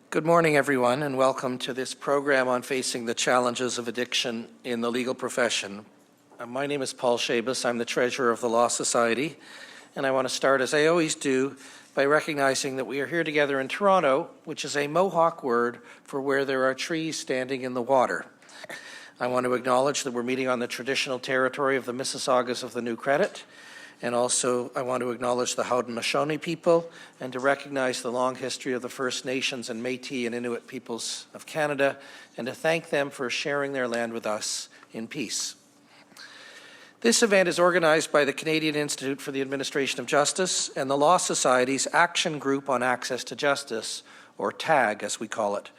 Good morning, everyone, and welcome to this program on facing the challenges of addiction in the legal profession. My name is Paul Shabas. I'm the Treasurer of the Law Society, and I want to start, as I always do, by recognizing that we are here together in Toronto, which is a Mohawk word for where there are trees standing in the water. I want to acknowledge that we're meeting on the traditional territory of the Mississaugas of the New Credit, and also I want to acknowledge the Haudenosaunee people and to recognize the long history of the First Nations and Métis and Inuit peoples of Canada, and to thank them for sharing their land with us in peace. This event is organized by the Canadian Institute for the Administration of Justice and the Law Society's Action Group on Access to Justice, or TAG as we call it.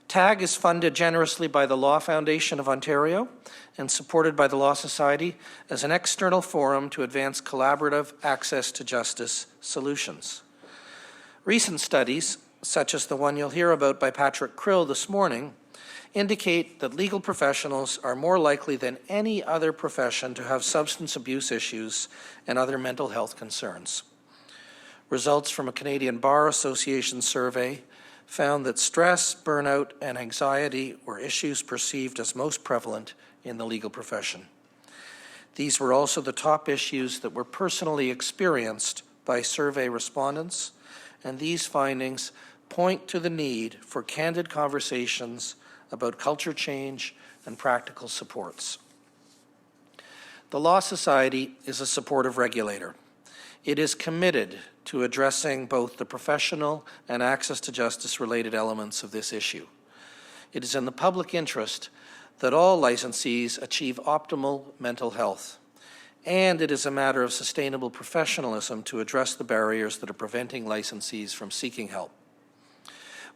TAG is funded generously by the Law Foundation of Ontario and supported by the Law Society as an external forum to advance collaborative access to justice solutions. Recent studies, such as the one you'll hear about by Patrick Krill this morning, indicate that legal professionals are more likely than any other profession to have substance abuse issues and other mental health concerns. Results from a Canadian Bar Association survey found that stress, burnout, and anxiety were issues perceived as most prevalent in the legal profession. These were also the top issues that were personally experienced by survey respondents, and these findings point to the need for candid conversations about culture change and practical supports. The Law Society is a supportive regulator. It is committed to addressing both the professional and access to justice related elements of this issue. It is in the public interest that all licensees achieve optimal mental health, and it is a matter of sustainable professionalism to address the barriers that are preventing licensees from seeking help.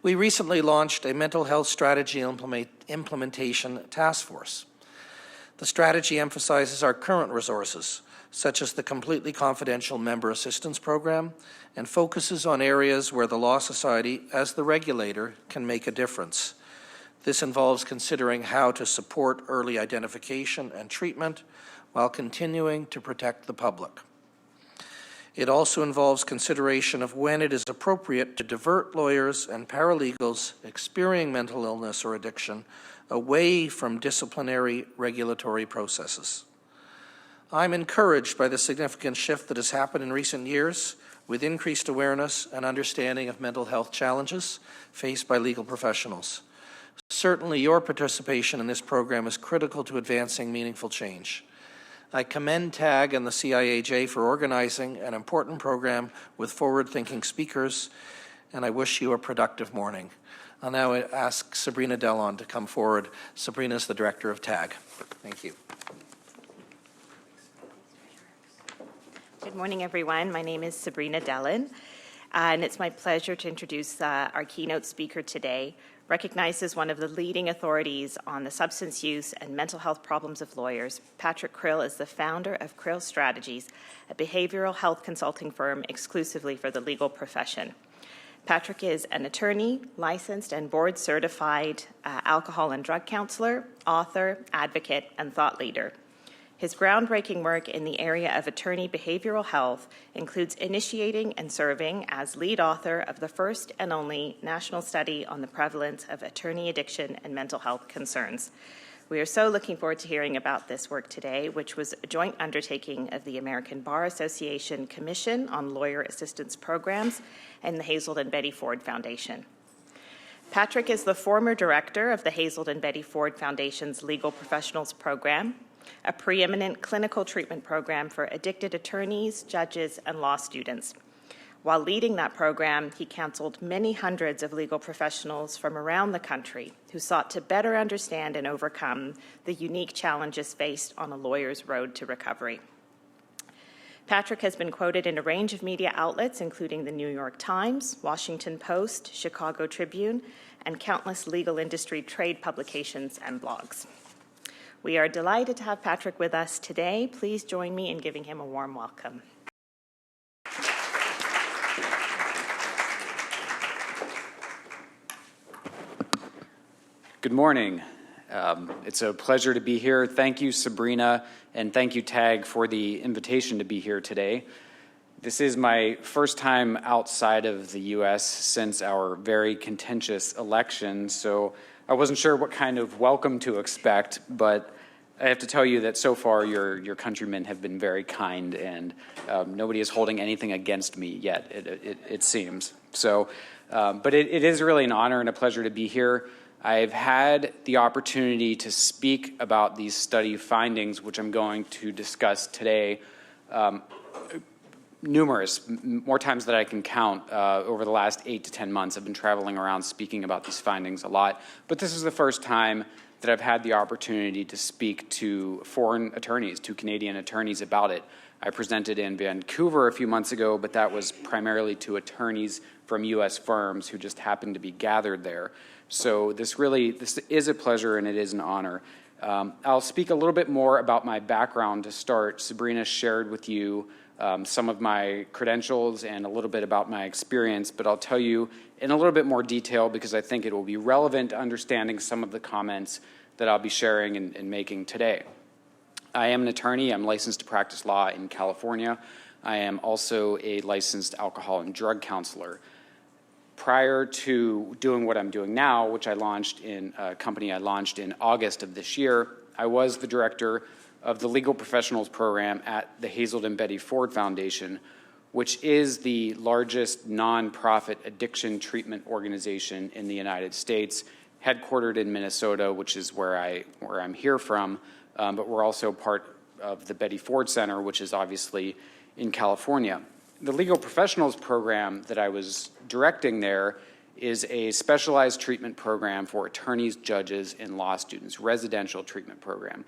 We recently launched a mental health strategy implementation task force. The strategy emphasizes our current resources, such as the completely confidential member assistance program, and focuses on areas where the Law Society, as the regulator, can make a difference. This involves considering how to support early identification and treatment while continuing to protect the public. It also involves consideration of when it is appropriate to divert lawyers and paralegals experiencing mental illness or addiction away from disciplinary regulatory processes. I'm encouraged by the significant shift that has happened in recent years with increased awareness and understanding of mental health challenges faced by legal professionals. Certainly, your participation in this program is critical to advancing meaningful change. I commend TAG and the CIAJ for organizing an important program with forward-thinking speakers, and I wish you a productive morning. I'll now ask Sabrina Dellon to come forward. Sabrina is the director of TAG. Thank you. Good morning, everyone. My name is Sabrina Dellon, and it's my pleasure to introduce our keynote speaker today, recognized as one of the leading authorities on the substance use and mental health problems of lawyers. Patrick Krill is the founder of Krill Strategies, a behavioral health consulting firm exclusively for the legal profession. Patrick is an attorney, licensed and board-certified alcohol and drug counselor, author, advocate, and thought leader. His groundbreaking work in the area of attorney behavioral health includes initiating and serving as lead author of the first and only national study on the prevalence of attorney addiction and mental health concerns. We are so looking forward to hearing about this work today, which was a joint undertaking of the American Bar Association Commission on Lawyer Assistance Programs and the Hazel and Betty Ford Foundation. Patrick is the former director of the Hazel and Betty Ford Foundation's Legal Professionals Program, a preeminent clinical treatment program for addicted attorneys, judges, and law students. While leading that program, he counseled many hundreds of legal professionals from around the country who sought to better understand and overcome the unique challenges faced on a lawyer's road to recovery. Patrick has been quoted in a range of media outlets, including the New York Times, Washington Post, Chicago Tribune, and countless legal industry trade publications and blogs. We are delighted to have Patrick with us today. Please join me in giving him a warm welcome. Good morning. It's a pleasure to be here. Thank you, Sabrina, and thank you, TAG, for the invitation to be here today. This is my first time outside of the U.S. since our very contentious election, so I wasn't sure what kind of welcome to expect, but I have to tell you that so far your countrymen have been very kind, and nobody is holding anything against me yet, it seems. So, but it is really an honor and a pleasure to be here. I've had the opportunity to speak about these study findings, which I'm going to discuss today, more times than I can count over the last 8 to 10 months. I've been traveling around speaking about these findings a lot, but this is the first time that I've had the opportunity to speak to foreign attorneys, to Canadian attorneys about it. I presented in Vancouver a few months ago, but that was primarily to attorneys from U.S. firms who just happened to be gathered there. So this is a pleasure and it is an honor. I'll speak a little bit more about my background to start. Sabrina shared with you some of my credentials and a little bit about my experience, but I'll tell you in a little bit more detail because I think it will be relevant to understanding some of the comments that I'll be sharing and making today. I am an attorney. I'm licensed to practice law in California. I am also a licensed alcohol and drug counselor. Prior to doing what I'm doing now, which I launched in a company I launched in August of this year, I was the director of the Legal Professionals Program at the Hazelden Betty Ford Foundation, which is the largest nonprofit addiction treatment organization in the United States, headquartered in Minnesota, which is where I'm here from, but we're also part of the Betty Ford Center, which is obviously in California. The Legal Professionals Program that I was directing there is a specialized treatment program for attorneys, judges, and law students, residential treatment program.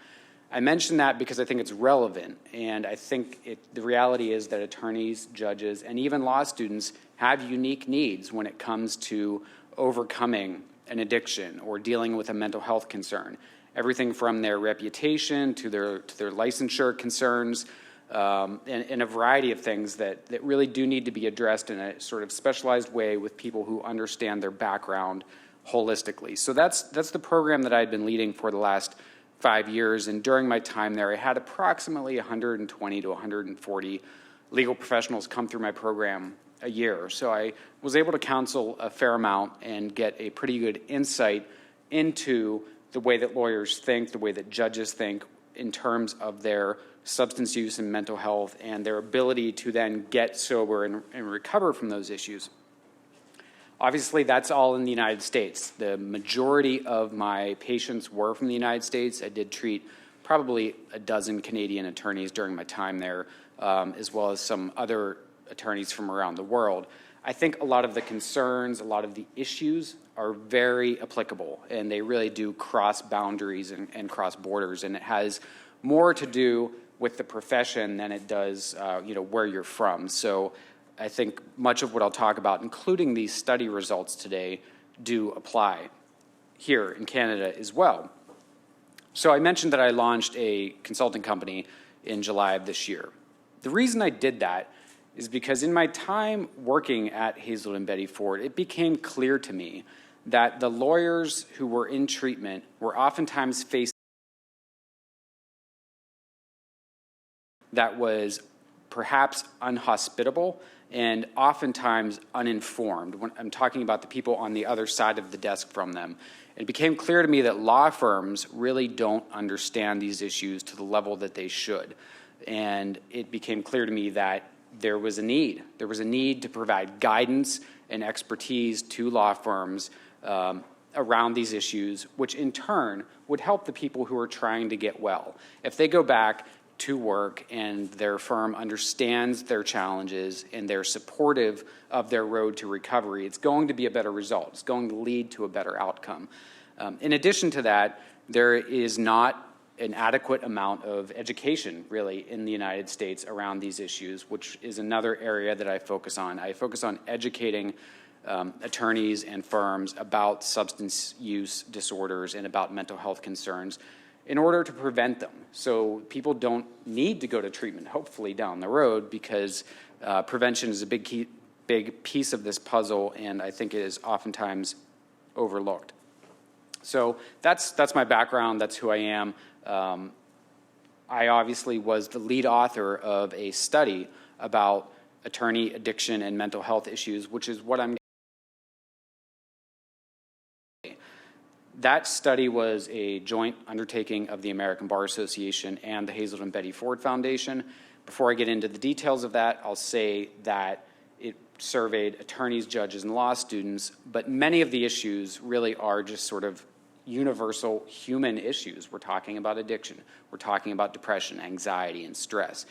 I mention that because I think it's relevant, and I think the reality is that attorneys, judges, and even law students have unique needs when it comes to overcoming an addiction or dealing with a mental health concern. Everything from their reputation to their licensure concerns, and a variety of things that really do need to be addressed in a sort of specialized way with people who understand their background holistically. So that's the program that I'd been leading for the last 5 years, and during my time there, I had approximately 120 to 140 legal professionals come through my program a year. So I was able to counsel a fair amount and get a pretty good insight into the way that lawyers think, the way that judges think in terms of their substance use and mental health and their ability to then get sober and recover from those issues. Obviously, that's all in the United States. The majority of my patients were from the United States. I did treat probably a dozen Canadian attorneys during my time there, as well as some other attorneys from around the world. I think a lot of the concerns, a lot of the issues are very applicable, and they really do cross boundaries and cross borders, and it has more to do with the profession than it does where you're from. So I think much of what I'll talk about, including these study results today, do apply here in Canada as well. So I mentioned that I launched a consulting company in July of this year. The reason I did that is because in my time working at Hazelden Betty Ford, it became clear to me that the lawyers who were in treatment were oftentimes facing that was perhaps unhospitable and oftentimes uninformed. When I'm talking about the people on the other side of the desk from them. It became clear to me that law firms really don't understand these issues to the level that they should. And it became clear to me that there was a need. There was a need to provide guidance and expertise to law firms around these issues, which in turn would help the people who are trying to get well. If they go back to work and their firm understands their challenges and they're supportive of their road to recovery, it's going to be a better result. It's going to lead to a better outcome. In addition to that, there is not an adequate amount of education, really, in the United States around these issues, which is another area that I focus on. I focus on educating attorneys and firms about substance use disorders and about mental health concerns in order to prevent them. So people don't need to go to treatment, hopefully, down the road, because prevention is a big piece of this puzzle, and I think it is oftentimes overlooked. So that's my background. That's who I am. I obviously was the lead author of a study about attorney addiction and mental health issues, which is what I'm. That study was a joint undertaking of the American Bar Association and the Hazelden Betty Ford Foundation. Before I get into the details of that, I'll say that it surveyed attorneys, judges, and law students, but many of the issues really are just sort of universal human issues. We're talking about addiction. We're talking about depression, anxiety, and stress.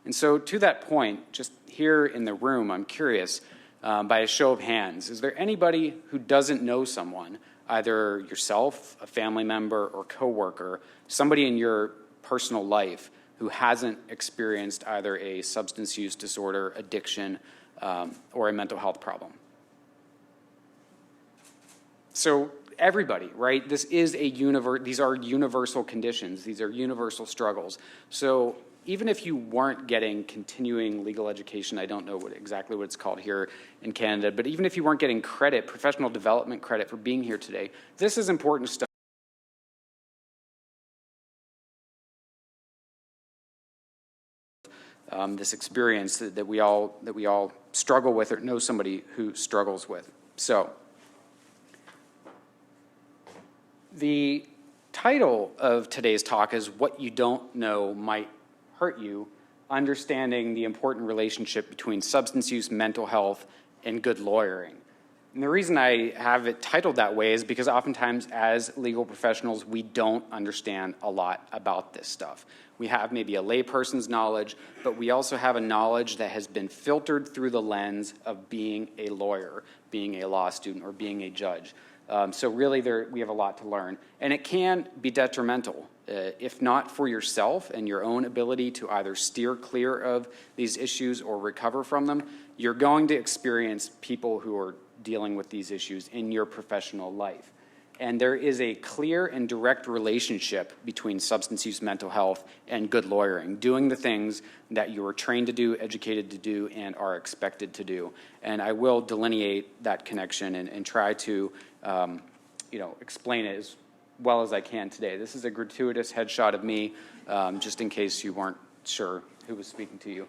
And so to that point, just here in the room, I'm curious, by a show of hands, is there anybody who doesn't know someone, either yourself, a family member, or coworker, somebody in your personal life who hasn't experienced either a substance use disorder, addiction, or a mental health problem? So everybody, right? This is these are universal conditions. These are universal struggles. So even if you weren't getting continuing legal education, I don't know exactly what it's called here in Canada, but even if you weren't getting credit, professional development credit for being here today, this is important stuff. This experience that we all struggle with or know somebody who struggles with. So the title of today's talk is What You Don't Know Might Hurt You, Understanding the Important Relationship Between Substance Use, Mental Health, and Good Lawyering. And the reason I have it titled that way is because oftentimes as legal professionals, we don't understand a lot about this stuff. We have maybe a layperson's knowledge, but we also have a knowledge that has been filtered through the lens of being a lawyer, being a law student, or being a judge. So really we have a lot to learn. And it can be detrimental, if not for yourself and your own ability to either steer clear of these issues or recover from them, you're going to experience people who are dealing with these issues in your professional life. And there is a clear and direct relationship between substance use, mental health, and good lawyering, doing the things that you are trained to do, educated to do, and are expected to do. And I will delineate that connection and try to explain it as well as I can today. This is a gratuitous headshot of me, just in case you weren't sure who was speaking to you.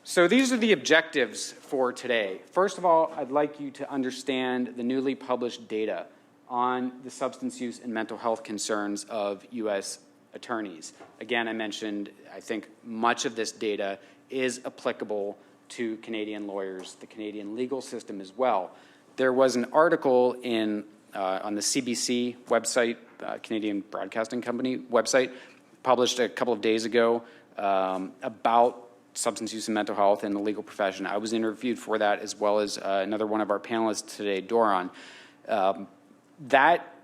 So these are the objectives for today. First of all, I'd like you to understand the newly published data on the substance use and mental health concerns of U.S. attorneys. Again, I mentioned, I think much of this data is applicable to Canadian lawyers, the Canadian legal system as well. There was an article on the CBC website, Canadian Broadcasting Company website, published a couple of days ago about substance use and mental health in the legal profession. I was interviewed for that, as well as another one of our panelists today, Doron. That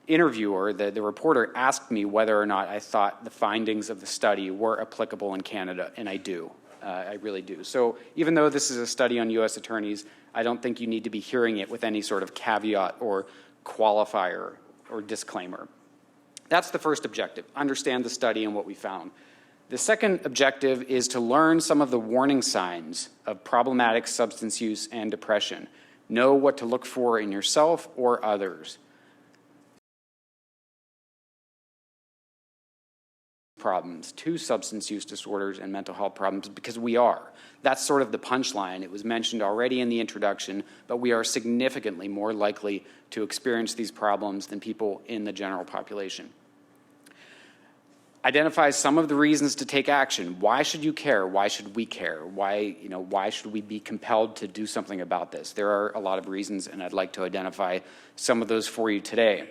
interviewer, the reporter, asked me whether or not I thought the findings of the study were applicable in Canada, and I do. I really do. So even though this is a study on U.S. attorneys, I don't think you need to be hearing it with any sort of caveat or qualifier or disclaimer. That's the first objective, understand the study and what we found. The second objective is to learn some of the warning signs of problematic substance use and depression. Know what to look for in yourself or others. Problems to substance use disorders and mental health problems, because we are. That's sort of the punchline. It was mentioned already in the introduction, but we are significantly more likely to experience these problems than people in the general population. Identify some of the reasons to take action. Why should you care? Why should we care? Why should we be compelled to do something about this? There are a lot of reasons, and I'd like to identify some of those for you today.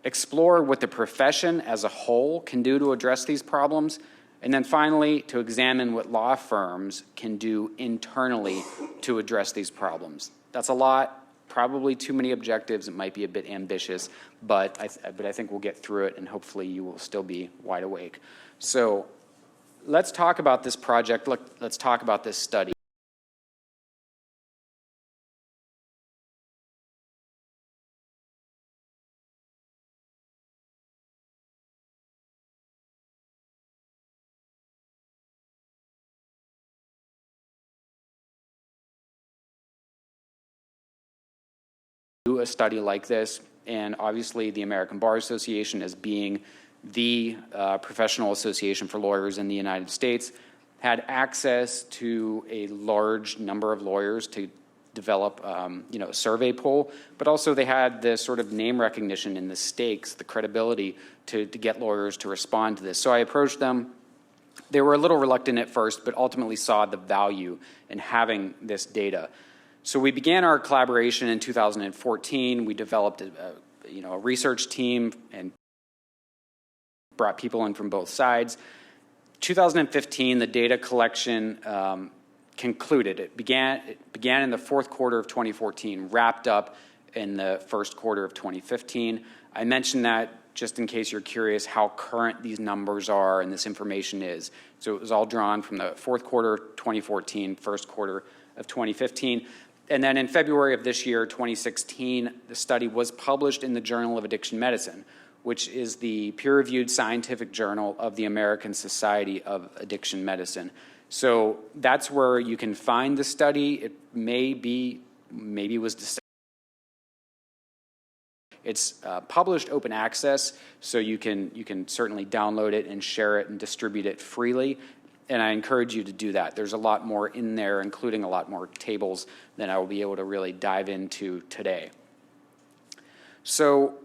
Explore what the profession as a whole can do to address these problems, and then finally, to examine what law firms can do internally to address these problems. That's a lot, probably too many objectives. It might be a bit ambitious, but I think we'll get through it, and hopefully you will still be wide awake. So let's talk about this project. Let's talk about this study. Do a study like this, and obviously the American Bar Association, as being the professional association for lawyers in the United States, had access to a large number of lawyers to develop a survey poll, but also they had the sort of name recognition and the stakes, the credibility to get lawyers to respond to this. So I approached them. They were a little reluctant at first, but ultimately saw the value in having this data. So we began our collaboration in 2014. We developed a research team and brought people in from both sides. 2015, the data collection concluded. It began in the fourth quarter of 2014, wrapped up in the first quarter of 2015. I mentioned that just in case you're curious how current these numbers are and this information is. So it was all drawn from the fourth quarter 2014, first quarter of 2015. And then in February of this year, 2016, the study was published in the Journal of Addiction Medicine, which is the peer-reviewed scientific journal of the American Society of Addiction Medicine. So that's where you can find the study. It maybe was. It's published open access, so you can certainly download it and share it and distribute it freely. And I encourage you to do that. There's a lot more in there, including a lot more tables than I will be able to really dive into today. So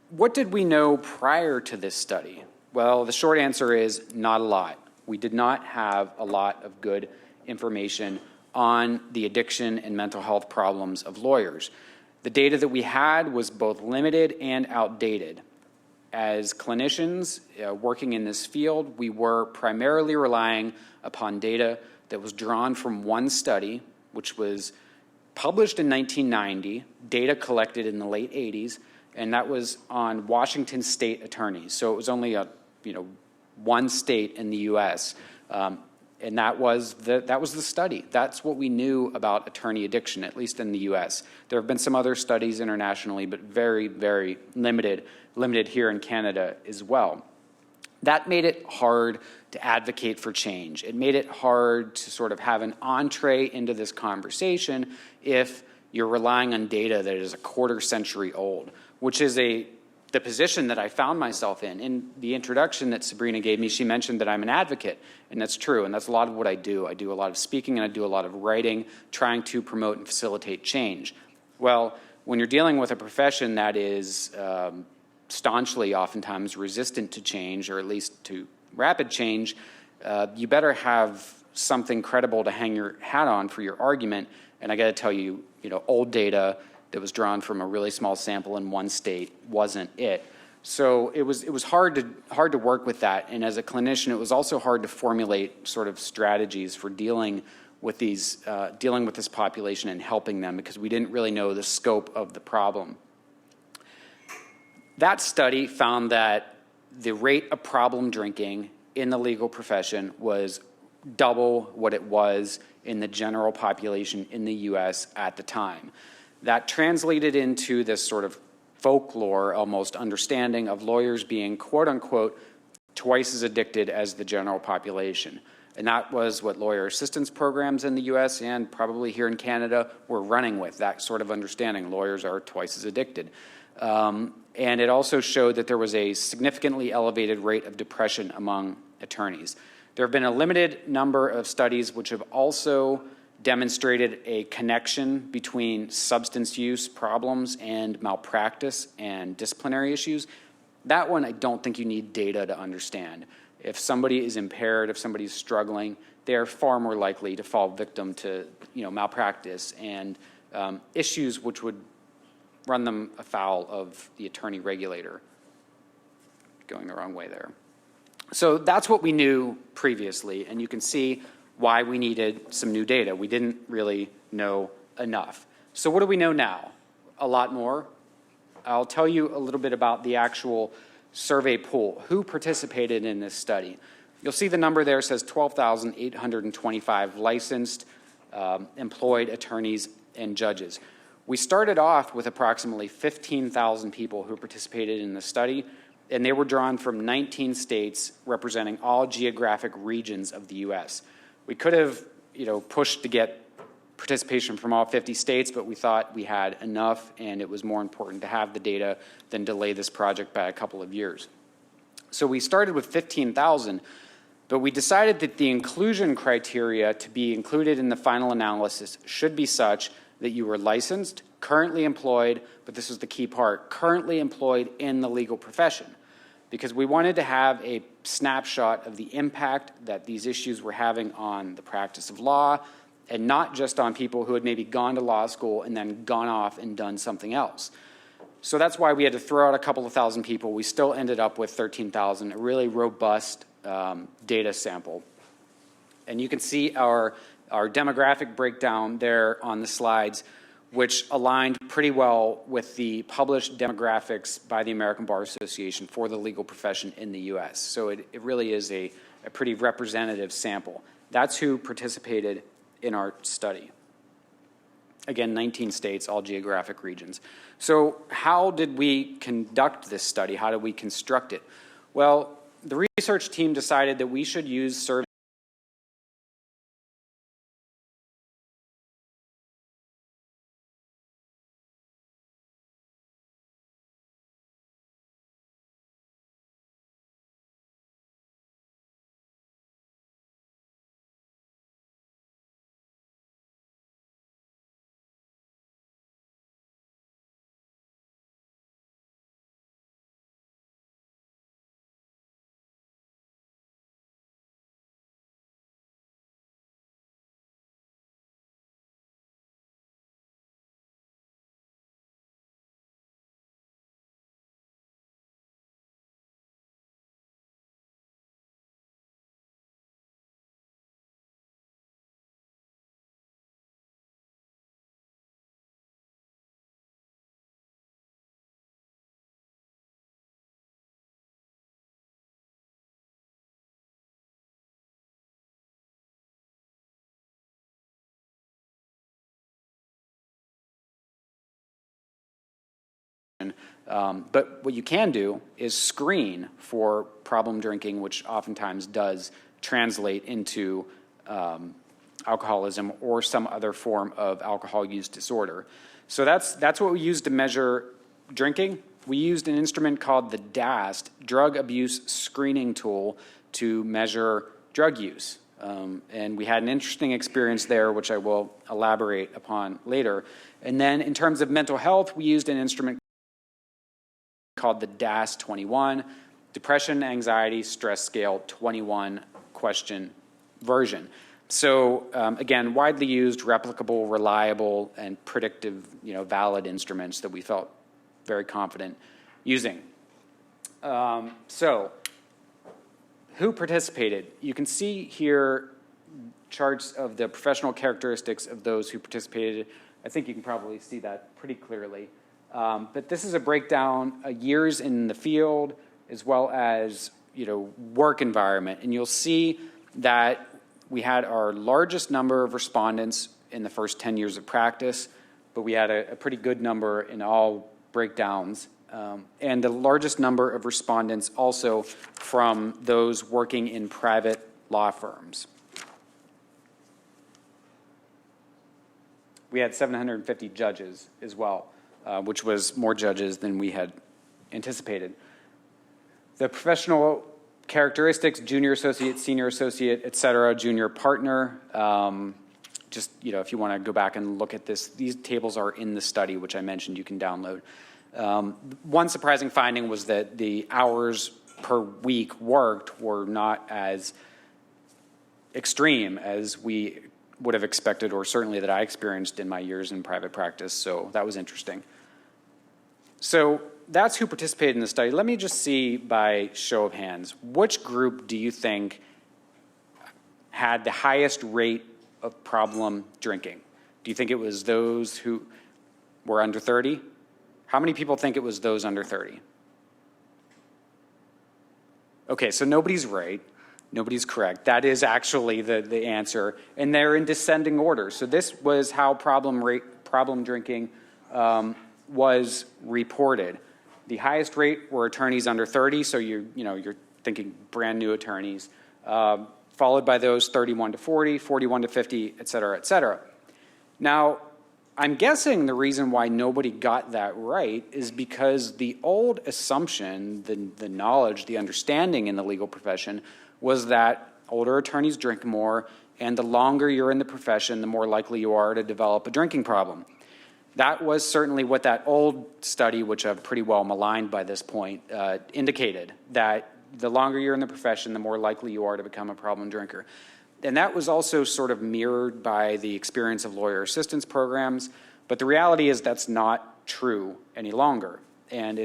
what did we know prior to this study? Well, the short answer is not a lot. We did not have a lot of good information on the addiction and mental health problems of lawyers. The data that we had was both limited and outdated. As clinicians working in this field, we were primarily relying upon data that was drawn from one study, which was published in 1990, data collected in the late 80s, and that was on Washington state attorneys. So it was only one state in the U.S., and that was the study. That's what we knew about attorney addiction, at least in the U.S. There have been some other studies internationally, but very, very limited here in Canada as well. That made it hard to advocate for change. It made it hard to sort of have an entree into this conversation if you're relying on data that is a quarter century old, which is the position that I found myself in. In the introduction that Sabrina gave me, she mentioned that I'm an advocate, and that's true, and that's a lot of what I do. I do a lot of speaking, and I do a lot of writing, trying to promote and facilitate change. Well, when you're dealing with a profession that is staunchly oftentimes resistant to change, or at least to rapid change, you better have something credible to hang your hat on for your argument, and I got to tell you, old data that was drawn from a really small sample in one state wasn't it. So it was hard to work with that, and as a clinician, it was also hard to formulate sort of strategies for dealing with this population and helping them, because we didn't really know the scope of the problem. That study found that the rate of problem drinking in the legal profession was double what it was in the general population in the U.S. at the time. That translated into this sort of folklore, almost understanding of lawyers being, quote unquote, twice as addicted as the general population. And that was what lawyer assistance programs in the US and probably here in Canada were running with, that sort of understanding. Lawyers are twice as addicted. And it also showed that there was a significantly elevated rate of depression among attorneys. There have been a limited number of studies which have also demonstrated a connection between substance use problems and malpractice and disciplinary issues. That one, I don't think you need data to understand. If somebody is impaired, if somebody's struggling, they are far more likely to fall victim to malpractice and issues which would run them afoul of the attorney regulator. Going the wrong way there. So that's what we knew previously, and you can see why we needed some new data. We didn't really know enough. So what do we know now? A lot more. I'll tell you a little bit about the actual survey pool. Who participated in this study? You'll see the number there says 12,825 licensed employed attorneys and judges. We started off with approximately 15,000 people who participated in the study, and they were drawn from 19 states representing all geographic regions of the U.S. We could have, pushed to get participation from all 50 states, but we thought we had enough, and it was more important to have the data than delay this project by a couple of years. So we started with 15,000, But we decided that the inclusion criteria to be included in the final analysis should be such that you were licensed, currently employed, but this is the key part, currently employed in the legal profession. Because we wanted to have a snapshot of the impact that these issues were having on the practice of law, and not just on people who had maybe gone to law school and then gone off and done something else. So that's why we had to throw out a couple of thousand people. We still ended up with 13,000, a really robust data sample. And you can see our demographic breakdown there on the slides, which aligned pretty well with the published demographics by the American Bar Association for the legal profession in the US. So it really is a pretty representative sample. That's who participated in our study. Again, 19 states, all geographic regions. So how did we conduct this study? How did we construct it? Well, the research team decided that we should use survey but what you can do is screen for problem drinking, which oftentimes does translate into alcoholism or some other form of alcohol use disorder. So that's what we used to measure drinking. We used an instrument called the DAST, Drug Abuse Screening Tool, to measure drug use. And we had an interesting experience there, which I will elaborate upon later. And then in terms of mental health, we used an instrument called the DASS-21, Depression, Anxiety, Stress Scale 21 question version. So again, widely used, replicable, reliable, and predictive, valid instruments that we felt very confident using. So who participated? You can see here charts of the professional characteristics of those who participated. I think you can probably see that pretty clearly. But this is a breakdown of years in the field as well as work environment. And you'll see that we had our largest number of respondents in the first 10 years of practice, but we had a pretty good number in all breakdowns. And the largest number of respondents also from those working in private law firms. We had 750 judges as well, which was more judges than we had anticipated. The professional characteristics, junior associate, senior associate, et cetera, junior partner. Just, if you want to go back and look at this, these tables are in the study, which I mentioned you can download. One surprising finding was that the hours per week worked were not as extreme as we would have expected, or certainly that I experienced in my years in private practice, so that was interesting. So that's who participated in the study. Let me just see by show of hands, which group do you think had the highest rate of problem drinking? Do you think it was those who were under 30? How many people think it was those under 30? Okay, so nobody's right. Nobody's correct. That is actually the answer, and they're in descending order. So this was how problem drinking was reported. The highest rate were attorneys under 30, so you're thinking brand new attorneys, followed by those 31 to 40, 41 to 50, et cetera, et cetera. Now, I'm guessing the reason why nobody got that right is because the old assumption, the knowledge, the understanding in the legal profession was that Older attorneys drink more, and the longer you're in the profession, the more likely you are to develop a drinking problem. That was certainly what that old study, which I've pretty well maligned by this point, indicated, that the longer you're in the profession, the more likely you are to become a problem drinker. And that was also sort of mirrored by the experience of lawyer assistance programs, but the reality is that's not true any longer, and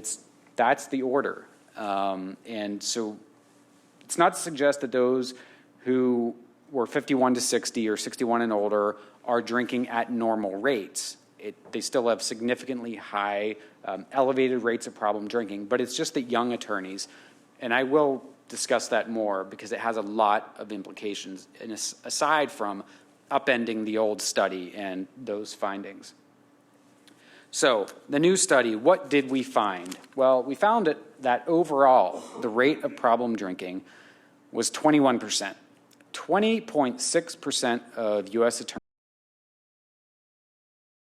that's the order. And so it's not to suggest that those who were 51 to 60 or 61 and older are drinking at normal rates. They still have significantly high, elevated rates of problem drinking, but it's just that young attorneys, and I will discuss that more because it has a lot of implications, and aside from upending the old study and those findings. So the new study, what did we find? Well, we found that overall, the rate of problem drinking was 21%. 20.6% of U.S. attorneys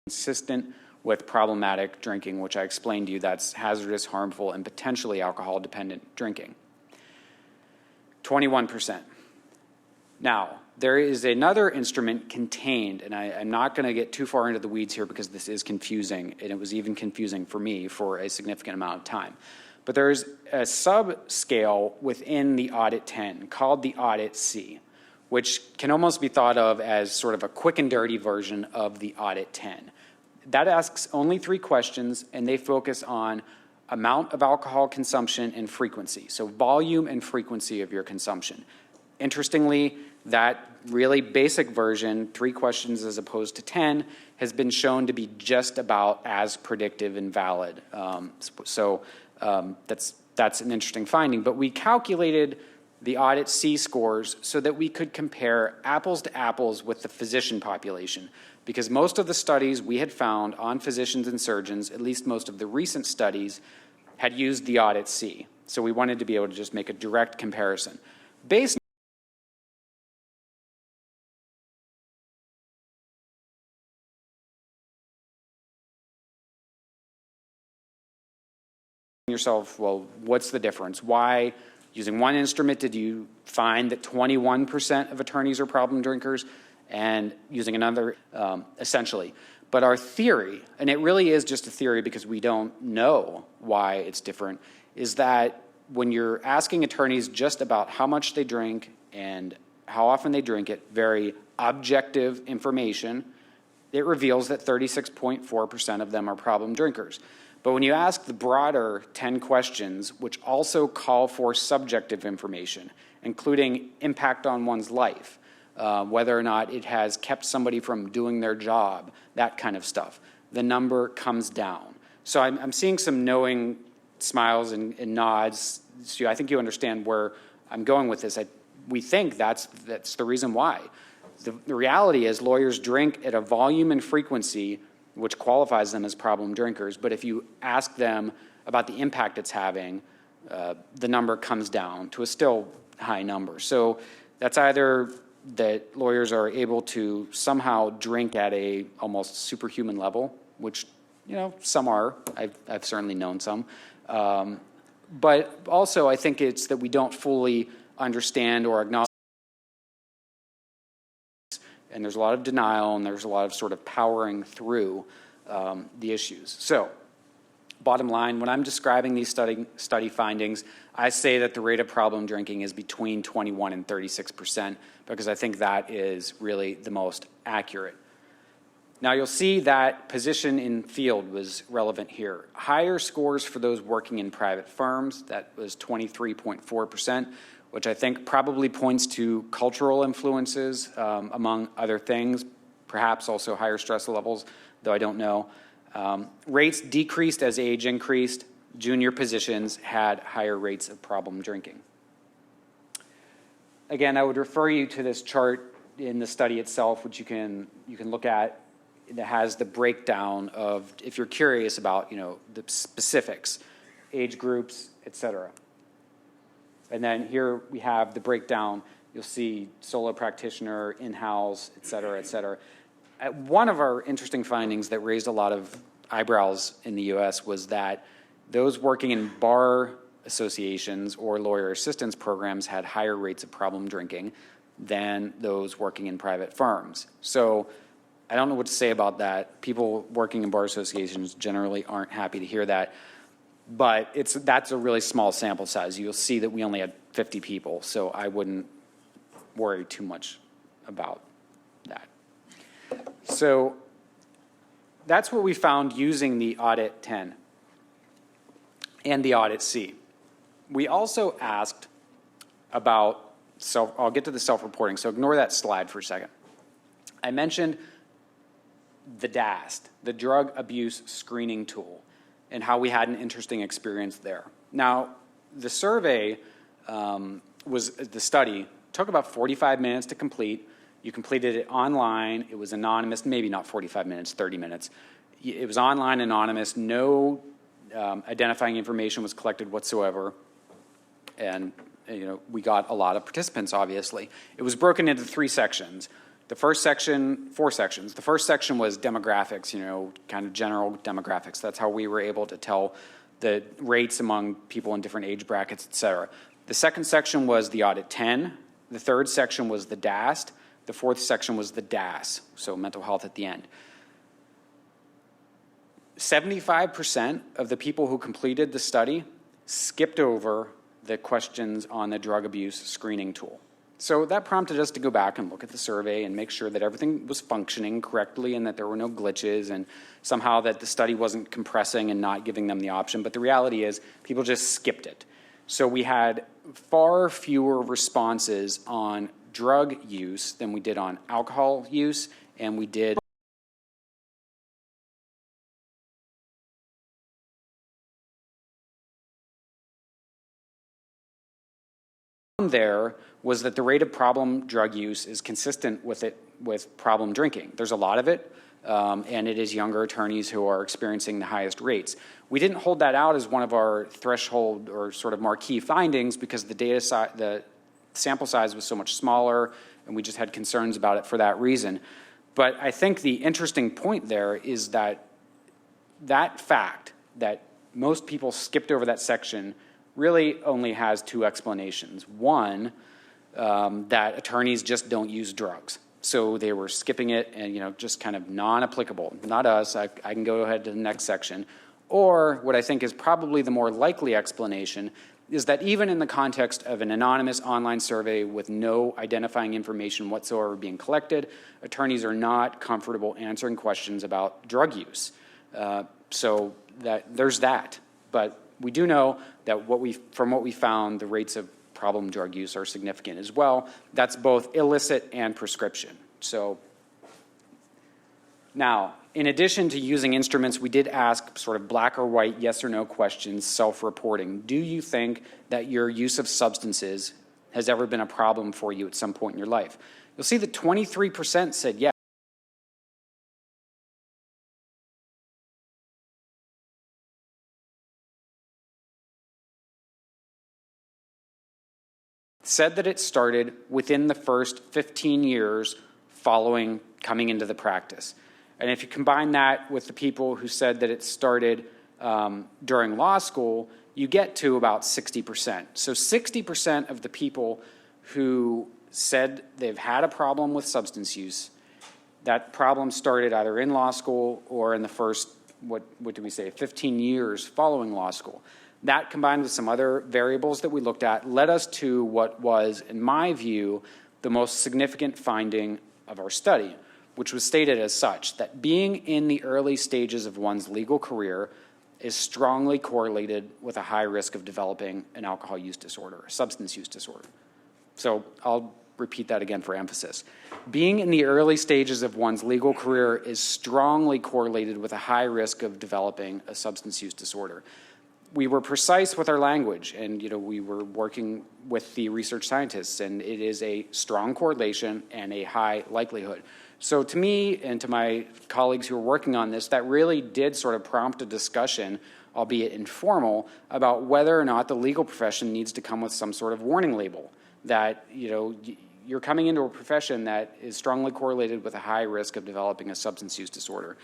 consistent with problematic drinking, which I explained to you that's hazardous, harmful, and potentially alcohol-dependent drinking. 21%. Now, there is another instrument contained, and I'm not going to get too far into the weeds here because this is confusing, and it was even confusing for me for a significant amount of time. But there's a subscale within the Audit 10 called the Audit C, which can almost be thought of as sort of a quick and dirty version of the Audit 10. That asks only 3 questions, and they focus on amount of alcohol consumption and frequency, so volume and frequency of your consumption. Interestingly, that really basic version, 3 questions as opposed to 10, has been shown to be just about as predictive and valid. That's an interesting finding. But we calculated the Audit C scores so that we could compare apples to apples with the physician population, because most of the studies we had found on physicians and surgeons, at least most of the recent studies, had used the Audit C. So we wanted to be able to just make a direct comparison. Based yourself, well, what's the difference? Why, using one instrument, did you find that 21% of attorneys are problem drinkers, and using another, essentially? But our theory, and it really is just a theory because we don't know why it's different, is that when you're asking attorneys just about how much they drink and how often they drink it, very objective information, it reveals that 36.4% of them are problem drinkers. But when you ask the broader 10 questions, which also call for subjective information, including impact on one's life, whether or not it has kept somebody from doing their job, that kind of stuff, the number comes down. So I'm seeing some knowing smiles and nods. So I think you understand where I'm going with this. We think that's the reason why. The reality is lawyers drink at a volume and frequency which qualifies them as problem drinkers, but if you ask them about the impact it's having, the number comes down to a still high number. So that's either that lawyers are able to somehow drink at a almost superhuman level, which, you know, some are. I've certainly known some. But also I think it's that we don't fully understand or acknowledge, and there's a lot of denial, and there's a lot of sort of powering through the issues. So, bottom line, when I'm describing these study findings, I say that the rate of problem drinking is between 21 and 36%, because I think that is really the most accurate. Now, you'll see that position in field was relevant here. Higher scores for those working in private firms, that was 23.4%, which I think probably points to cultural influences, among other things, perhaps also higher stress levels, though I don't know. Rates decreased as age increased. Junior positions had higher rates of problem drinking. Again, I would refer you to this chart in the study itself, which you can look at. It has the breakdown of, if you're curious about, you know, the specifics, age groups, etc. And then here we have the breakdown. You'll see solo practitioner, in-house, et cetera, et cetera. One of our interesting findings that raised a lot of eyebrows in the U.S. was that those working in bar associations or lawyer assistance programs had higher rates of problem drinking than those working in private firms. So I don't know what to say about that. People working in bar associations generally aren't happy to hear that. But that's a really small sample size. You'll see that we only had 50 people, so I wouldn't worry too much about that. So that's what we found using the Audit 10 and the Audit C. We also asked about I'll get to the self-reporting, so ignore that slide for a second. I mentioned the DAST, the Drug Abuse Screening Tool, and how we had an interesting experience there. Now, the survey the study took about 45 minutes to complete. You completed it online. It was anonymous, maybe not 45 minutes, 30 minutes. It was online, anonymous. No identifying information was collected whatsoever. And we got a lot of participants, obviously. It was broken into 3 sections. The first section, 4 sections. The first section was demographics, kind of general demographics. That's how we were able to tell the rates among people in different age brackets, et cetera. The second section was the Audit 10. The third section was the DAST. The fourth section was the DAS, so mental health at the end. 75% of the people who completed the study skipped over the questions on the drug abuse screening tool. So that prompted us to go back and look at the survey and make sure that everything was functioning correctly and that there were no glitches and somehow that the study wasn't compressing and not giving them the option. But the reality is people just skipped it. So we had far fewer responses on drug use than we did on alcohol use, and we did there was that the rate of problem drug use is consistent with problem drinking. There's a lot of it, and it is younger attorneys who are experiencing the highest rates. We didn't hold that out as one of our threshold or sort of marquee findings because the sample size was so much smaller, and we just had concerns about it for that reason. But I think the interesting point there is that fact that most people skipped over that section really only has 2 explanations. One, that attorneys just don't use drugs. So they were skipping it and, just kind of non-applicable. Not us. I can go ahead to the next section. Or what I think is probably the more likely explanation is that even in the context of an anonymous online survey with no identifying information whatsoever being collected, attorneys are not comfortable answering questions about drug use. So there's that. But we do know that from what we found, the rates of problem drug use are significant as well. That's both illicit and prescription. So now, in addition to using instruments, we did ask sort of black or white, yes or no questions, self-reporting. Do you think that your use of substances has ever been a problem for you at some point in your life? You'll see that 23% said yes. Said that it started within the first 15 years following coming into the practice. And if you combine that with the people who said that it started during law school, you get to about 60%. So 60% of the people who said they've had a problem with substance use, that problem started either in law school or in the first, what do we say, 15 years following law school. That, combined with some other variables that we looked at, led us to what was, in my view, the most significant finding of our study, which was stated as such, that being in the early stages of one's legal career is strongly correlated with a high risk of developing an alcohol use disorder, a substance use disorder. So I'll repeat that again for emphasis. Being in the early stages of one's legal career is strongly correlated with a high risk of developing a substance use disorder. We were precise with our language, and we were working with the research scientists, and it is a strong correlation and a high likelihood. So to me and to my colleagues who are working on this, that really did sort of prompt a discussion, albeit informal, about whether or not the legal profession needs to come with some sort of warning label that you're coming into a profession that is strongly correlated with a high risk of developing a substance use disorder.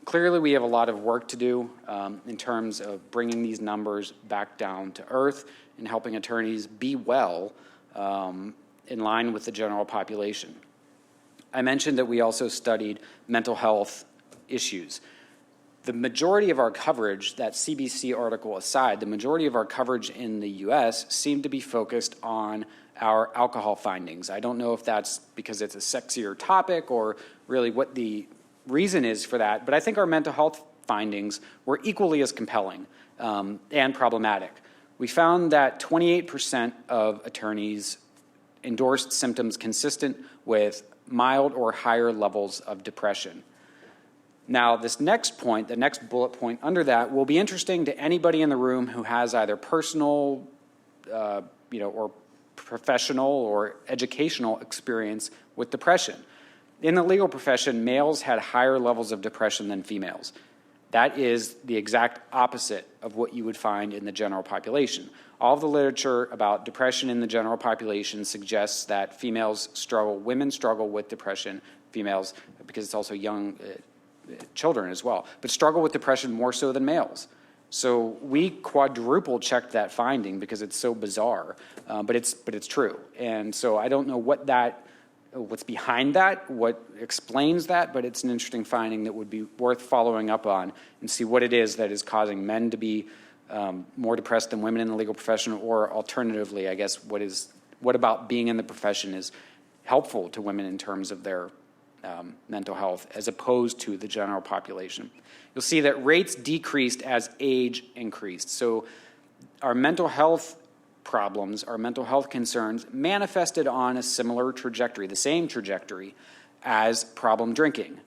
Clearly, we have a lot of work to do in terms of bringing these numbers back down to earth and helping attorneys be well in line with the general population. I mentioned that we also studied mental health issues. The majority of our coverage, that CBC article aside, the majority of our coverage in the US seemed to be focused on our alcohol findings. I don't know if that's because it's a sexier topic or really what the reason is for that, but I think our mental health findings were equally as compelling and problematic. We found that 28% of attorneys endorsed symptoms consistent with mild or higher levels of depression. Now, this next point, the next bullet point under that, will be interesting to anybody in the room who has either personal, or professional or educational experience with depression. In the legal profession, males had higher levels of depression than females. That is the exact opposite of what you would find in the general population. All of the literature about depression in the general population suggests that women struggle with depression, females, because it's also young children as well, but struggle with depression more so than males. So we quadruple checked that finding because it's so bizarre, but it's true. And so I don't know what's behind that, what explains that, but it's an interesting finding that would be worth following up on and see what it is that is causing men to be more depressed than women in the legal profession, or alternatively, I guess, what about being in the profession is helpful to women in terms of their mental health as opposed to the general population. You'll see that rates decreased as age increased. So our mental health problems, our mental health concerns manifested on a similar trajectory, the same trajectory as problem drinking.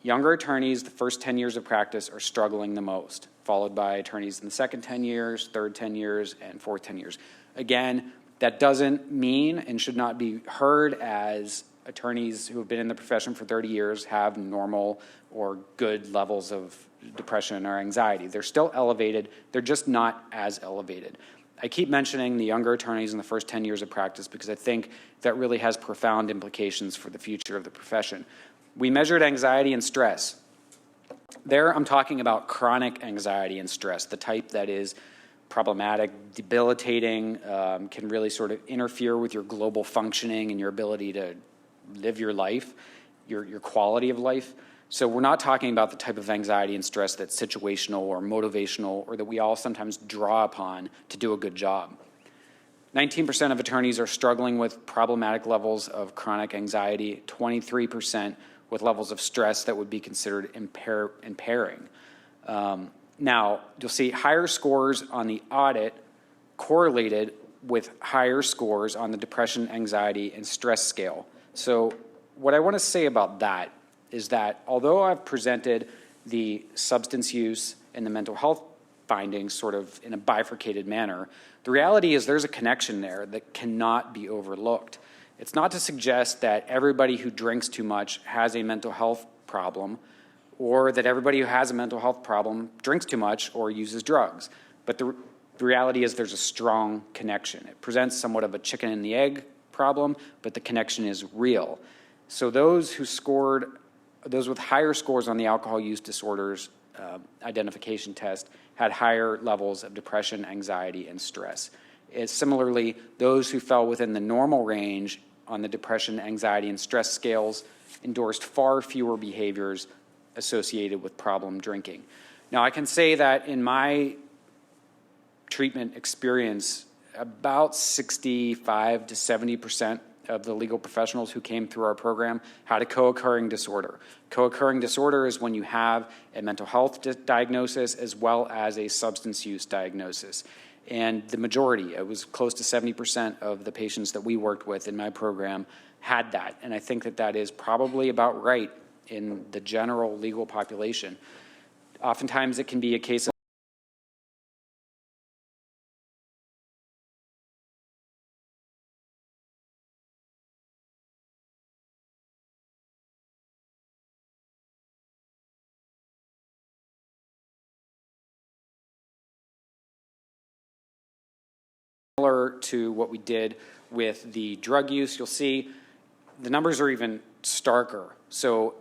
Younger attorneys, the first 10 years of practice, are struggling the most, followed by attorneys in the second 10 years, third 10 years, and fourth 10 years. Again, that doesn't mean and should not be heard as attorneys who have been in the profession for 30 years have normal or good levels of depression or anxiety. They're still elevated, they're just not as elevated. I keep mentioning the younger attorneys in the first 10 years of practice because I think that really has profound implications for the future of the profession. We measured anxiety and stress. There I'm talking about chronic anxiety and stress, the type that is problematic, debilitating, can really sort of interfere with your global functioning and your ability to live your life, your quality of life. So we're not talking about the type of anxiety and stress that's situational or motivational or that we all sometimes draw upon to do a good job. 19% of attorneys are struggling with problematic levels of chronic anxiety, 23% with levels of stress that would be considered impairing. Now, you'll see higher scores on the audit correlated with higher scores on the depression, anxiety, and stress scale. So what I want to say about that is that although I've presented the substance use and the mental health findings sort of in a bifurcated manner, the reality is there's a connection there that cannot be overlooked. It's not to suggest that everybody who drinks too much has a mental health problem, or that everybody who has a mental health problem drinks too much or uses drugs. But the reality is there's a strong connection. It presents somewhat of a chicken and the egg problem, but the connection is real. So those with higher scores on the alcohol use disorders identification test had higher levels of depression, anxiety, and stress. Similarly, those who fell within the normal range on the depression, anxiety, and stress scales endorsed far fewer behaviors associated with problem drinking. Now, I can say that in my treatment experience, about 65 to 70% of the legal professionals who came through our program had a co-occurring disorder. Co-occurring disorder is when you have a mental health diagnosis as well as a substance use diagnosis. And the majority, it was close to 70% of the patients that we worked with in my program had that. And I think that that is probably about right in the general legal population. Oftentimes it can be a case of similar to what we did with the drug use. You'll see the numbers are even starker. So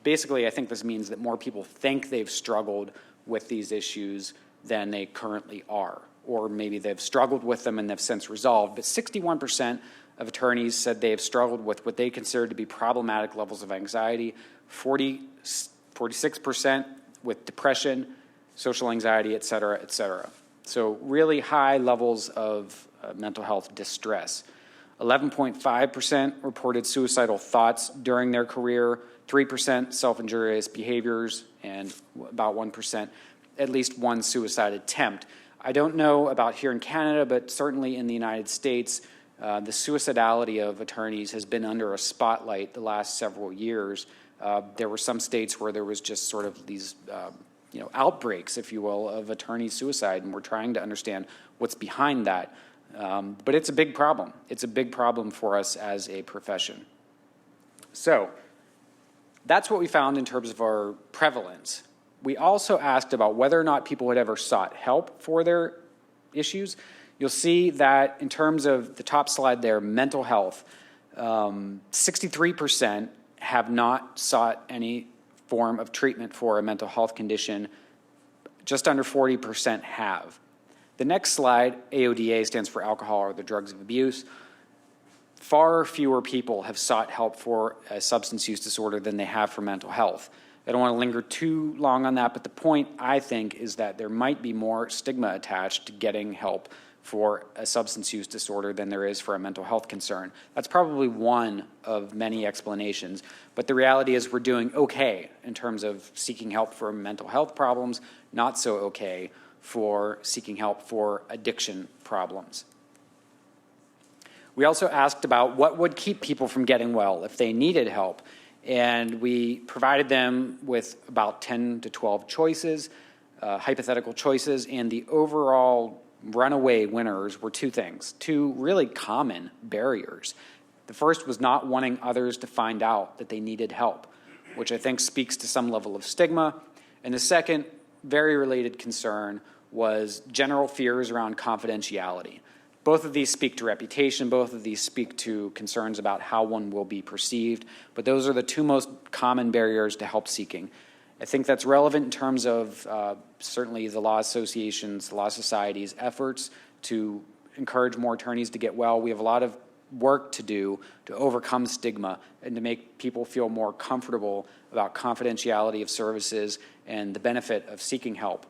basically, I think this means that more people think they've struggled with these issues than they currently are, or maybe they've struggled with them and they've since resolved. But 61% of attorneys said they have struggled with what they consider to be problematic levels of anxiety, 46% with depression, social anxiety, et cetera, et cetera. So really high levels of mental health distress. 11.5% reported suicidal thoughts during their career, 3% self-injurious behaviors, and about 1% at least one suicide attempt. I don't know about here in Canada, but certainly in the United States, the suicidality of attorneys has been under a spotlight the last several years. There were some states where there was just sort of these outbreaks, if you will, of attorney suicide, and we're trying to understand what's behind that. But it's a big problem. It's a big problem for us as a profession. So that's what we found in terms of our prevalence. We also asked about whether or not people had ever sought help for their issues. You'll see that in terms of the top slide there, mental health, 63% have not sought any form of treatment for a mental health condition. Just under 40% have. The next slide, AODA, stands for alcohol or the drugs of abuse. Far fewer people have sought help for a substance use disorder than they have for mental health. I don't want to linger too long on that, but the point, I think, is that there might be more stigma attached to getting help for a substance use disorder than there is for a mental health concern. That's probably one of many explanations, but the reality is we're doing okay in terms of seeking help for mental health problems, not so okay for seeking help for addiction problems. We also asked about what would keep people from getting well if they needed help, and we provided them with about 10 to 12 choices, hypothetical choices, and the overall runaway winners were two things, two really common barriers. The first was not wanting others to find out that they needed help, which I think speaks to some level of stigma. And the second, very related concern was general fears around confidentiality. Both of these speak to reputation, both of these speak to concerns about how one will be perceived, but those are the two most common barriers to help seeking. I think that's relevant in terms of certainly the law associations, the law society's efforts to encourage more attorneys to get well. We have a lot of work to do to overcome stigma and to make people feel more comfortable about confidentiality of services and the benefit of seeking help.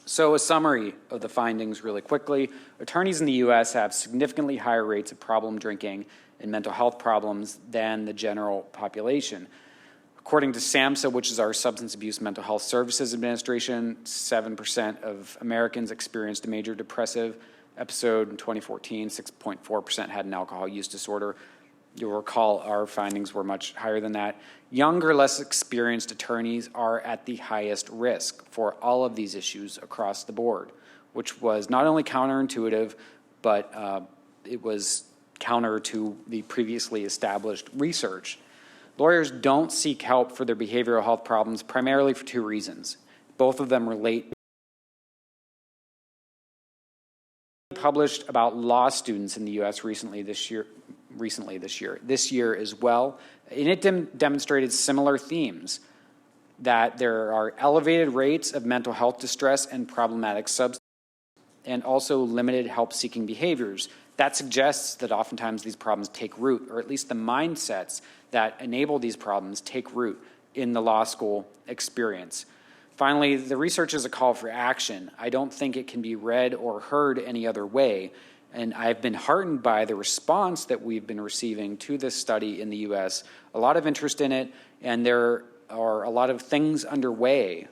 So a summary of the findings really quickly. Attorneys in the U.S. have significantly higher rates of problem drinking and mental health problems than the general population. According to SAMHSA, which is our Substance Abuse Mental Health Services Administration, 7% of Americans experienced a major depressive episode in 2014, 6.4% had an alcohol use disorder. You'll recall our findings were much higher than that. Younger, less experienced attorneys are at the highest risk for all of these issues across the board, which was not only counterintuitive, but it was counter to the previously established research. Lawyers don't seek help for their behavioral health problems primarily for two reasons. Both of them relate. Published about law students in the U.S. recently this year, this year as well, and it demonstrated similar themes, that there are elevated rates of mental health distress and problematic substance, and also limited help-seeking behaviors. That suggests that oftentimes these problems take root, or at least the mindsets that enable these problems take root in the law school experience. Finally, the research is a call for action. I don't think it can be read or heard any other way, and I've been heartened by the response that we've been receiving to this study in the U.S. A lot of interest in it, and there are a lot of things underway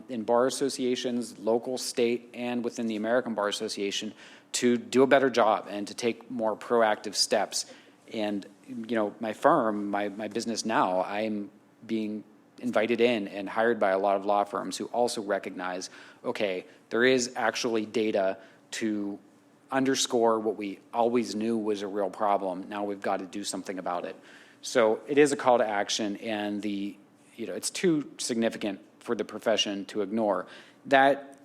in bar associations, local, state, and within the American Bar Association to do a better job and to take more proactive steps. And, you know, my firm, my business now, I'm being invited in and hired by a lot of law firms who also recognize, okay, there is actually data to underscore what we always knew was a real problem. Now we've got to do something about it. So it is a call to action, and it's too significant for the profession to ignore. That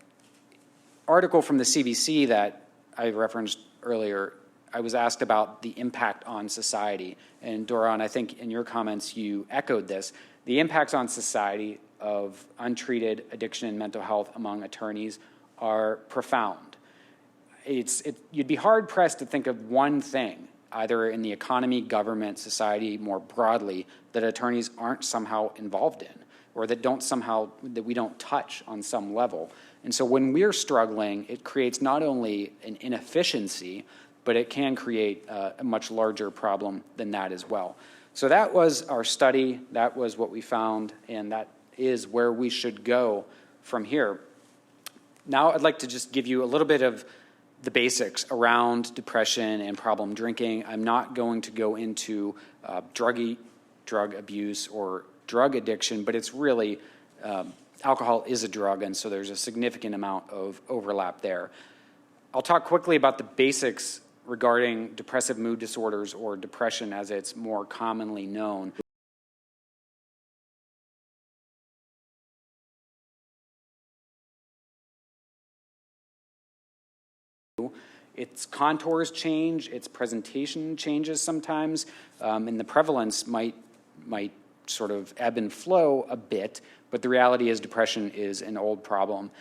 article from the CBC that I referenced earlier, I was asked about the impact on society. And Doron, I think in your comments you echoed this. The impacts on society of untreated addiction and mental health among attorneys are profound. You'd be hard-pressed to think of one thing, either in the economy, government, society more broadly, that attorneys aren't somehow involved in, or that we don't touch on some level. And so when we're struggling, it creates not only an inefficiency, but it can create a much larger problem than that as well. So that was our study, that was what we found, and that is where we should go from here. Now I'd like to just give you a little bit of the basics around depression and problem drinking. I'm not going to go into drug abuse or drug addiction, but it's really, alcohol is a drug, and so there's a significant amount of overlap there. I'll talk quickly about the basics regarding depressive mood disorders, or depression as it's more commonly known. Its contours change, its presentation changes sometimes, and the prevalence might sort of ebb and flow a bit, but the reality is depression is an old problem.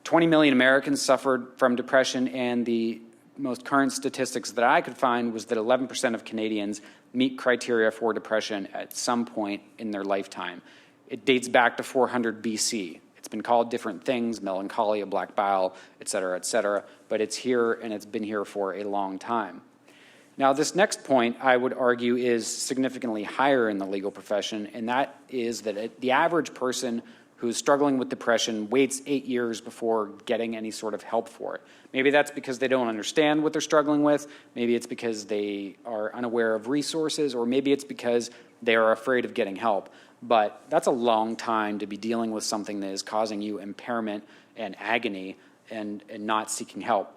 20 million Americans suffered from depression, and the most current statistics that I could find was that 11% of Canadians meet criteria for depression at some point in their lifetime. It dates back to 400 BC. It's been called different things, melancholia, black bile, et cetera, but it's here, and it's been here for a long time. Now, this next point, I would argue, is significantly higher in the legal profession, and that is that the average person who's struggling with depression waits 8 years before getting any sort of help for it. Maybe that's because they don't understand what they're struggling with, maybe it's because they are unaware of resources, or maybe it's because they are afraid of getting help. But that's a long time to be dealing with something that is causing you impairment and agony and not seeking help.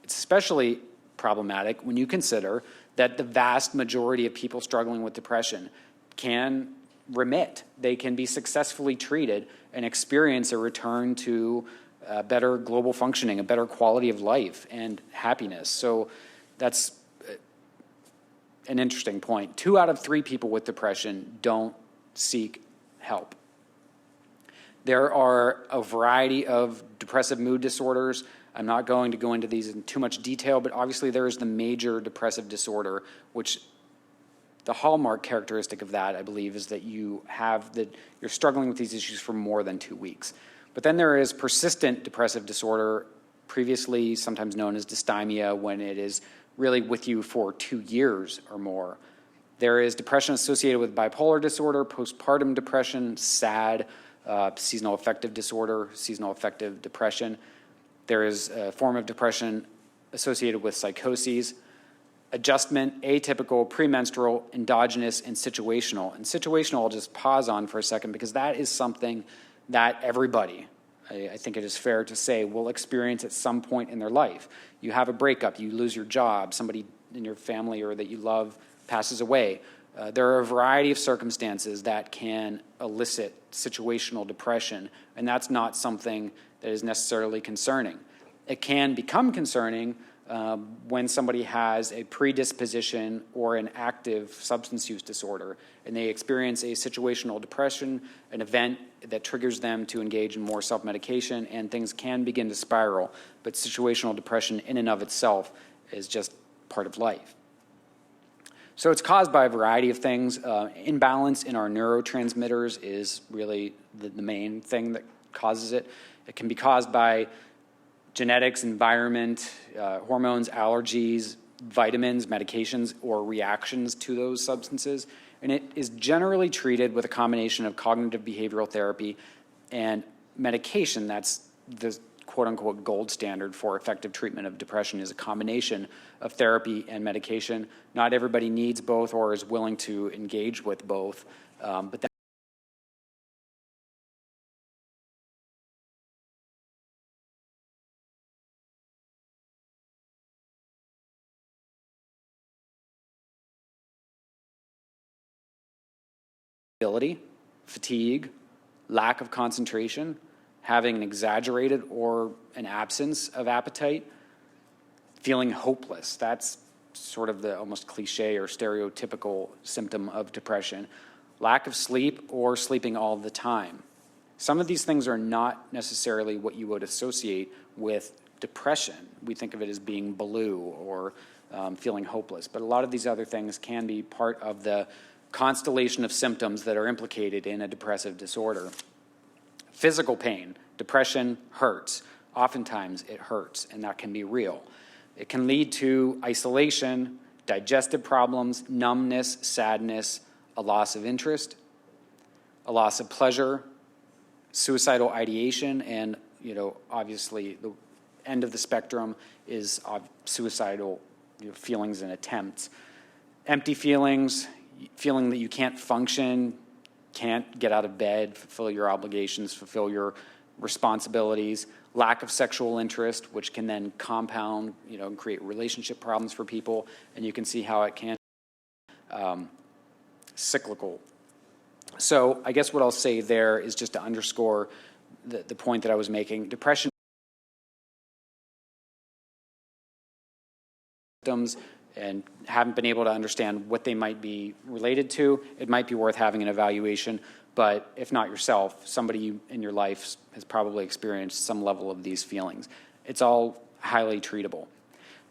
It's especially problematic when you consider that the vast majority of people struggling with depression can remit. They can be successfully treated and experience a return to better global functioning, a better quality of life and happiness. So that's an interesting point. 2 out of 3 people with depression don't seek help. There are a variety of depressive mood disorders. I'm not going to go into these in too much detail, but obviously there is the major depressive disorder, which the hallmark characteristic of that, I believe, is that you're struggling with these issues for more than 2 weeks. But then there is persistent depressive disorder, previously sometimes known as dysthymia, when it is really with you for 2 years or more. There is depression associated with bipolar disorder, postpartum depression, SAD, seasonal affective disorder, seasonal affective depression. There is a form of depression associated with psychoses, adjustment, atypical, premenstrual, endogenous, and situational. And situational I'll just pause on for a second, because that is something that everybody, I think it is fair to say, will experience at some point in their life. You have a breakup, you lose your job, somebody in your family or that you love passes away. There are a variety of circumstances that can elicit situational depression, and that's not something that is necessarily concerning. It can become concerning when somebody has a predisposition or an active substance use disorder, and they experience a situational depression, an event that triggers them to engage in more self-medication, and things can begin to spiral. But situational depression in and of itself is just part of life. So it's caused by a variety of things. Imbalance in our neurotransmitters is really the main thing that causes it. It can be caused by genetics, environment, hormones, allergies, vitamins, medications, or reactions to those substances. And it is generally treated with a combination of cognitive behavioral therapy and medication. That's the quote-unquote gold standard for effective treatment of depression, is a combination of therapy and medication. Not everybody needs both or is willing to engage with both, but that fatigue, lack of concentration, having an exaggerated or an absence of appetite, feeling hopeless. That's sort of the almost cliche or stereotypical symptom of depression. lack of sleep, or sleeping all the time. Some of these things are not necessarily what you would associate with depression. We think of it as being blue or feeling hopeless, but a lot of these other things can be part of the constellation of symptoms that are implicated in a depressive disorder. Physical pain. Depression hurts. Oftentimes it hurts, and that can be real. It can lead to isolation, digestive problems, numbness, sadness, a loss of interest, a loss of pleasure, suicidal ideation, and obviously the end of the spectrum is suicidal feelings and attempts. Empty feelings, feeling that you can't function, can't get out of bed, fulfill your obligations, fulfill your responsibilities, lack of sexual interest, which can then compound, and create relationship problems for people, and you can see how it can cyclical. So I guess what I'll say there is just to underscore the point that I was making. Depression symptoms and haven't been able to understand what they might be related to. It might be worth having an evaluation, but if not yourself, somebody in your life has probably experienced some level of these feelings. It's all highly treatable.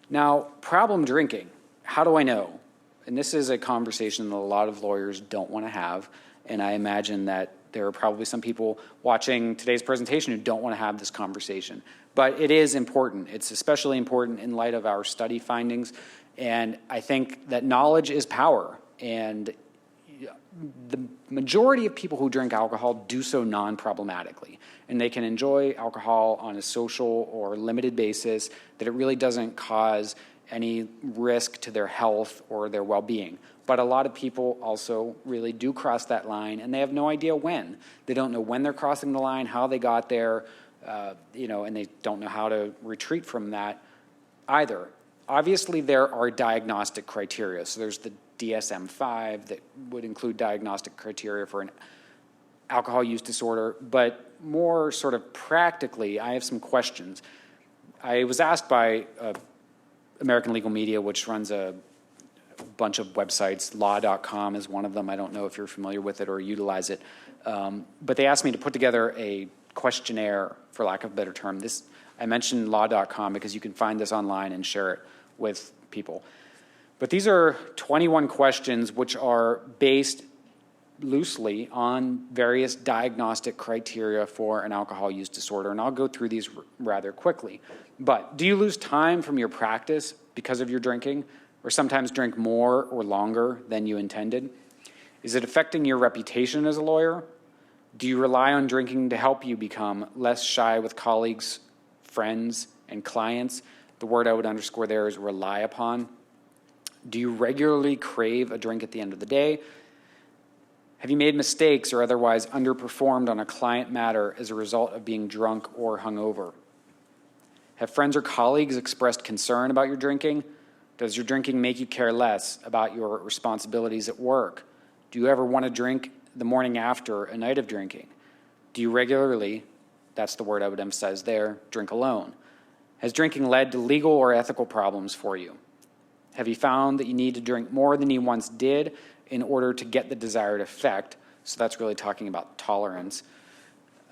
Now, problem drinking. How do I know? And this is a conversation that a lot of lawyers don't want to have, and I imagine that there are probably some people watching today's presentation who don't want to have this conversation. But it is important. It's especially important in light of our study findings, and I think that knowledge is power, and the majority of people who drink alcohol do so non-problematically, and they can enjoy alcohol on a social or limited basis, that it really doesn't cause any risk to their health or their well-being. But a lot of people also really do cross that line, and they have no idea when. They don't know when they're crossing the line, how they got there, and they don't know how to retreat from that either. Obviously, there are diagnostic criteria. So there's the DSM-5 that would include diagnostic criteria for an alcohol use disorder, but more sort of practically, I have some questions. I was asked by American Legal Media, which runs a bunch of websites. Law.com is one of them. I don't know if you're familiar with it or utilize it. But they asked me to put together a questionnaire, for lack of a better term. I mentioned law.com because you can find this online and share it with people. But these are 21 questions which are based loosely on various diagnostic criteria for an alcohol use disorder, and I'll go through these rather quickly. But do you lose time from your practice because of your drinking, or sometimes drink more or longer than you intended? Is it affecting your reputation as a lawyer? Do you rely on drinking to help you become less shy with colleagues, friends, and clients? The word I would underscore there is rely upon. Do you regularly crave a drink at the end of the day? Have you made mistakes or otherwise underperformed on a client matter as a result of being drunk or hungover? Have friends or colleagues expressed concern about your drinking? Does your drinking make you care less about your responsibilities at work? Do you ever want to drink the morning after a night of drinking? Do you regularly, that's the word I would emphasize there, drink alone? Has drinking led to legal or ethical problems for you? Have you found that you need to drink more than you once did in order to get the desired effect? So that's really talking about tolerance.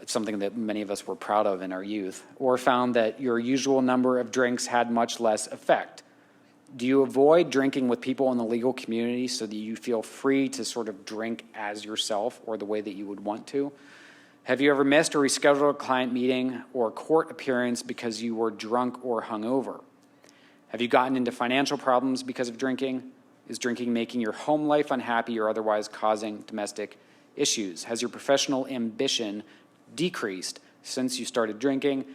It's something that many of us were proud of in our youth. Or found that your usual number of drinks had much less effect? Do you avoid drinking with people in the legal community so that you feel free to sort of drink as yourself or the way that you would want to? Have you ever missed or rescheduled a client meeting or court appearance because you were drunk or hungover? Have you gotten into financial problems because of drinking? Is drinking making your home life unhappy or otherwise causing domestic issues? Has your professional ambition decreased since you started drinking?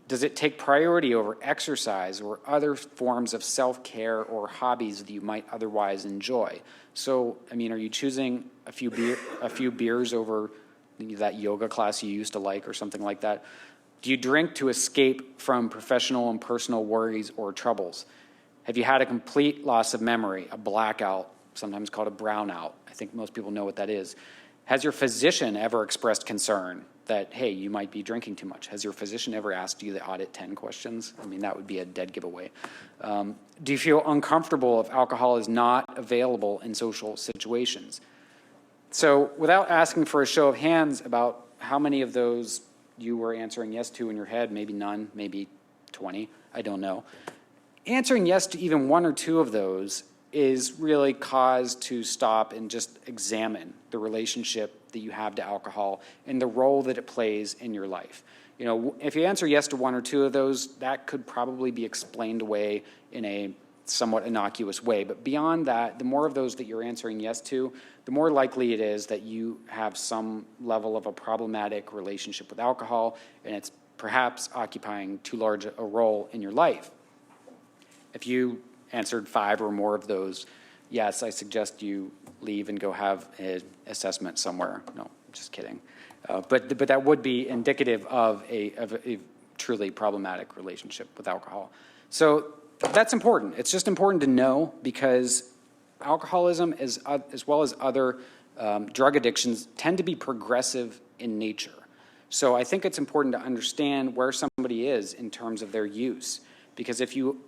Does it take priority over exercise or other forms of self-care or hobbies that you might otherwise enjoy? So, are you choosing a few beers over that yoga class you used to like or something like that? Do you drink to escape from professional and personal worries or troubles? Have you had a complete loss of memory, a blackout, sometimes called a brownout? I think most people know what that is. Has your physician ever expressed concern that, hey, you might be drinking too much? Has your physician ever asked you the audit 10 questions? That would be a dead giveaway. Do you feel uncomfortable if alcohol is not available in social situations? So without asking for a show of hands about how many of those you were answering yes to in your head, maybe none, maybe 20, I don't know. Answering yes to even one or two of those is really cause to stop and just examine the relationship that you have to alcohol and the role that it plays in your life. You know, if you answer yes to one or two of those, that could probably be explained away in a somewhat innocuous way. But beyond that, the more of those that you're answering yes to, the more likely it is that you have some level of a problematic relationship with alcohol, and it's perhaps occupying too large a role in your life. If you answered 5 or more of those, yes, I suggest you leave and go have an assessment somewhere. No, just kidding. But that would be indicative of a truly problematic relationship with alcohol. So that's important. It's just important to know, because alcoholism, as well as other drug addictions, tend to be progressive in nature. So I think it's important to understand where somebody is in terms of their use, because if you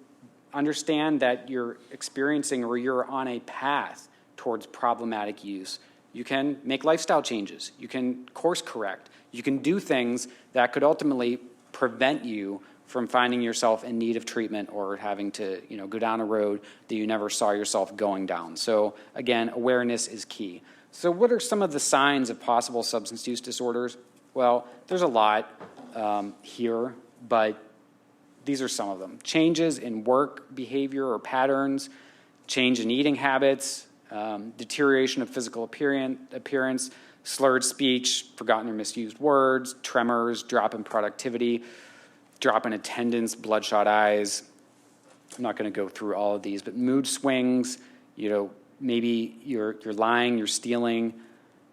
understand that you're experiencing or you're on a path towards problematic use, you can make lifestyle changes, you can course correct, you can do things that could ultimately prevent you from finding yourself in need of treatment or having to, go down a road that you never saw yourself going down. So again, awareness is key. So what are some of the signs of possible substance use disorders? Well, there's a lot here, but these are some of them. Changes in work behavior or patterns, change in eating habits, deterioration of physical appearance, slurred speech, forgotten or misused words, tremors, drop in productivity, drop in attendance, bloodshot eyes. I'm not going to go through all of these, but mood swings, maybe you're lying, you're stealing,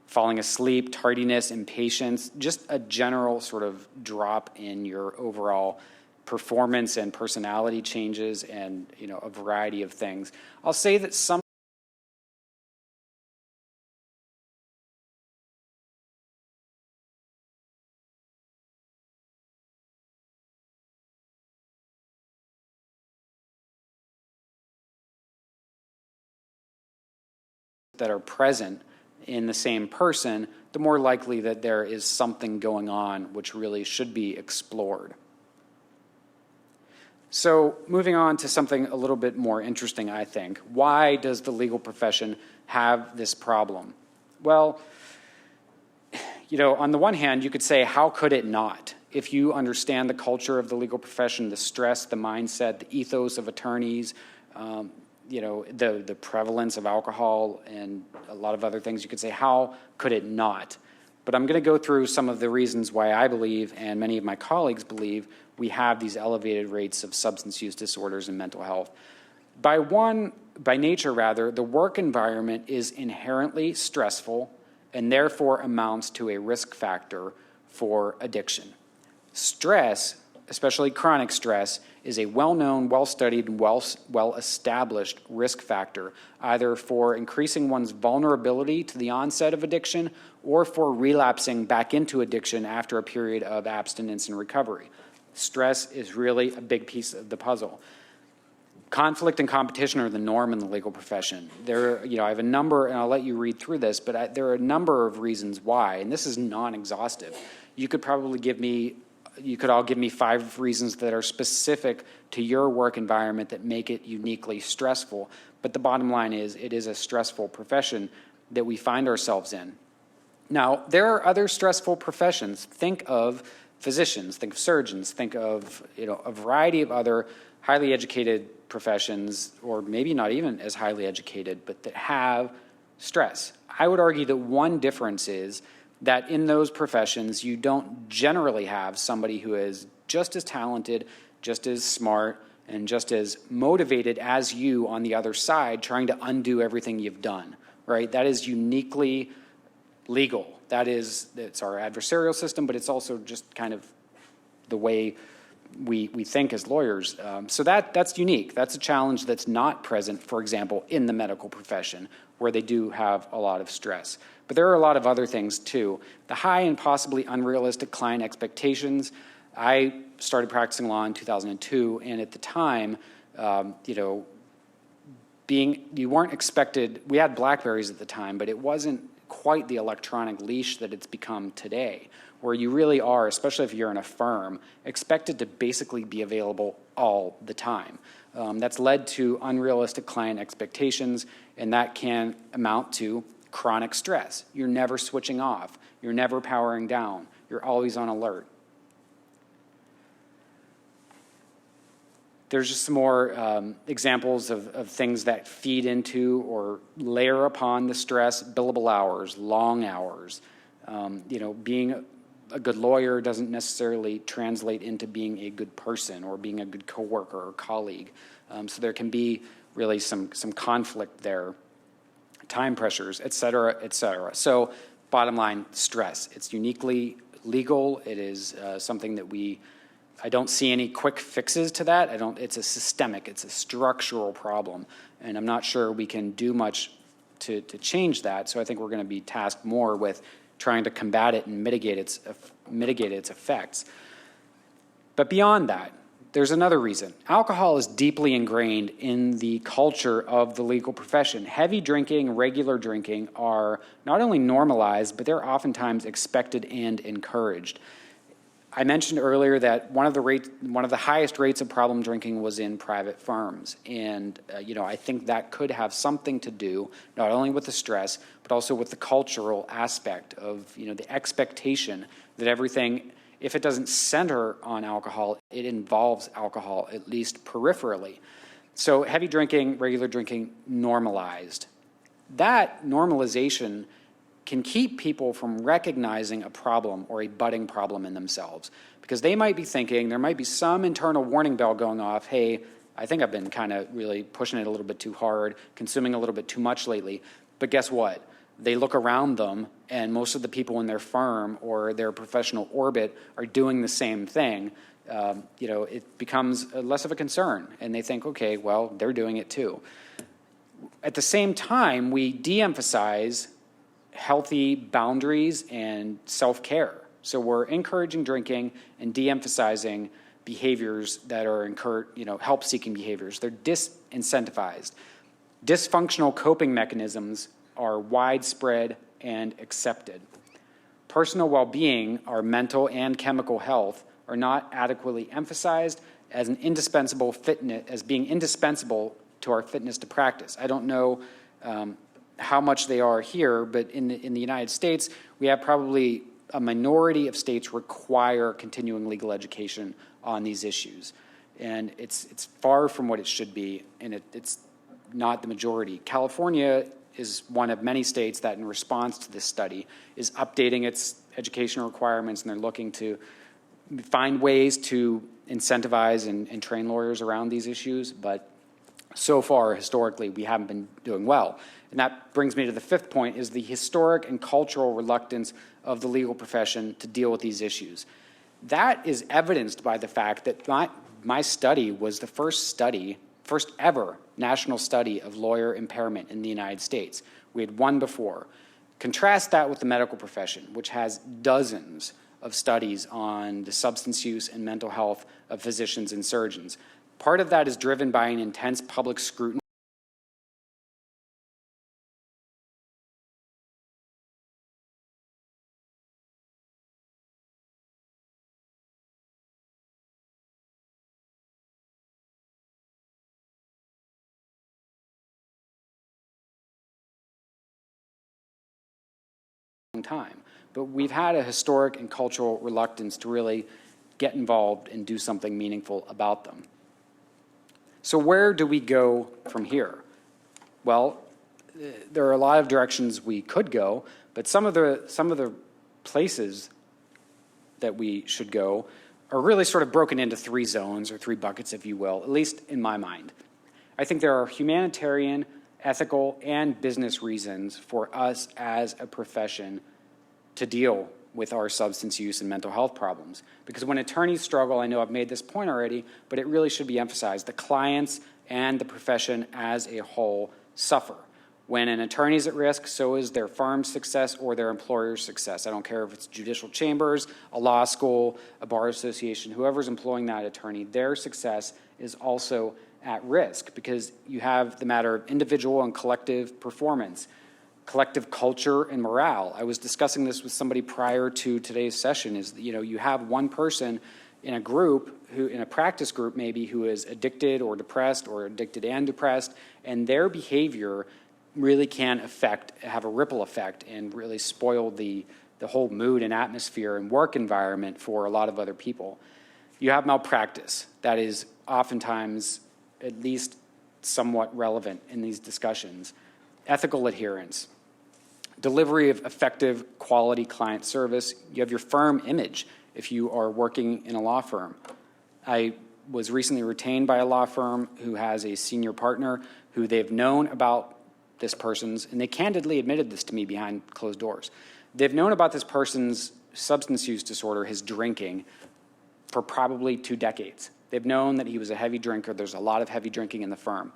falling asleep, tardiness, impatience, just a general sort of drop in your overall performance and personality changes, and a variety of things. I'll say that some that are present in the same person, the more likely that there is something going on which really should be explored. So moving on to something a little bit more interesting, I think. Why does the legal profession have this problem? Well, on the one hand, you could say, how could it not? If you understand the culture of the legal profession, the stress, the mindset, the ethos of attorneys, the prevalence of alcohol and a lot of other things, you could say, how could it not? But I'm going to go through some of the reasons why I believe, and many of my colleagues believe, we have these elevated rates of substance use disorders and mental health. By nature, the work environment is inherently stressful and therefore amounts to a risk factor for addiction. Stress, especially chronic stress, is a well-known, well-studied, and well-established risk factor, either for increasing one's vulnerability to the onset of addiction or for relapsing back into addiction after a period of abstinence and recovery. Stress is really a big piece of the puzzle. Conflict and competition are the norm in the legal profession. I have a number, and I'll let you read through this, but there are a number of reasons why, and this is non-exhaustive. You could all give me 5 reasons that are specific to your work environment that make it uniquely stressful. But the bottom line is, it is a stressful profession that we find ourselves in. Now, there are other stressful professions. Think of physicians, think of surgeons, think of a variety of other highly educated professions, or maybe not even as highly educated, but that have stress. I would argue that one difference is that in those professions, you don't generally have somebody who is just as talented, just as smart, and just as motivated as you on the other side, trying to undo everything you've done, right? That is uniquely legal. It's our adversarial system, but it's also just kind of the way we think as lawyers. So that's unique. That's a challenge that's not present, for example, in the medical profession, where they do have a lot of stress. But there are a lot of other things too. The high and possibly unrealistic client expectations. I started practicing law in 2002, and at the time, you weren't expected. We had BlackBerries at the time, but it wasn't quite the electronic leash that it's become today, where you really are, especially if you're in a firm, expected to basically be available all the time. That's led to unrealistic client expectations, and that can amount to chronic stress. You're never switching off. You're never powering down. You're always on alert. There's just some more examples of things that feed into or layer upon the stress: billable hours, long hours. Being a good lawyer doesn't necessarily translate into being a good person or being a good coworker or colleague. So there can be really some conflict there, time pressures, et cetera, et cetera. So bottom line, stress. It's uniquely legal. It is something that I don't see any quick fixes to that. It's a systemic, it's a structural problem, and I'm not sure we can do much to change that. So I think we're going to be tasked more with trying to combat it and mitigate its effects. But beyond that, there's another reason. Alcohol is deeply ingrained in the culture of the legal profession. Heavy drinking, regular drinking are not only normalized, but they're oftentimes expected and encouraged. I mentioned earlier that one of the highest rates of problem drinking was in private firms, and I think that could have something to do not only with the stress, but also with the cultural aspect of the expectation that everything, if it doesn't center on alcohol, it involves alcohol, at least peripherally. So heavy drinking, regular drinking, normalized. That normalization can keep people from recognizing a problem or a budding problem in themselves, because they might be thinking, there might be some internal warning bell going off, hey, I think I've been kind of really pushing it a little bit too hard, consuming a little bit too much lately. But guess what? They look around them, and most of the people in their firm or their professional orbit are doing the same thing. It becomes less of a concern, and they think, okay, well, they're doing it too. At the same time, we de-emphasize healthy boundaries and self-care. So we're encouraging drinking and de-emphasizing behaviors that are help-seeking behaviors. They're disincentivized. Dysfunctional coping mechanisms are widespread and accepted. Personal well-being, our mental and chemical health, are not adequately emphasized as being indispensable to our fitness to practice. I don't know how much they are here, but in the United States, we have probably a minority of states require continuing legal education on these issues. And it's far from what it should be, and it's not the majority. California is one of many states that, in response to this study, is updating its education requirements, and they're looking to find ways to incentivize and train lawyers around these issues. But so far, historically, we haven't been doing well. And that brings me to the fifth point, is the historic and cultural reluctance of the legal profession to deal with these issues. That is evidenced by the fact that my study was the first ever national study of lawyer impairment in the United States. We had one before. Contrast that with the medical profession, which has dozens of studies on the substance use and mental health of physicians and surgeons. Part of that is driven by an intense public scrutiny time. But we've had a historic and cultural reluctance to really get involved and do something meaningful about them. So where do we go from here? Well, there are a lot of directions we could go, but some of the places that we should go are really sort of broken into three zones, or three buckets, if you will, at least in my mind. I think there are humanitarian, ethical, and business reasons for us as a profession to deal with our substance use and mental health problems. Because when attorneys struggle, I know I've made this point already, but it really should be emphasized, the clients and the profession as a whole suffer. When an attorney's at risk, so is their firm's success or their employer's success. I don't care if it's judicial chambers, a law school, a bar association, whoever's employing that attorney, their success is also at risk, because you have the matter of individual and collective performance. collective culture and morale. I was discussing this with somebody prior to today's session, is, you have one person in a group, in a practice group maybe, who is addicted or depressed, or addicted and depressed, and their behavior really can have a ripple effect and really spoil the whole mood and atmosphere and work environment for a lot of other people. You have malpractice that is oftentimes at least somewhat relevant in these discussions. Ethical adherence, delivery of effective quality client service. You have your firm image if you are working in a law firm. I was recently retained by a law firm who has a senior partner who they've known about this person's, and they candidly admitted this to me behind closed doors. They've known about this person's substance use disorder, his drinking, for probably 2 decades. They've known that he was a heavy drinker. There's a lot of heavy drinking in the firm.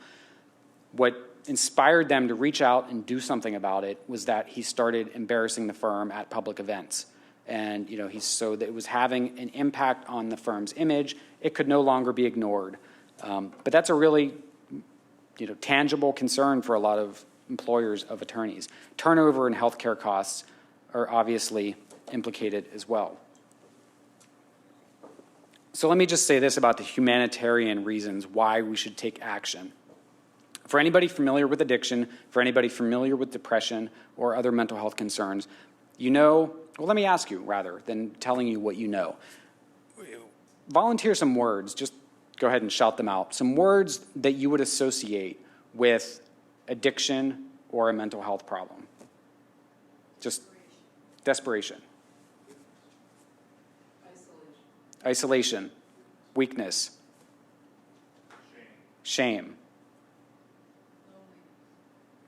What inspired them to reach out and do something about it was that he started embarrassing the firm at public events. And so that it was having an impact on the firm's image. It could no longer be ignored. But that's a really tangible concern for a lot of employers of attorneys. Turnover and healthcare costs are obviously implicated as well. So let me just say this about the humanitarian reasons why we should take action. For anybody familiar with addiction, for anybody familiar with depression or other mental health concerns, well, let me ask you rather than telling you what you know. Volunteer some words, just go ahead and shout them out. Some words that you would associate with addiction or a mental health problem. Just desperation. Isolation. Weakness. Shame.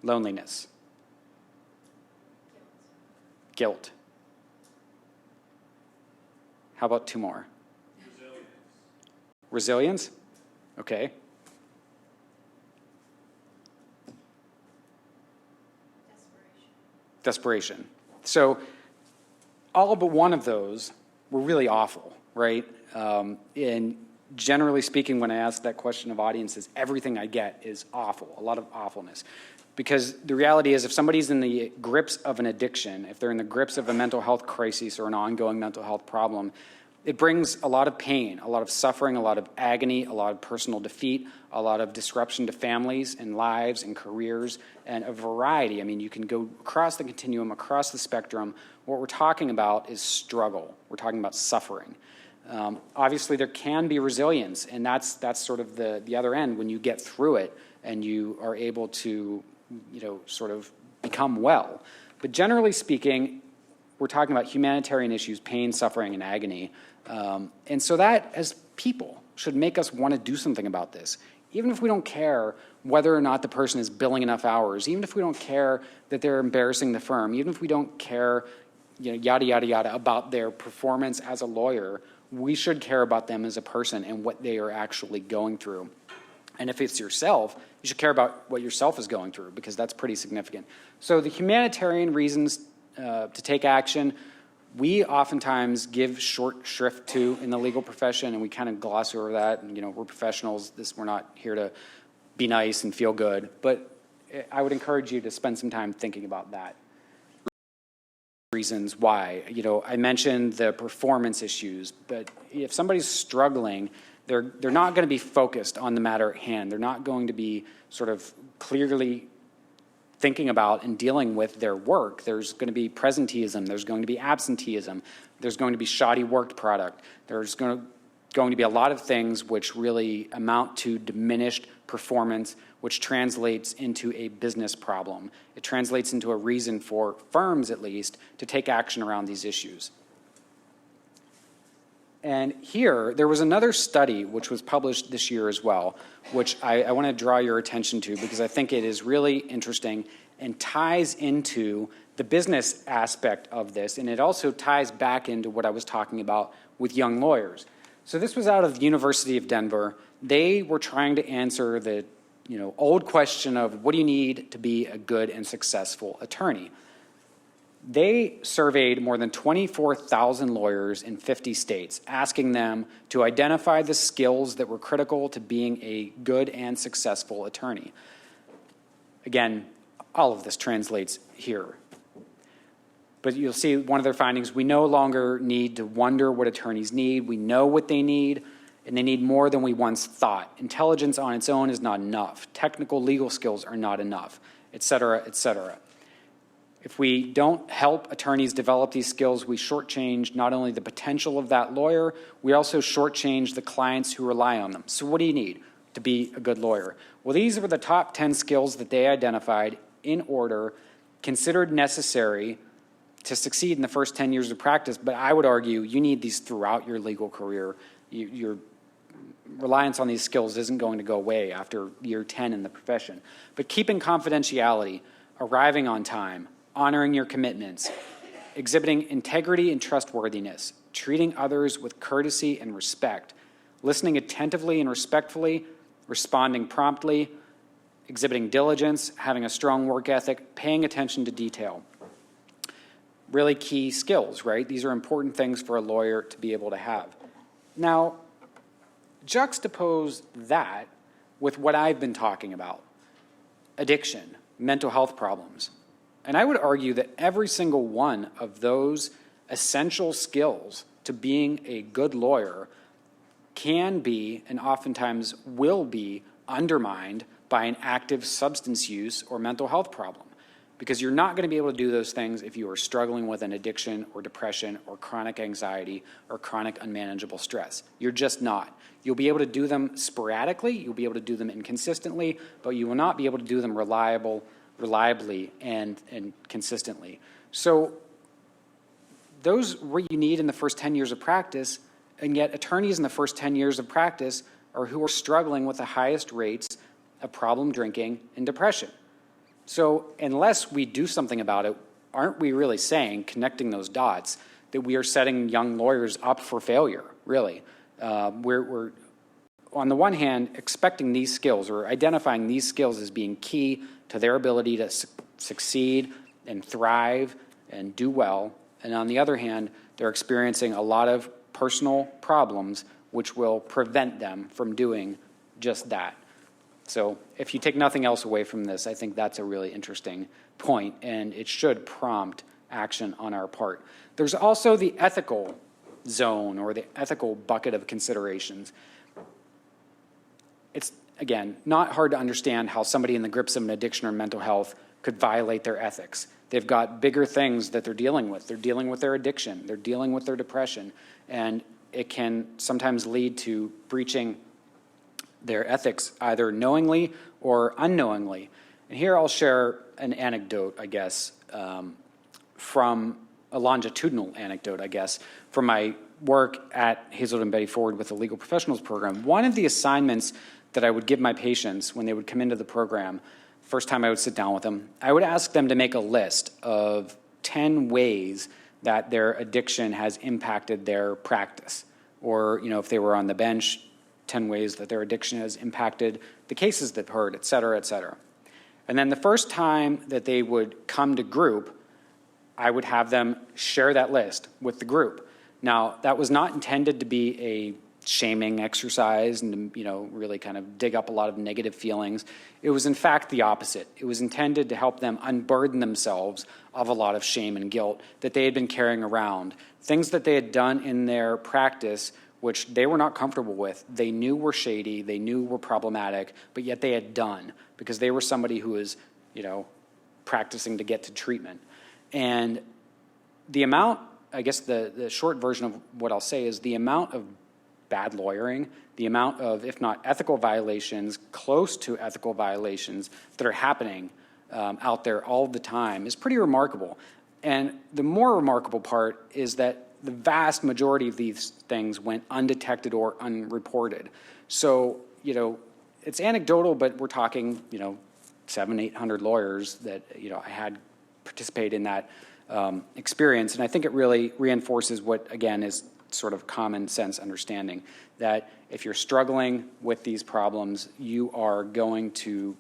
Loneliness. Guilt. How about 2 more? Resilience? Okay. Desperation. So all but one of those were really awful, right? And generally speaking, when I ask that question of audiences, everything I get is awful, a lot of awfulness. Because the reality is, if somebody's in the grips of an addiction, if they're in the grips of a mental health crisis or an ongoing mental health problem, it brings a lot of pain, a lot of suffering, a lot of agony, a lot of personal defeat, a lot of disruption to families and lives and careers, and a variety. I mean, you can go across the continuum, across the spectrum. What we're talking about is struggle. We're talking about suffering. Obviously, there can be resilience, and that's sort of the other end when you get through it and you are able to, sort of become well. But generally speaking, we're talking about humanitarian issues, pain, suffering, and agony. And so that, as people, should make us want to do something about this. Even if we don't care whether or not the person is billing enough hours, even if we don't care that they're embarrassing the firm, even if we don't care, yada, yada, yada, about their performance as a lawyer, we should care about them as a person and what they are actually going through. And if it's yourself, you should care about what yourself is going through, because that's pretty significant. So the humanitarian reasons to take action, we oftentimes give short shrift to in the legal profession, and we kind of gloss over that. And, we're professionals. We're not here to be nice and feel good. But I would encourage you to spend some time thinking about that. Reasons why. I mentioned the performance issues, but if somebody's struggling, they're not going to be focused on the matter at hand. They're not going to be sort of clearly thinking about and dealing with their work. There's going to be presenteeism. There's going to be absenteeism. There's going to be shoddy work product. There's going to be a lot of things which really amount to diminished performance, which translates into a business problem. It translates into a reason for firms, at least, to take action around these issues. And here, there was another study which was published this year as well, which I want to draw your attention to because I think it is really interesting and ties into the business aspect of this, and it also ties back into what I was talking about with young lawyers. So this was out of the University of Denver. They were trying to answer the old question of what do you need to be a good and successful attorney? They surveyed more than 24,000 lawyers in 50 states, asking them to identify the skills that were critical to being a good and successful attorney. Again, all of this translates here. But you'll see one of their findings, we no longer need to wonder what attorneys need. We know what they need, and they need more than we once thought. Intelligence on its own is not enough. Technical legal skills are not enough, et cetera, et cetera. If we don't help attorneys develop these skills, we shortchange not only the potential of that lawyer, we also shortchange the clients who rely on them. So what do you need to be a good lawyer? Well, these are the top 10 skills that they identified in order, considered necessary to succeed in the first 10 years of practice, but I would argue you need these throughout your legal career. Your reliance on these skills isn't going to go away after year 10 in the profession. But keeping confidentiality, arriving on time, honoring your commitments, exhibiting integrity and trustworthiness, treating others with courtesy and respect, listening attentively and respectfully, responding promptly, exhibiting diligence, having a strong work ethic, paying attention to detail. Really key skills, right? These are important things for a lawyer to be able to have. Now, juxtapose that with what I've been talking about, addiction, mental health problems. And I would argue that every single one of those essential skills to being a good lawyer can be, and oftentimes will be, undermined by an active substance use or mental health problem. Because you're not going to be able to do those things if you are struggling with an addiction or depression or chronic anxiety or chronic unmanageable stress. You're just not. You'll be able to do them sporadically, you'll be able to do them inconsistently, but you will not be able to do them reliably and consistently. So those are what you need in the first 10 years of practice, and yet attorneys in the first 10 years of practice are who are struggling with the highest rates of problem drinking and depression. So unless we do something about it, aren't we really saying, connecting those dots, that we are setting young lawyers up for failure, really? We're on the one hand, expecting these skills or identifying these skills as being key to their ability to succeed and thrive and do well. And on the other hand, they're experiencing a lot of personal problems which will prevent them from doing just that. So if you take nothing else away from this, I think that's a really interesting point, and it should prompt action on our part. There's also the ethical zone or the ethical bucket of considerations. It's, again, not hard to understand how somebody in the grips of an addiction or mental health could violate their ethics. They've got bigger things that they're dealing with. They're dealing with their addiction. They're dealing with their depression. And it can sometimes lead to breaching their ethics either knowingly or unknowingly. And here I'll share an anecdote, I guess, from a longitudinal anecdote, I guess, from my work at Hazelden Betty Ford with the Legal Professionals Program. One of the assignments that I would give my patients when they would come into the program, first time I would sit down with them, I would ask them to make a list of 10 ways that their addiction has impacted their practice. Or, if they were on the bench, 10 ways that their addiction has impacted the cases they've heard, et cetera, et cetera. And then the first time that they would come to group, I would have them share that list with the group. Now, that was not intended to be a shaming exercise and to, really kind of dig up a lot of negative feelings. It was, in fact, the opposite. It was intended to help them unburden themselves of a lot of shame and guilt that they had been carrying around, things that they had done in their practice which they were not comfortable with. They knew were shady, they knew were problematic, but yet they had done because they were somebody who was, practicing to get to treatment. And the amount, I guess the short version of what I'll say is the amount of bad lawyering, the amount of, if not ethical violations, close to ethical violations that are happening out there all the time is pretty remarkable. And the more remarkable part is that the vast majority of these things went undetected or unreported. So, it's anecdotal, but we're talking, 700-800 lawyers that, I had participate in that experience. And I think it really reinforces what, again, is sort of common sense understanding that if you're struggling with these problems, you are going to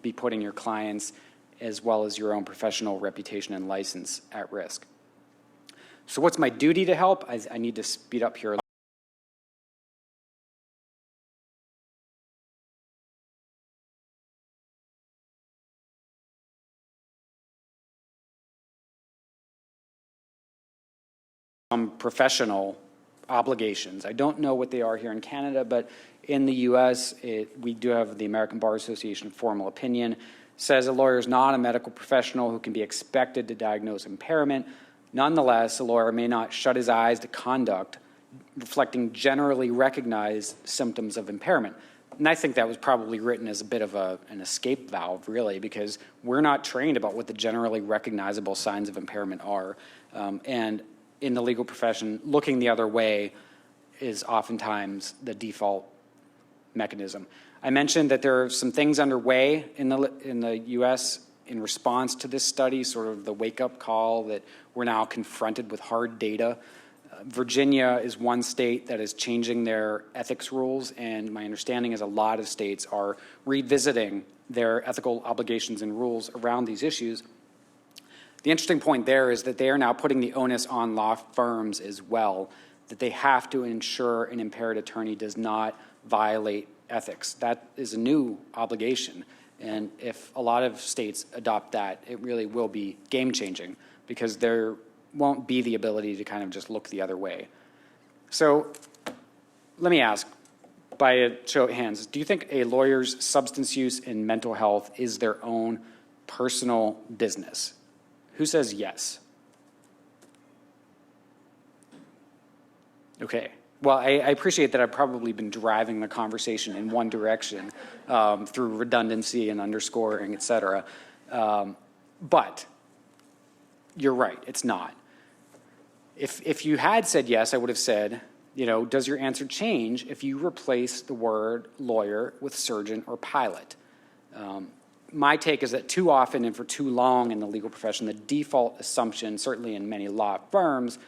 be putting your clients as well as your own professional reputation and license at risk. So what's my duty to help? I need to speed up here. some professional obligations. I don't know what they are here in Canada, but in the US, we do have the American Bar Association formal opinion, says a lawyer is not a medical professional who can be expected to diagnose impairment. Nonetheless, a lawyer may not shut his eyes to conduct reflecting generally recognized symptoms of impairment. And I think that was probably written as a bit of an escape valve, really, because we're not trained about what the generally recognizable signs of impairment are. And in the legal profession, looking the other way is oftentimes the default mechanism. I mentioned that there are some things underway in the U.S. in response to this study, sort of the wake-up call that we're now confronted with hard data. Virginia is one state that is changing their ethics rules, and my understanding is a lot of states are revisiting their ethical obligations and rules around these issues. The interesting point there is that they are now putting the onus on law firms as well, that they have to ensure an impaired attorney does not violate ethics. That is a new obligation, and if a lot of states adopt that, it really will be game-changing, because there won't be the ability to kind of just look the other way. So let me ask, by a show of hands, do you think a lawyer's substance use and mental health is their own personal business? Who says yes? Okay. Well, I appreciate that I've probably been driving the conversation in one direction through redundancy and underscoring, et cetera. But you're right, it's not. If you had said yes, I would have said, you know, does your answer change if you replace the word lawyer with surgeon or pilot? My take is that too often and for too long in the legal profession, the default assumption, certainly in many law firms,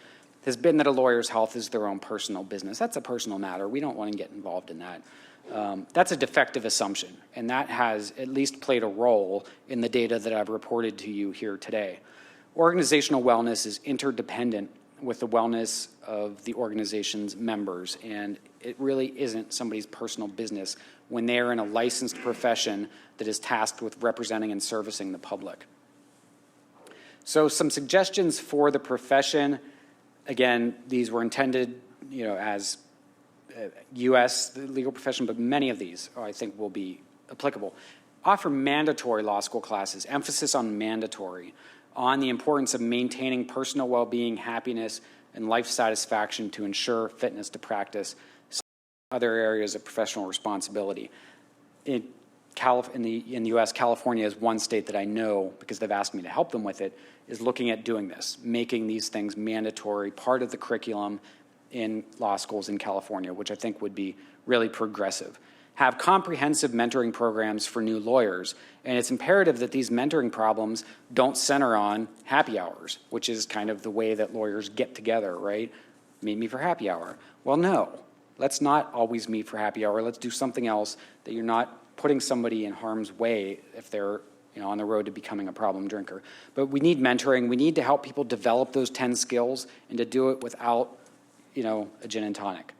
has been that a lawyer's health is their own personal business. That's a personal matter. We don't want to get involved in that. That's a defective assumption, and that has at least played a role in the data that I've reported to you here today. Organizational wellness is interdependent with the wellness of the organization's members, and it really isn't somebody's personal business when they are in a licensed profession that is tasked with representing and servicing the public. So some suggestions for the profession. Again, these were intended, you know, as U.S. the legal profession, but many of these I think will be applicable. Offer mandatory law school classes, emphasis on mandatory, on the importance of maintaining personal well-being, happiness, and life satisfaction to ensure fitness to practice other areas of professional responsibility. In the U.S., California is one state that I know, because they've asked me to help them with it, is looking at doing this, making these things mandatory, part of the curriculum in law schools in California, which I think would be really progressive. Have comprehensive mentoring programs for new lawyers, and it's imperative that these mentoring problems don't center on happy hours, which is kind of the way that lawyers get together, right? Meet me for happy hour. Well, no, let's not always meet for happy hour. Let's do something else that you're not putting somebody in harm's way if they're, you know, on the road to becoming a problem drinker. But we need mentoring. We need to help people develop those 10 skills and to do it without, you know, a gin and tonic.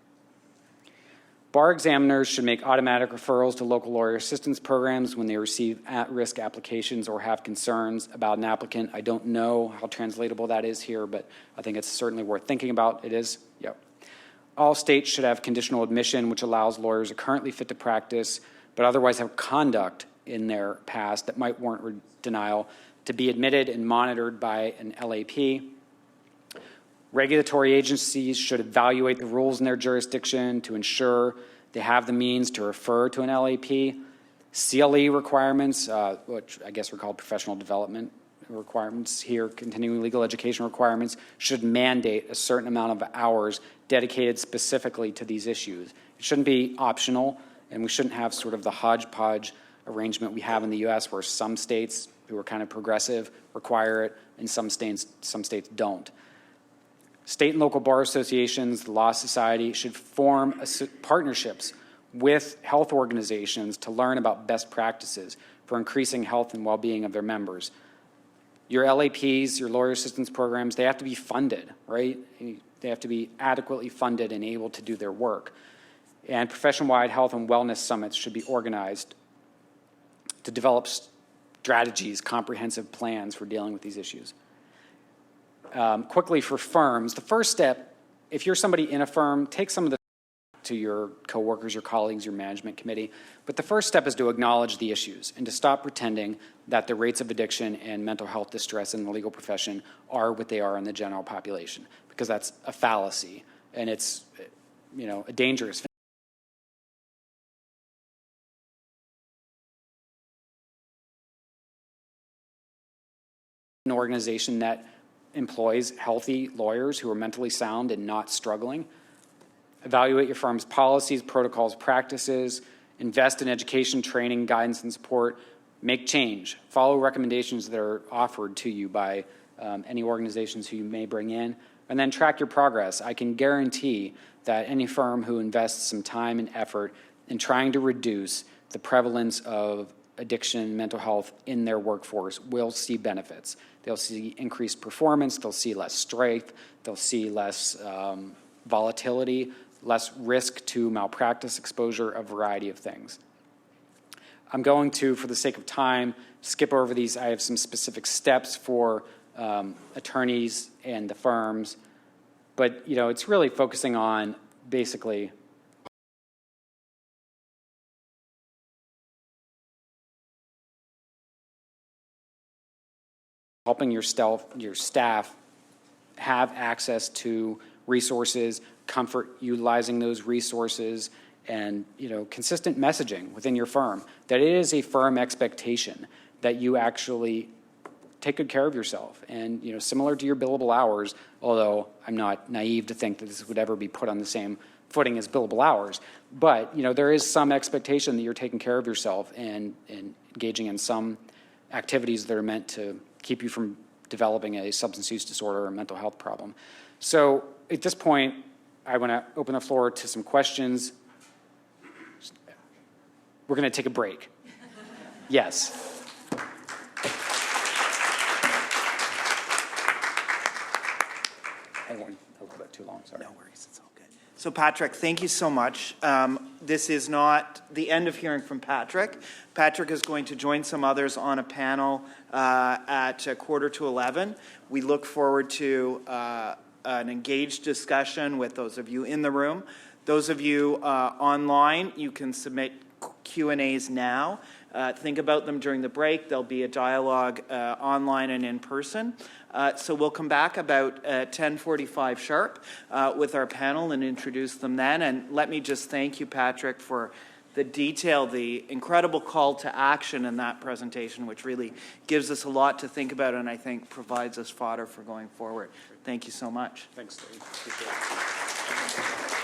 Bar examiners should make automatic referrals to local lawyer assistance programs when they receive at-risk applications or have concerns about an applicant. I don't know how translatable that is here, but I think it's certainly worth thinking about. It is? Yep. All states should have conditional admission, which allows lawyers who are currently fit to practice but otherwise have conduct in their past that might warrant denial to be admitted and monitored by an LAP. Regulatory agencies should evaluate the rules in their jurisdiction to ensure they have the means to refer to an LAP. CLE requirements, which I guess are called professional development requirements here, continuing legal education requirements, should mandate a certain amount of hours dedicated specifically to these issues. It shouldn't be optional, and we shouldn't have sort of the hodgepodge arrangement we have in the U.S. where some states who are kind of progressive require it and some states don't. State and local bar associations, the Law Society, should form partnerships with health organizations to learn about best practices for increasing health and well-being of their members. Your LAPs, your lawyer assistance programs, they have to be funded, right? They have to be adequately funded and able to do their work. And profession-wide health and wellness summits should be organized to develop strategies, comprehensive plans for dealing with these issues. quickly for firms, the first step, if you're somebody in a firm, take some of the to your coworkers, your colleagues, your management committee. But the first step is to acknowledge the issues and to stop pretending that the rates of addiction and mental health distress in the legal profession are what they are in the general population, because that's a fallacy and it's, a dangerous. An organization that employs healthy lawyers who are mentally sound and not struggling. Evaluate your firm's policies, protocols, practices, invest in education, training, guidance, and support, make change, follow recommendations that are offered to you by any organizations who you may bring in, and then track your progress. I can guarantee that any firm who invests some time and effort in trying to reduce the prevalence of addiction, mental health in their workforce will see benefits. They'll see increased performance, they'll see less strength, they'll see less volatility, less risk to malpractice exposure, a variety of things. I'm going to, for the sake of time, skip over these. I have some specific steps for attorneys and the firms, but it's really focusing on basically helping your staff have access to resources, comfort utilizing those resources, and consistent messaging within your firm that it is a firm expectation that you actually take good care of yourself. And similar to your billable hours, although I'm not naive to think that this would ever be put on the same footing as billable hours, but there is some expectation that you're taking care of yourself and engaging in some activities that are meant to keep you from developing a substance use disorder or a mental health problem. So at this point, I want to open the floor to some questions. We're going to take a break. Yes. I won't go back too long, sorry. No worries, it's all good. So Patrick, thank you so much. This is not the end of hearing from Patrick. Patrick is going to join some others on a panel at 11:15. We look forward to an engaged discussion with those of you in the room. Those of you online, you can submit Q&As now. Think about them during the break. There'll be a dialogue online and in person. So we'll come back about 10:45 sharp with our panel and introduce them then. And let me just thank you, Patrick, for the detail, the incredible call to action in that presentation, which really gives us a lot to think about and I think provides us fodder for going forward. Thank you so much. Thanks, Dave. Appreciate it.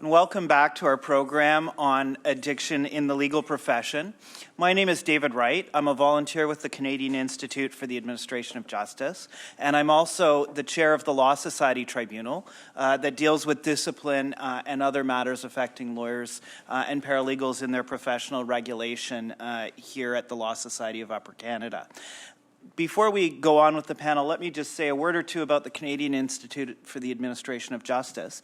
And welcome back to our program on addiction in the legal profession. My name is David Wright. I'm a volunteer with the Canadian Institute for the Administration of Justice, and I'm also the chair of the Law Society Tribunal that deals with discipline and other matters affecting lawyers and paralegals in their professional regulation here at the Law Society of Upper Canada. Before we go on with the panel, let me just say a word or two about the Canadian Institute for the Administration of Justice.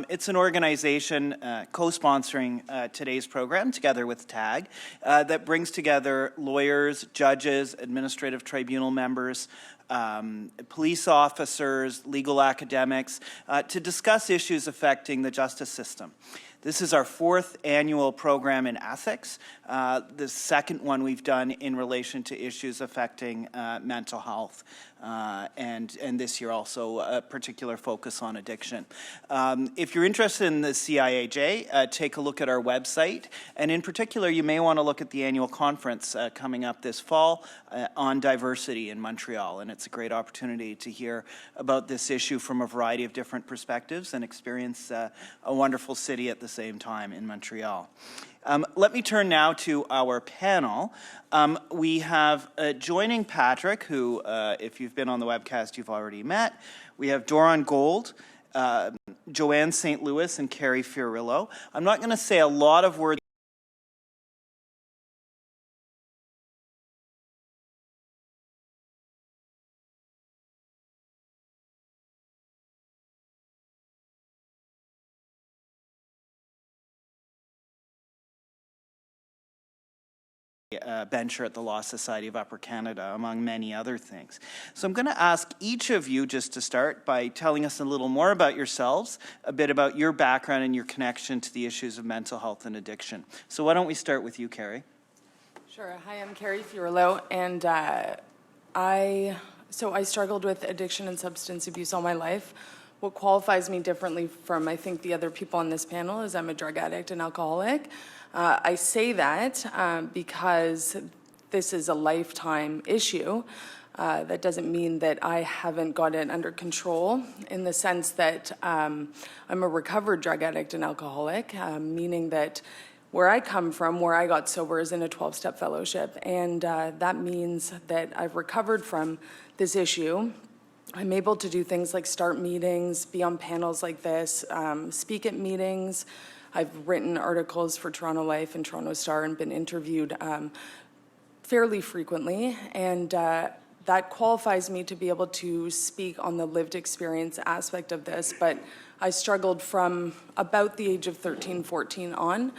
It's an organization co-sponsoring today's program together with TAG that brings together lawyers, judges, administrative tribunal members, police officers, legal academics to discuss issues affecting the justice system. This is our 4th annual program in ethics, the second one we've done in relation to issues affecting mental health, and this year also a particular focus on addiction. If you're interested in the CIAJ, take a look at our website, and in particular, you may want to look at the annual conference coming up this fall on diversity in Montreal, and it's a great opportunity to hear about this issue from a variety of different perspectives and experience a wonderful city at the same time in Montreal. Let me turn now to our panel. We have joining Patrick, who, if you've been on the webcast, you've already met. We have Doron Gold, Joanne St. and Carrie Fiorillo. I'm not going to say a lot of words bencher at the Law Society of Upper Canada, among many other things. So I'm going to ask each of you just to start by telling us a little more about yourselves, a bit about your background and your connection to the issues of mental health and addiction. So why don't we start with you, Carrie? Sure. Hi, I'm Carrie Fiorillo, and I struggled with addiction and substance abuse all my life. What qualifies me differently from, I think, the other people on this panel is I'm a drug addict and alcoholic. I say that because this is a lifetime issue. That doesn't mean that I haven't got it under control, in the sense that I'm a recovered drug addict and alcoholic, meaning that where I come from, where I got sober, is in a 12-step fellowship. And that means that I've recovered from this issue. I'm able to do things like start meetings, be on panels like this, speak at meetings. I've written articles for Toronto Life and Toronto Star and been interviewed fairly frequently. And that qualifies me to be able to speak on the lived experience aspect of this. But I struggled from about the age of 13, 14 on.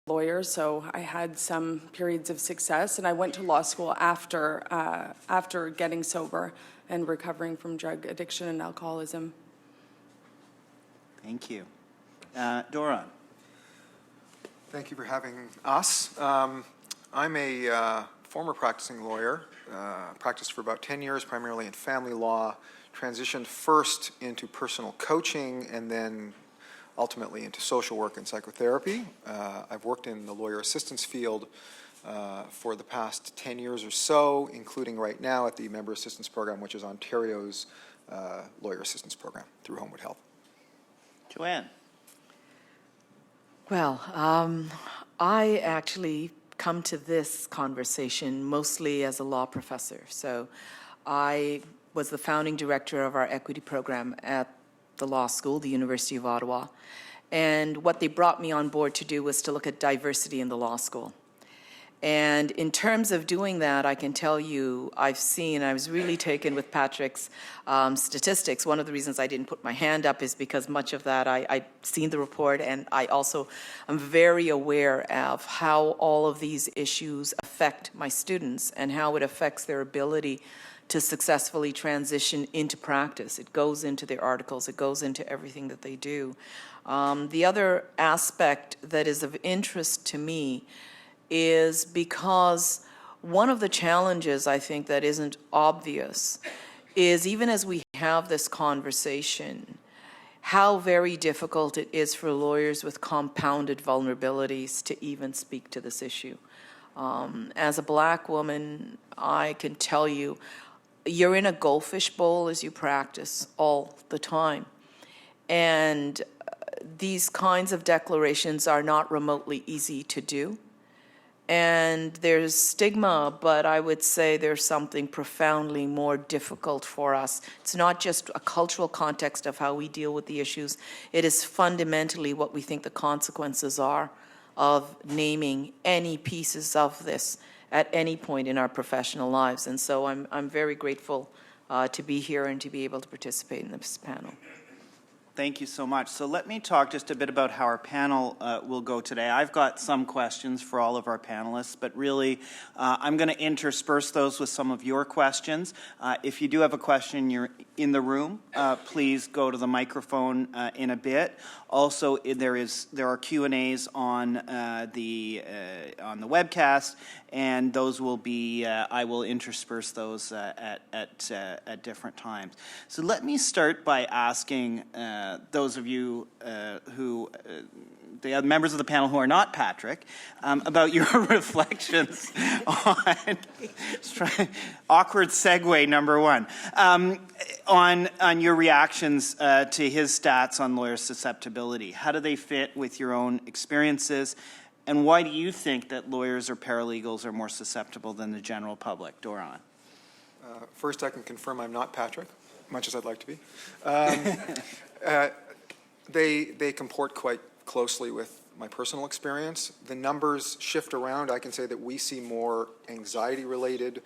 Lawyer, so I had some periods of success, and I went to law school after getting sober and recovering from drug addiction and alcoholism. Thank you. Doron. Thank you for having us. I'm a former practicing lawyer, practiced for about 10 years, primarily in family law, transitioned first into personal coaching and then ultimately into social work and psychotherapy. I've worked in the lawyer assistance field for the past 10 years or so, including right now at the Member Assistance Program, which is Ontario's lawyer assistance program through Homewood Health. Joanne. Well, I actually come to this conversation mostly as a law professor. So I was the founding director of our equity program at the law school, the University of Ottawa. And what they brought me on board to do was to look at diversity in the law school. And in terms of doing that, I can tell you, I was really taken with Patrick's statistics. One of the reasons I didn't put my hand up is because much of that I'd seen the report, and I also am very aware of how all of these issues affect my students and how it affects their ability to successfully transition into practice. It goes into their articles, it goes into everything that they do. The other aspect that is of interest to me is because one of the challenges I think that isn't obvious is, even as we have this conversation, how very difficult it is for lawyers with compounded vulnerabilities to even speak to this issue. As a Black woman, I can tell you, you're in a goldfish bowl as you practice all the time. And these kinds of declarations are not remotely easy to do. And there's stigma, but I would say there's something profoundly more difficult for us. It's not just a cultural context of how we deal with the issues. It is fundamentally what we think the consequences are of naming any pieces of this at any point in our professional lives. And so I'm very grateful to be here and to be able to participate in this panel. Thank you so much. So let me talk just a bit about how our panel will go today. I've got some questions for all of our panelists, but really I'm going to intersperse those with some of your questions. If you do have a question, you're in the room, please go to the microphone in a bit. Also, there are Q&As on the webcast, and those will be I will intersperse those at different times. So let me start by asking those of you the other members of the panel who are not Patrick, about your reflections on awkward segue number one, on your reactions to his stats on lawyer susceptibility. How do they fit with your own experiences? And why do you think that lawyers or paralegals are more susceptible than the general public? Doron. First, I can confirm I'm not Patrick, much as I'd like to be. They comport quite closely with my personal experience. The numbers shift around. I can say that we see more anxiety-related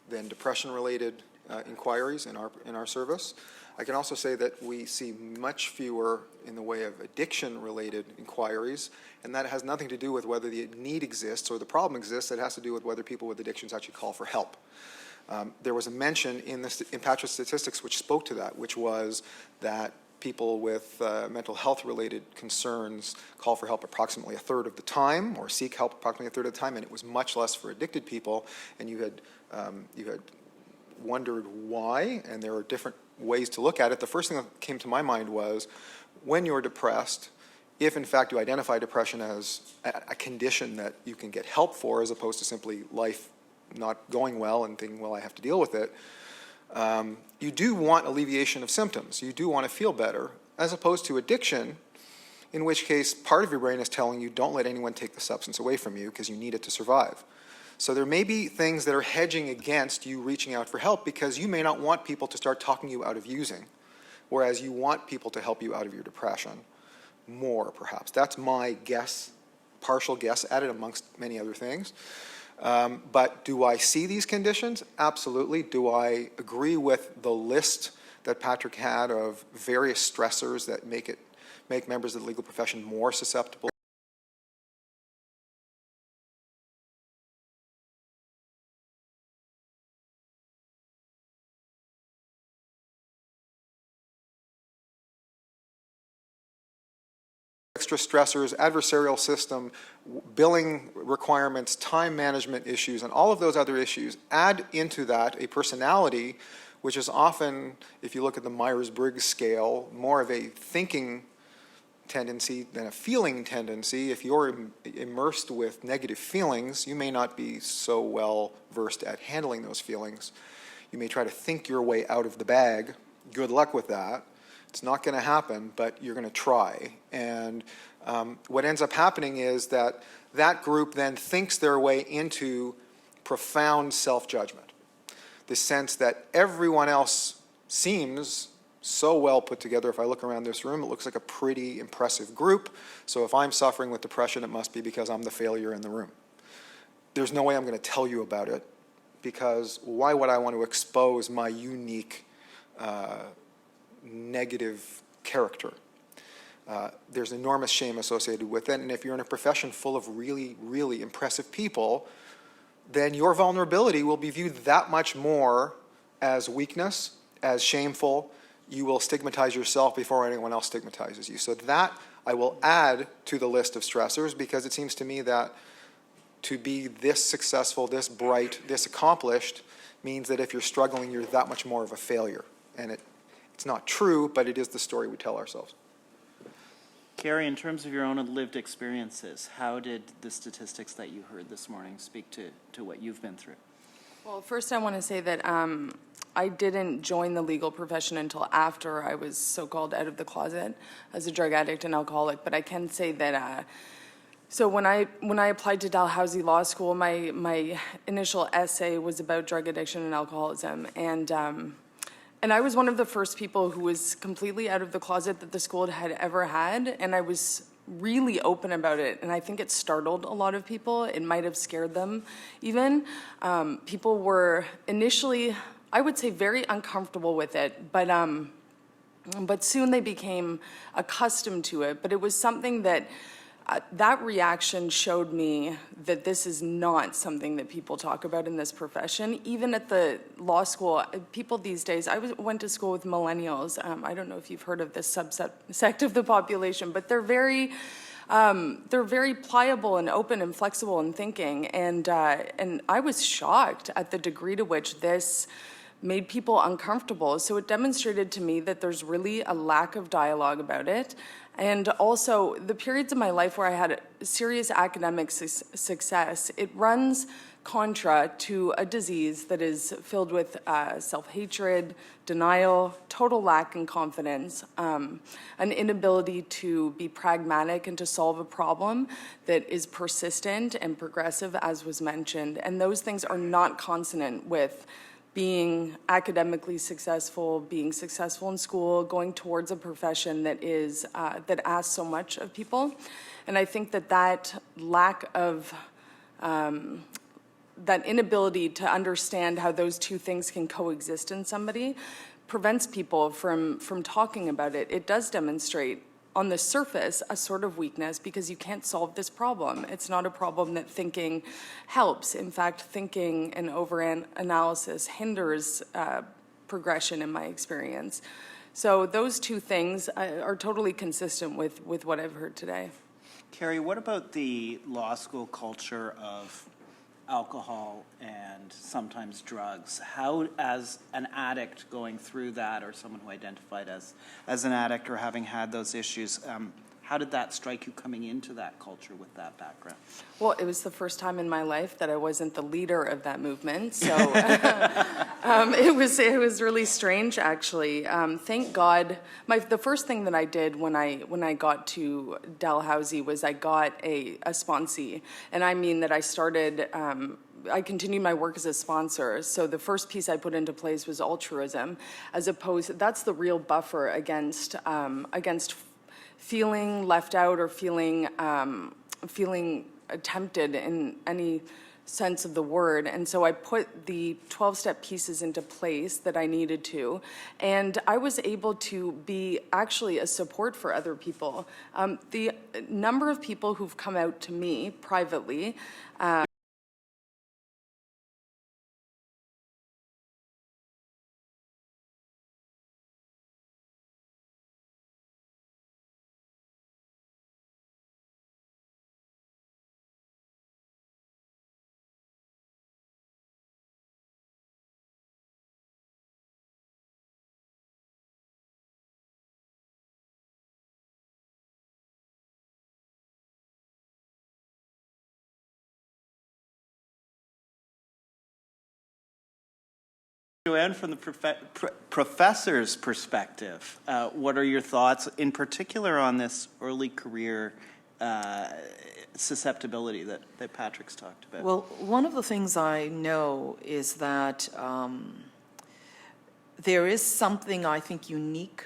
than depression-related inquiries in our service. I can also say that we see much fewer in the way of addiction-related inquiries, and that has nothing to do with whether the need exists or the problem exists. It has to do with whether people with addictions actually call for help. There was a mention in Patrick's statistics which spoke to that, which was that people with mental health-related concerns call for help approximately a third of the time, or seek help approximately a third of the time, and it was much less for addicted people. And you had wondered why, and there are different ways to look at it. The first thing that came to my mind was, when you're depressed, if in fact you identify depression as a condition that you can get help for, as opposed to simply life not going well and thinking, well, I have to deal with it, you do want alleviation of symptoms. You do want to feel better, as opposed to addiction, in which case part of your brain is telling you, don't let anyone take the substance away from you because you need it to survive. So there may be things that are hedging against you reaching out for help, because you may not want people to start talking you out of using, whereas you want people to help you out of your depression more, perhaps. That's my guess, partial guess at it, amongst many other things. But do I see these conditions? Absolutely. Do I agree with the list that Patrick had of various stressors that make members of the legal profession more susceptible? Extra stressors, adversarial system, billing requirements, time management issues, and all of those other issues add into that a personality which is often, if you look at the Myers-Briggs scale, more of a thinking tendency than a feeling tendency. If you're immersed with negative feelings, you may not be so well versed at handling those feelings. You may try to think your way out of the bag. Good luck with that. It's not going to happen, but you're going to try. And what ends up happening is that that group then thinks their way into profound self-judgment. The sense that everyone else seems so well put together. If I look around this room, it looks like a pretty impressive group. So if I'm suffering with depression, it must be because I'm the failure in the room. There's no way I'm going to tell you about it, because why would I want to expose my unique negative character? There's enormous shame associated with it, and if you're in a profession full of really, really impressive people, then your vulnerability will be viewed that much more as weakness, as shameful. You will stigmatize yourself before anyone else stigmatizes you. So that I will add to the list of stressors, because it seems to me that to be this successful, this bright, this accomplished means that if you're struggling, you're that much more of a failure. And it's not true, but it is the story we tell ourselves. Carrie, in terms of your own lived experiences, how did the statistics that you heard this morning speak to what you've been through? Well, first I want to say that I didn't join the legal profession until after I was so-called out of the closet as a drug addict and alcoholic. But I can say that so when I applied to Dalhousie Law School, my initial essay was about drug addiction and alcoholism, and I was one of the first people who was completely out of the closet that the school had ever had, and I was really open about it, and I think it startled a lot of people. It might have scared them even. People were initially, I would say, very uncomfortable with it, but but soon they became accustomed to it. But it was something that that reaction showed me that this is not something that people talk about in this profession. Even at the law school, people these days, went to school with millennials. I don't know if you've heard of this subsect of the population, but they're very pliable and open and flexible in thinking. And I was shocked at the degree to which this made people uncomfortable. So it demonstrated to me that there's really a lack of dialogue about it. And also, the periods of my life where I had serious academic success, it runs contra to a disease that is filled with self-hatred, denial, total lack in confidence, an inability to be pragmatic and to solve a problem that is persistent and progressive, as was mentioned. And those things are not consonant with being academically successful, being successful in school, going towards a profession that is that asks so much of people. And I think that lack of that inability to understand how those two things can coexist in somebody prevents people from talking about it. It does demonstrate on the surface a sort of weakness because you can't solve this problem. It's not a problem that thinking helps. In fact, thinking and over-analysis hinders progression in my experience. So those two things are totally consistent with what I've heard today. Carrie, what about the law school culture of alcohol and sometimes drugs? How, as an addict going through that, or someone who identified as an addict or having had those issues, how did that strike you coming into that culture with that background? Well, it was the first time in my life that I wasn't the leader of that movement, so it was really strange, actually. Thank God. The first thing that I did when I got to Dalhousie was I got a sponsee, and I mean that I started. I continued my work as a sponsor, so the first piece I put into place was altruism, as opposed. That's the real buffer against feeling left out or feeling tempted in any sense of the word. And so I put the 12-step pieces into place that I needed to, and I was able to be actually a support for other people. The number of people who've come out to me privately Joanne, from the professor's perspective, what are your thoughts, in particular, on this early career susceptibility that Patrick's talked about? Well, one of the things I know is that there is something, I think, unique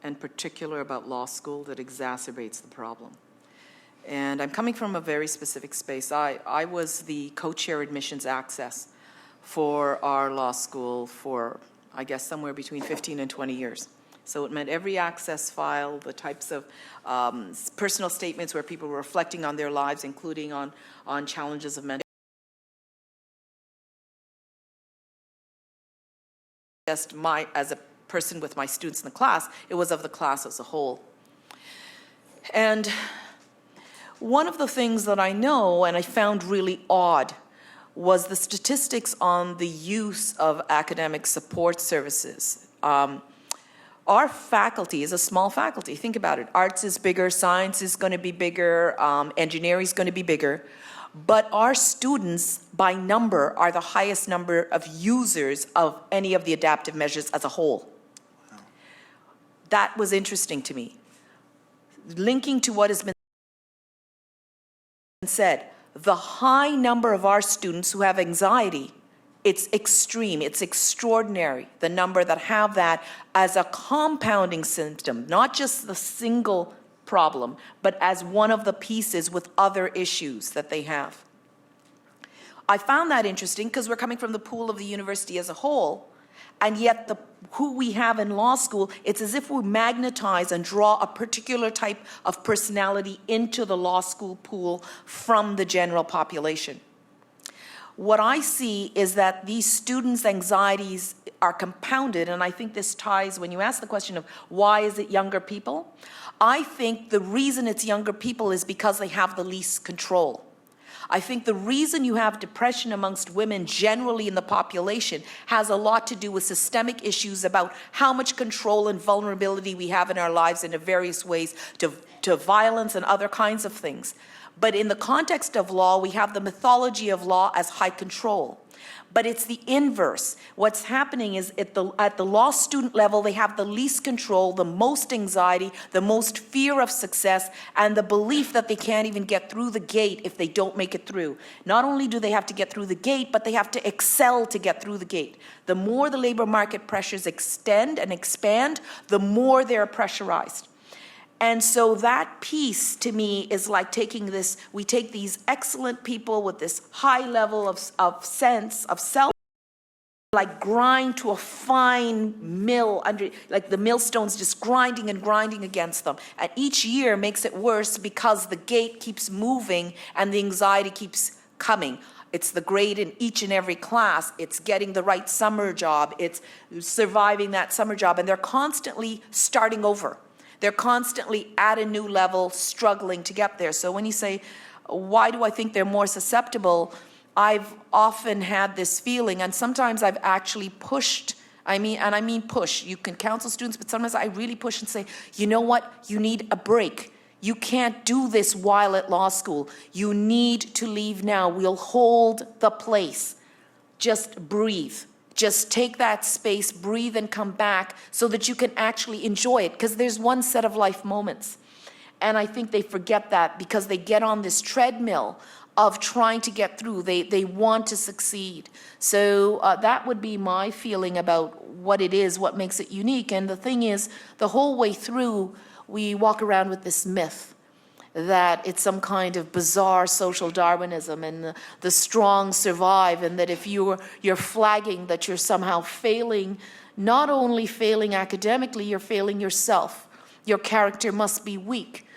and particular about law school that exacerbates the problem. And I'm coming from a very specific space. I was the co-chair admissions access for our law school for, I guess, somewhere between 15 and 20 years. So it meant every access file, the types of personal statements where people were reflecting on their lives, including on challenges of mental just as a person with my students in the class, it was of the class as a whole. And one of the things that I know and I found really odd was the statistics on the use of academic support services. Our faculty is a small faculty. Think about it. Arts is bigger, science is going to be bigger, engineering is going to be bigger. But our students, by number, are the highest number of users of any of the adaptive measures as a whole. Wow. That was interesting to me. Linking to what has been said, the high number of our students who have anxiety, it's extreme, it's extraordinary, the number that have that as a compounding symptom, not just the single problem, but as one of the pieces with other issues that they have. I found that interesting because we're coming from the pool of the university as a whole, and yet who we have in law school, it's as if we magnetize and draw a particular type of personality into the law school pool from the general population. What I see is that these students' anxieties are compounded, and I think this ties, when you ask the question of why is it younger people, I think the reason it's younger people is because they have the least control. I think the reason you have depression amongst women generally in the population has a lot to do with systemic issues about how much control and vulnerability we have in our lives in various ways to violence and other kinds of things. But in the context of law, we have the mythology of law as high control. But it's the inverse. What's happening is at the law student level, they have the least control, the most anxiety, the most fear of success, and the belief that they can't even get through the gate if they don't make it through. Not only do they have to get through the gate, but they have to excel to get through the gate. The more the labor market pressures extend and expand, the more they're pressurized. And so that piece to me is like we take these excellent people with this high level of sense of self, like grind to a fine mill like the millstones just grinding and grinding against them. And each year makes it worse because the gate keeps moving and the anxiety keeps coming. It's the grade in each and every class. It's getting the right summer job. It's surviving that summer job. And they're constantly starting over. They're constantly at a new level, struggling to get there. So when you say, why do I think they're more susceptible? I've often had this feeling, and sometimes I've actually pushed, I mean push. You can counsel students, but sometimes I really push and say, you know what? You need a break. You can't do this while at law school. You need to leave now. We'll hold the place. Just breathe. Just take that space, breathe, and come back so that you can actually enjoy it, because there's one set of life moments. And I think they forget that because they get on this treadmill of trying to get through. They want to succeed. So that would be my feeling about what it is, what makes it unique. And the thing is, the whole way through, we walk around with this myth that it's some kind of bizarre social Darwinism and the strong survive, and that if you're flagging that you're somehow failing, not only failing academically, you're failing yourself. Your character must be weak,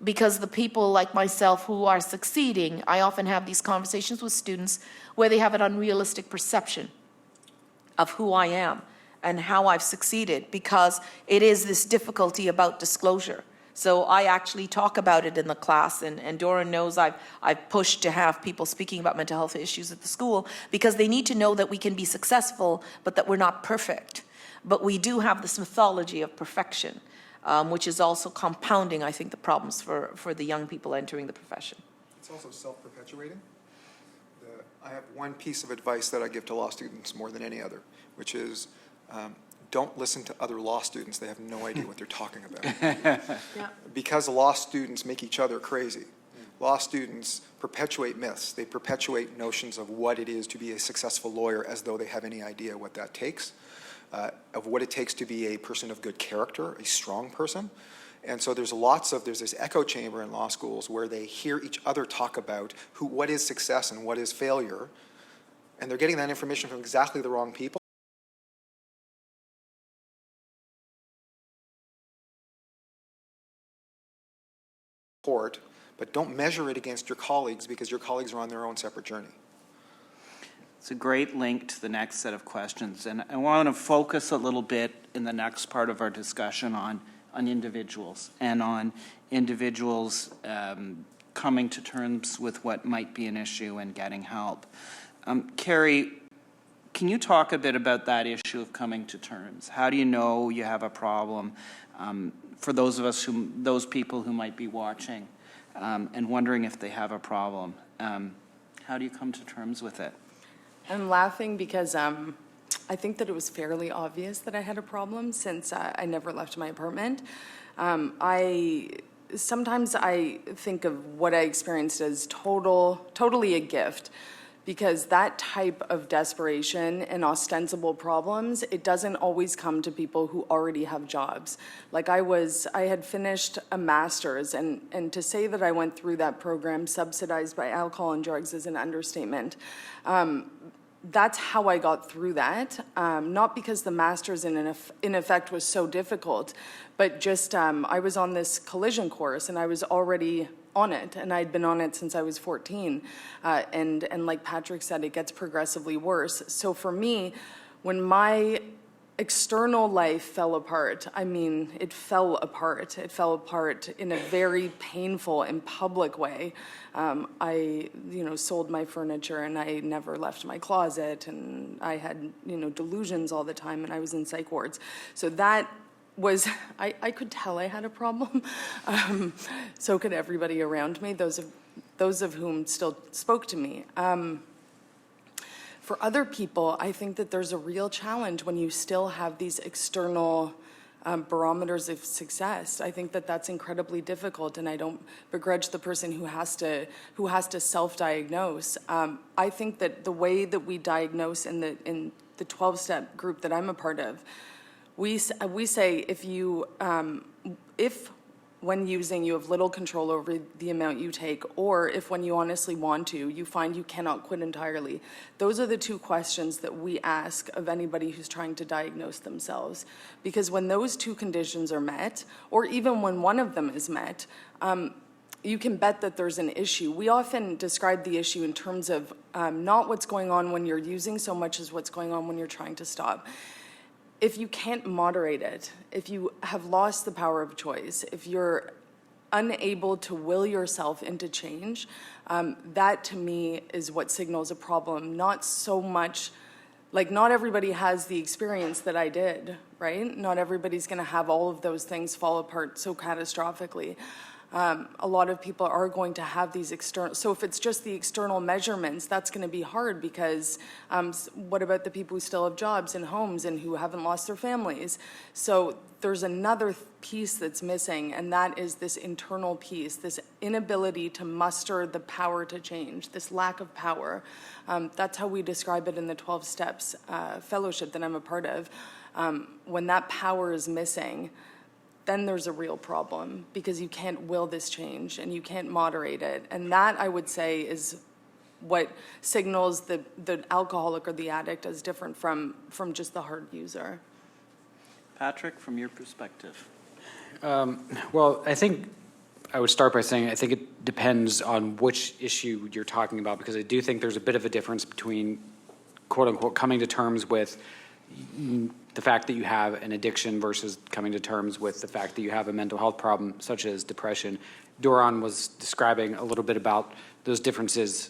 because the people like myself who are succeeding, I often have these conversations with students where they have an unrealistic perception of who I am and how I've succeeded, because it is this difficulty about disclosure. So I actually talk about it in the class, and Doron knows I've pushed to have people speaking about mental health issues at the school, because they need to know that we can be successful, but that we're not perfect. But we do have this mythology of perfection, which is also compounding, I think, the problems for the young people entering the profession. It's also self-perpetuating. I have one piece of advice that I give to law students more than any other, which is don't listen to other law students. They have no idea what they're talking about. Yeah. Because law students make each other crazy. Law students perpetuate myths. They perpetuate notions of what it is to be a successful lawyer as though they have any idea what that takes, of what it takes to be a person of good character, a strong person. And so there's this echo chamber in law schools where they hear each other talk about what is success and what is failure, and they're getting that information from exactly the wrong people. But don't measure it against your colleagues, because your colleagues are on their own separate journey. It's a great link to the next set of questions. And I want to focus a little bit in the next part of our discussion on individuals and on individuals coming to terms with what might be an issue and getting help. Carrie, can you talk a bit about that issue of coming to terms? How do you know you have a problem? For those of us those people who might be watching and wondering if they have a problem, how do you come to terms with it? I'm laughing because I think that it was fairly obvious that I had a problem since I never left my apartment. Sometimes I think of what I experienced as totally a gift, because that type of desperation and ostensible problems, it doesn't always come to people who already have jobs. Like I had finished a master's, and to say that I went through that program subsidized by alcohol and drugs is an understatement. that's how I got through that. Not because the master's in effect was so difficult, but just I was on this collision course and I was already on it, and I'd been on it since I was 14. And like Patrick said, it gets progressively worse. So for me, when my external life fell apart, I mean, it fell apart. It fell apart in a very painful and public way. I, sold my furniture and I never left my closet, and I had, delusions all the time, and I was in psych wards. So that was, I could tell I had a problem. So could everybody around me, those of whom still spoke to me. For other people, I think that there's a real challenge when you still have these external barometers of success. I think that that's incredibly difficult, and I don't begrudge the person who has to self-diagnose. I think that the way that we diagnose in the 12-step group that I'm a part of, we say if when using, you have little control over the amount you take, or if when you honestly want to, you find you cannot quit entirely. Those are the two questions that we ask of anybody who's trying to diagnose themselves. Because when those two conditions are met, or even when one of them is met, you can bet that there's an issue. We often describe the issue in terms of not what's going on when you're using so much as what's going on when you're trying to stop. If you can't moderate it, if you have lost the power of choice, if you're unable to will yourself into change, that to me is what signals a problem. Not so much, like not everybody has the experience that I did, right? Not everybody's gonna have all of those things fall apart so catastrophically. A lot of people are going to have these external, so if it's just the external measurements, that's going to be hard because what about the people who still have jobs and homes and who haven't lost their families? So there's another piece that's missing, and that is this internal piece, this inability to muster the power to change, this lack of power. That's how we describe it in the 12 Steps fellowship that I'm a part of. When that power is missing, then there's a real problem because you can't will this change and you can't moderate it. And that, I would say, is what signals the alcoholic or the addict as different from just the hard user. Patrick, from your perspective. Well, I think I would start by saying I think it depends on which issue you're talking about, because I do think there's a bit of a difference between, quote unquote, coming to terms with the fact that you have an addiction versus coming to terms with the fact that you have a mental health problem such as depression. Doron was describing a little bit about those differences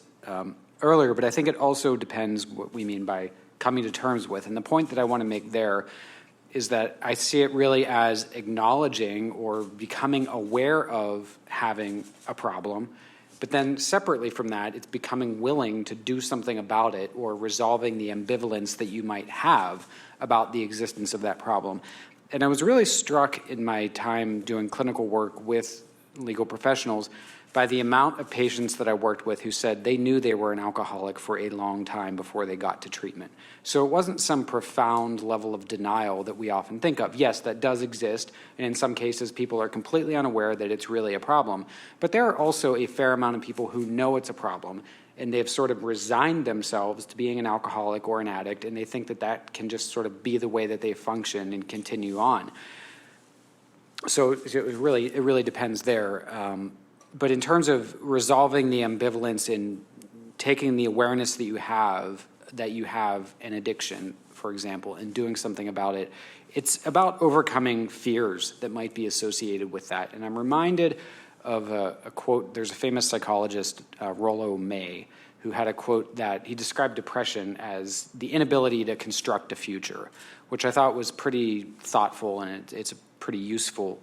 earlier, but I think it also depends what we mean by coming to terms with. And the point that I want to make there is that I see it really as acknowledging or becoming aware of having a problem, but then separately from that, it's becoming willing to do something about it or resolving the ambivalence that you might have about the existence of that problem. And I was really struck in my time doing clinical work with legal professionals by the amount of patients that I worked with who said they knew they were an alcoholic for a long time before they got to treatment. So it wasn't some profound level of denial that we often think of. Yes, that does exist, and in some cases people are completely unaware that it's really a problem. But there are also a fair amount of people who know it's a problem, and they've sort of resigned themselves to being an alcoholic or an addict, and they think that that can just sort of be the way that they function and continue on. So it really depends there. But in terms of resolving the ambivalence in taking the awareness that you have an addiction, for example, and doing something about it, it's about overcoming fears that might be associated with that. And I'm reminded of a quote. There's a famous psychologist, Rollo May, who had a quote that he described depression as the inability to construct a future, which I thought was pretty thoughtful, and it's a pretty useful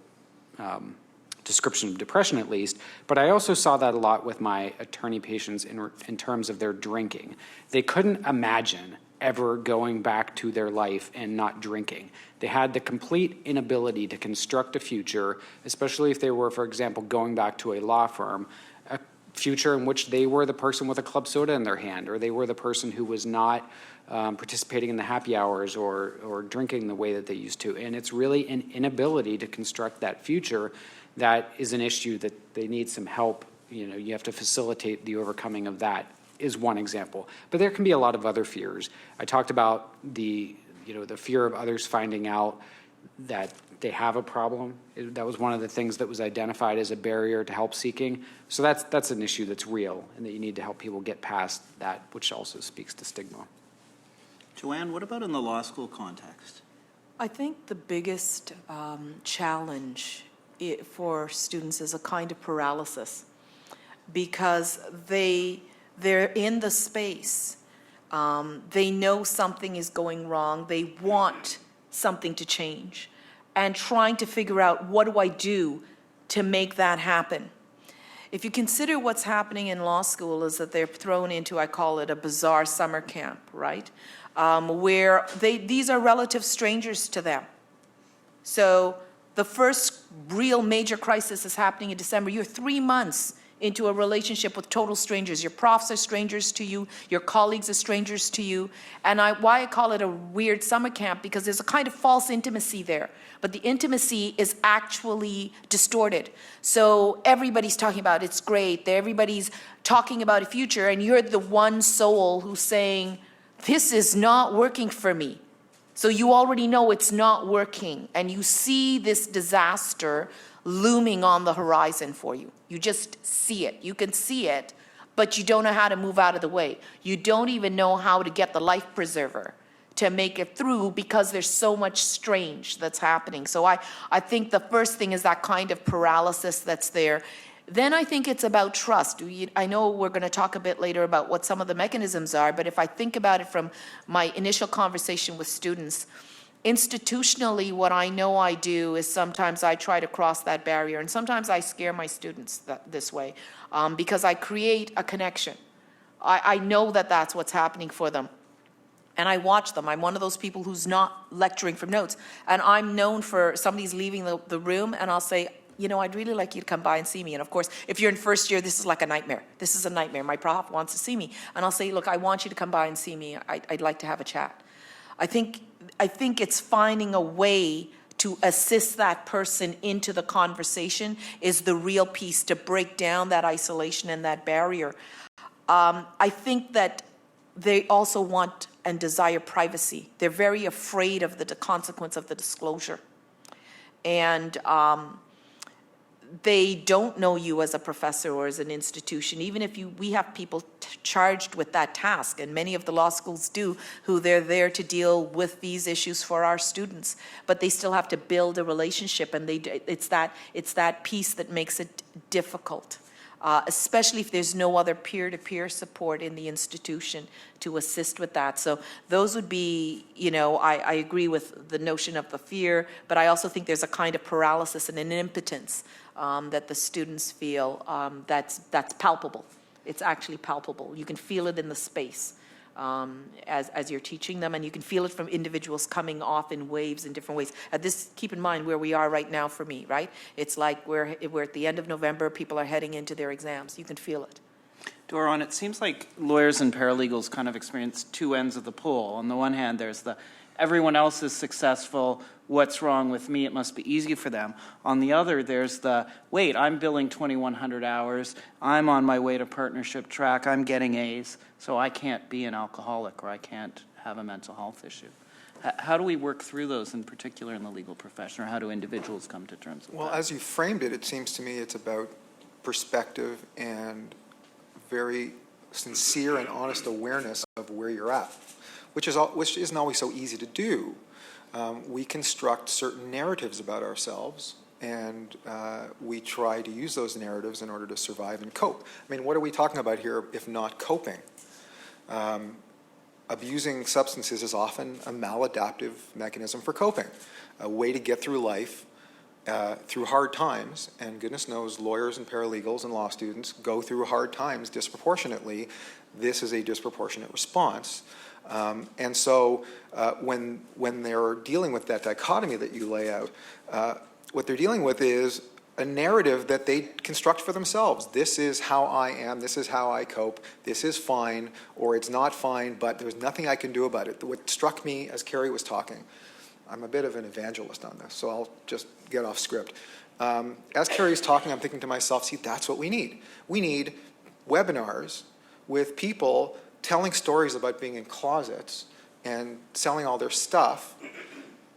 description of depression, at least. But I also saw that a lot with my attorney patients in terms of their drinking. They couldn't imagine ever going back to their life and not drinking. They had the complete inability to construct a future, especially if they were, for example, going back to a law firm, a future in which they were the person with a club soda in their hand, or they were the person who was not participating in the happy hours or drinking the way that they used to. And it's really an inability to construct that future that is an issue that they need some help. You have to facilitate the overcoming of that is one example. But there can be a lot of other fears. I talked about the fear of others finding out that they have a problem. That was one of the things that was identified as a barrier to help seeking. So that's an issue that's real, and that you need to help people get past that, which also speaks to stigma. Joanne, what about in the law school context? I think the biggest challenge for students is a kind of paralysis, because they're in the space. They know something is going wrong. They want something to change, and trying to figure out, what do I do to make that happen? If you consider what's happening in law school is that they're thrown into, I call it a bizarre summer camp, right? Where these are relative strangers to them. So the first real major crisis is happening in December. You're 3 months into a relationship with total strangers. Your profs are strangers to you. Your colleagues are strangers to you. And why I call it a weird summer camp, because there's a kind of false intimacy there. But the intimacy is actually distorted. So everybody's talking about it's great. Everybody's talking about a future, and you're the one soul who's saying, this is not working for me. So you already know it's not working, and you see this disaster looming on the horizon for you. You just see it. You can see it, but you don't know how to move out of the way. You don't even know how to get the life preserver to make it through, because there's so much strange that's happening. So I think the first thing is that kind of paralysis that's there. Then I think it's about trust. I know we're going to talk a bit later about what some of the mechanisms are, but if I think about it from my initial conversation with students, institutionally, what I know I do is sometimes I try to cross that barrier, and sometimes I scare my students this way, because I create a connection. I know that that's what's happening for them. And I watch them. I'm one of those people who's not lecturing from notes. And I'm known for somebody's leaving the room, and I'll say, I'd really like you to come by and see me. And of course, if you're in first year, this is like a nightmare. This is a nightmare. My prof wants to see me. And I'll say, look, I want you to come by and see me. I'd like to have a chat. I think it's finding a way to assist that person into the conversation is the real piece to break down that isolation and that barrier. I think that they also want and desire privacy. They're very afraid of the consequence of the disclosure. And they don't know you as a professor or as an institution, even if we have people charged with that task, and many of the law schools do, who they're there to deal with these issues for our students, but they still have to build a relationship, and it's that piece that makes it difficult. Especially if there's no other peer-to-peer support in the institution to assist with that. So those would be, I agree with the notion of the fear, but I also think there's a kind of paralysis and an impotence that the students feel that's palpable. It's actually palpable. You can feel it in the space as you're teaching them, and you can feel it from individuals coming off in waves in different ways. Keep in mind where we are right now for me, right? It's like we're at the end of November, people are heading into their exams. You can feel it. Doron, it seems like lawyers and paralegals kind of experience two ends of the pole. On the one hand, there's the everyone else is successful, what's wrong with me, it must be easy for them. On the other, there's the, wait, I'm billing 2,100 hours, I'm on my way to partnership track, I'm getting A's, so I can't be an alcoholic or I can't have a mental health issue. How do we work through those, in particular in the legal profession, or how do individuals come to terms with that? Well, as you framed it, it seems to me it's about perspective and very sincere and honest awareness of where you're at, which isn't always so easy to do. We construct certain narratives about ourselves, and we try to use those narratives in order to survive and cope. I mean, what are we talking about here if not coping? Abusing substances is often a maladaptive mechanism for coping, a way to get through life through hard times, and goodness knows lawyers and paralegals and law students go through hard times disproportionately. This is a disproportionate response. And so when they're dealing with that dichotomy that you lay out, what they're dealing with is a narrative that they construct for themselves. This is how I am, this is how I cope, this is fine, or it's not fine, but there's nothing I can do about it. What struck me as Carrie was talking, I'm a bit of an evangelist on this, so I'll just get off script. As Carrie's talking, I'm thinking to myself, see, that's what we need. We need webinars with people telling stories about being in closets and selling all their stuff,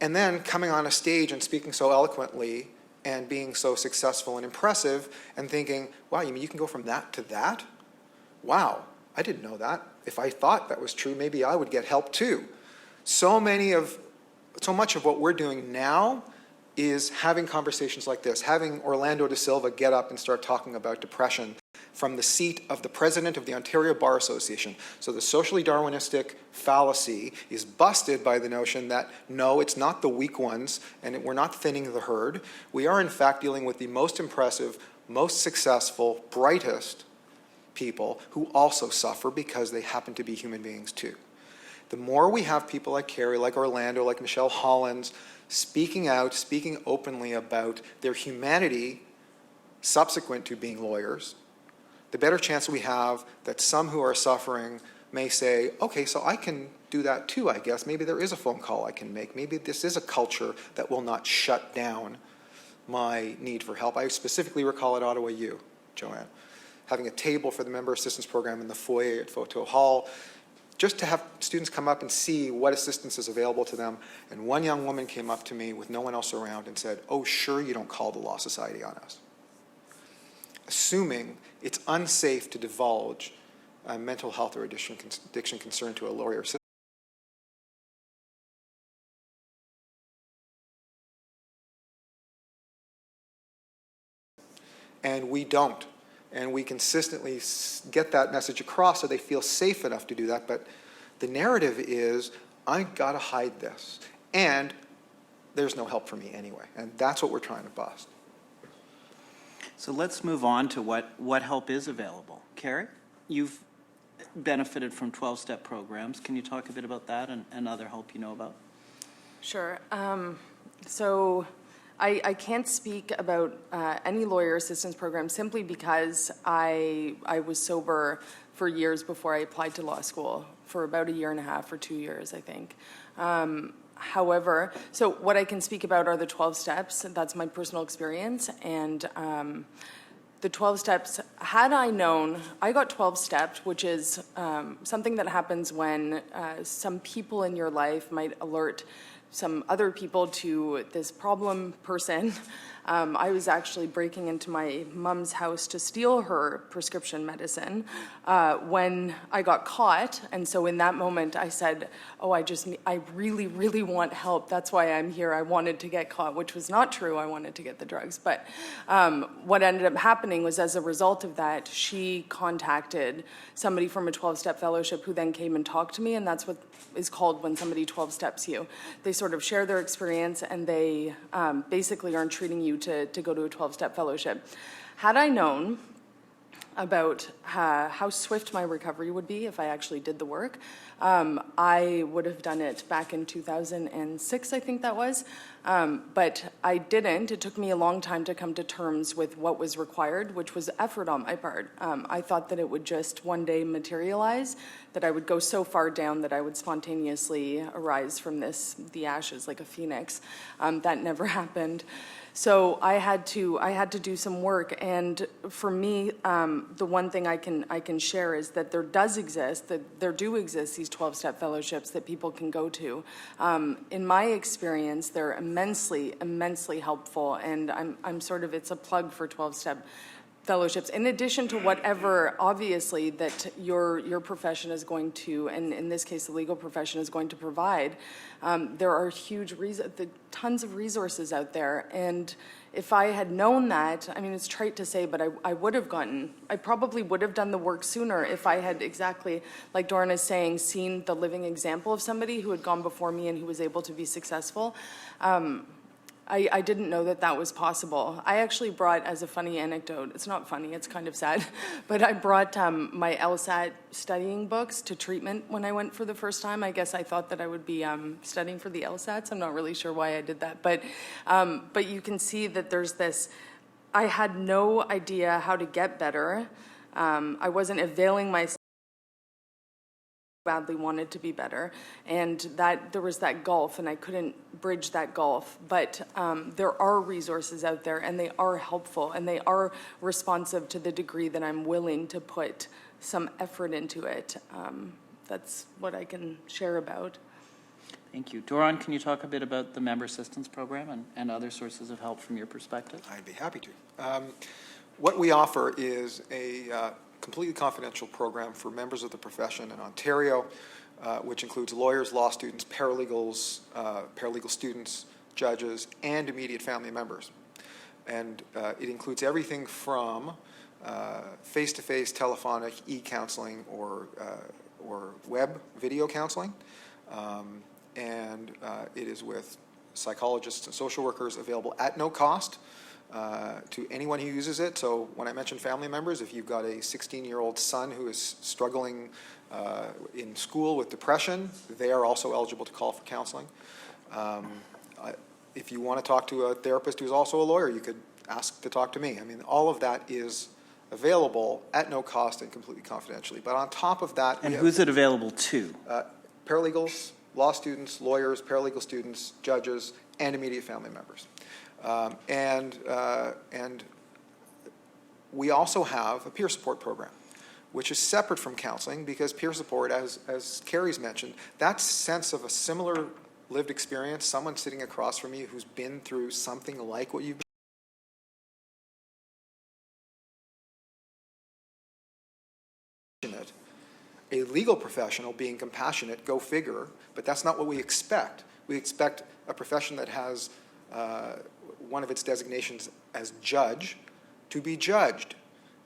and then coming on a stage and speaking so eloquently and being so successful and impressive and thinking, wow, you mean you can go from that to that? Wow, I didn't know that. If I thought that was true, maybe I would get help too. So much of what we're doing now is having conversations like this, having Orlando de Silva get up and start talking about depression from the seat of the president of the Ontario Bar Association. So the socially Darwinistic fallacy is busted by the notion that, no, it's not the weak ones, and we're not thinning the herd. We are, in fact, dealing with the most impressive, most successful, brightest people who also suffer because they happen to be human beings too. The more we have people like Carrie, like Orlando, like Michelle Hollins, speaking out, speaking openly about their humanity subsequent to being lawyers, the better chance we have that some who are suffering may say, okay, so I can do that too, I guess. Maybe there is a phone call I can make. Maybe this is a culture that will not shut down my need for help. I specifically recall at Ottawa U, Joanne, having a table for the Member Assistance Program in the foyer at Photo Hall, just to have students come up and see what assistance is available to them. And one young woman came up to me with no one else around and said, oh, sure you don't call the Law Society on us. Assuming it's unsafe to divulge a mental health or addiction concern to a lawyer. And we don't. And we consistently get that message across so they feel safe enough to do that. But the narrative is, I gotta hide this. And there's no help for me anyway. And that's what we're trying to bust. So let's move on to what help is available. Carrie, you've benefited from 12-step programs. Can you talk a bit about that and other help you know about? Sure. So I can't speak about any lawyer assistance program simply because I was sober for years before I applied to law school, for about a year and a half or 2 years, I think. However, so what I can speak about are the 12 steps. That's my personal experience. And the 12 steps, had I known, I got 12 steps, which is something that happens when some people in your life might alert some other people to this problem person. I was actually breaking into my mom's house to steal her prescription medicine when I got caught. And so in that moment I said, oh, I really, really want help. That's why I'm here. I wanted to get caught, which was not true. I wanted to get the drugs. But what ended up happening was, as a result of that, she contacted somebody from a 12-step fellowship who then came and talked to me. And that's what is called when somebody 12 steps you. They sort of share their experience, and they basically aren't treating you to go to a 12-step fellowship. Had I known about how swift my recovery would be if I actually did the work, I would have done it back in 2006, I think that was. But I didn't. It took me a long time to come to terms with what was required, which was effort on my part. I thought that it would just one day materialize, that I would go so far down that I would spontaneously arise from the ashes like a phoenix. That never happened. So I had to do some work, and for me, the one thing I can share is that there do exist these 12-step fellowships that people can go to. In my experience, they're immensely, immensely helpful, and it's a plug for 12-step fellowships, in addition to whatever, obviously, that your profession is going to, and in this case, the legal profession is going to provide. There are tons of resources out there, and if I had known that, I mean, it's trite to say, but I probably would have done the work sooner if I had, exactly like Doron is saying, seen the living example of somebody who had gone before me and who was able to be successful. I didn't know that was possible. I actually brought, as a funny anecdote, it's not funny, it's kind of sad, but I brought my LSAT studying books to treatment when I went for the first time. I guess I thought that I would be studying for the LSATs. I'm not really sure why I did that, but you can see that there's this, I had no idea how to get better. I wasn't availing myself badly wanted to be better, and that there was that gulf, and I couldn't bridge that gulf. But there are resources out there, and they are helpful, and they are responsive to the degree that I'm willing to put some effort into it. That's what I can share about. Thank you. Doron, can you talk a bit about the Member Assistance Program and other sources of help from your perspective? I'd be happy to. What we offer is a completely confidential program for members of the profession in Ontario, which includes lawyers, law students, paralegals, paralegal students, judges, and immediate family members. And it includes everything from face-to-face telephonic e-counseling or web video counseling. And it is with psychologists and social workers available at no cost to anyone who uses it. So when I mention family members, if you've got a 16-year-old son who is struggling in school with depression, they are also eligible to call for counseling. If you want to talk to a therapist who's also a lawyer, you could ask to talk to me. I mean, all of that is available at no cost and completely confidentially. But on top of that, and who's it available to? Paralegals, law students, lawyers, paralegal students, judges, and immediate family members. And we also have a peer support program, which is separate from counseling, because peer support, as Carrie's mentioned, that sense of a similar lived experience, someone sitting across from you who's been through something like what you've been a legal professional being compassionate, go figure, but that's not what we expect. We expect a profession that has one of its designations as judge to be judged.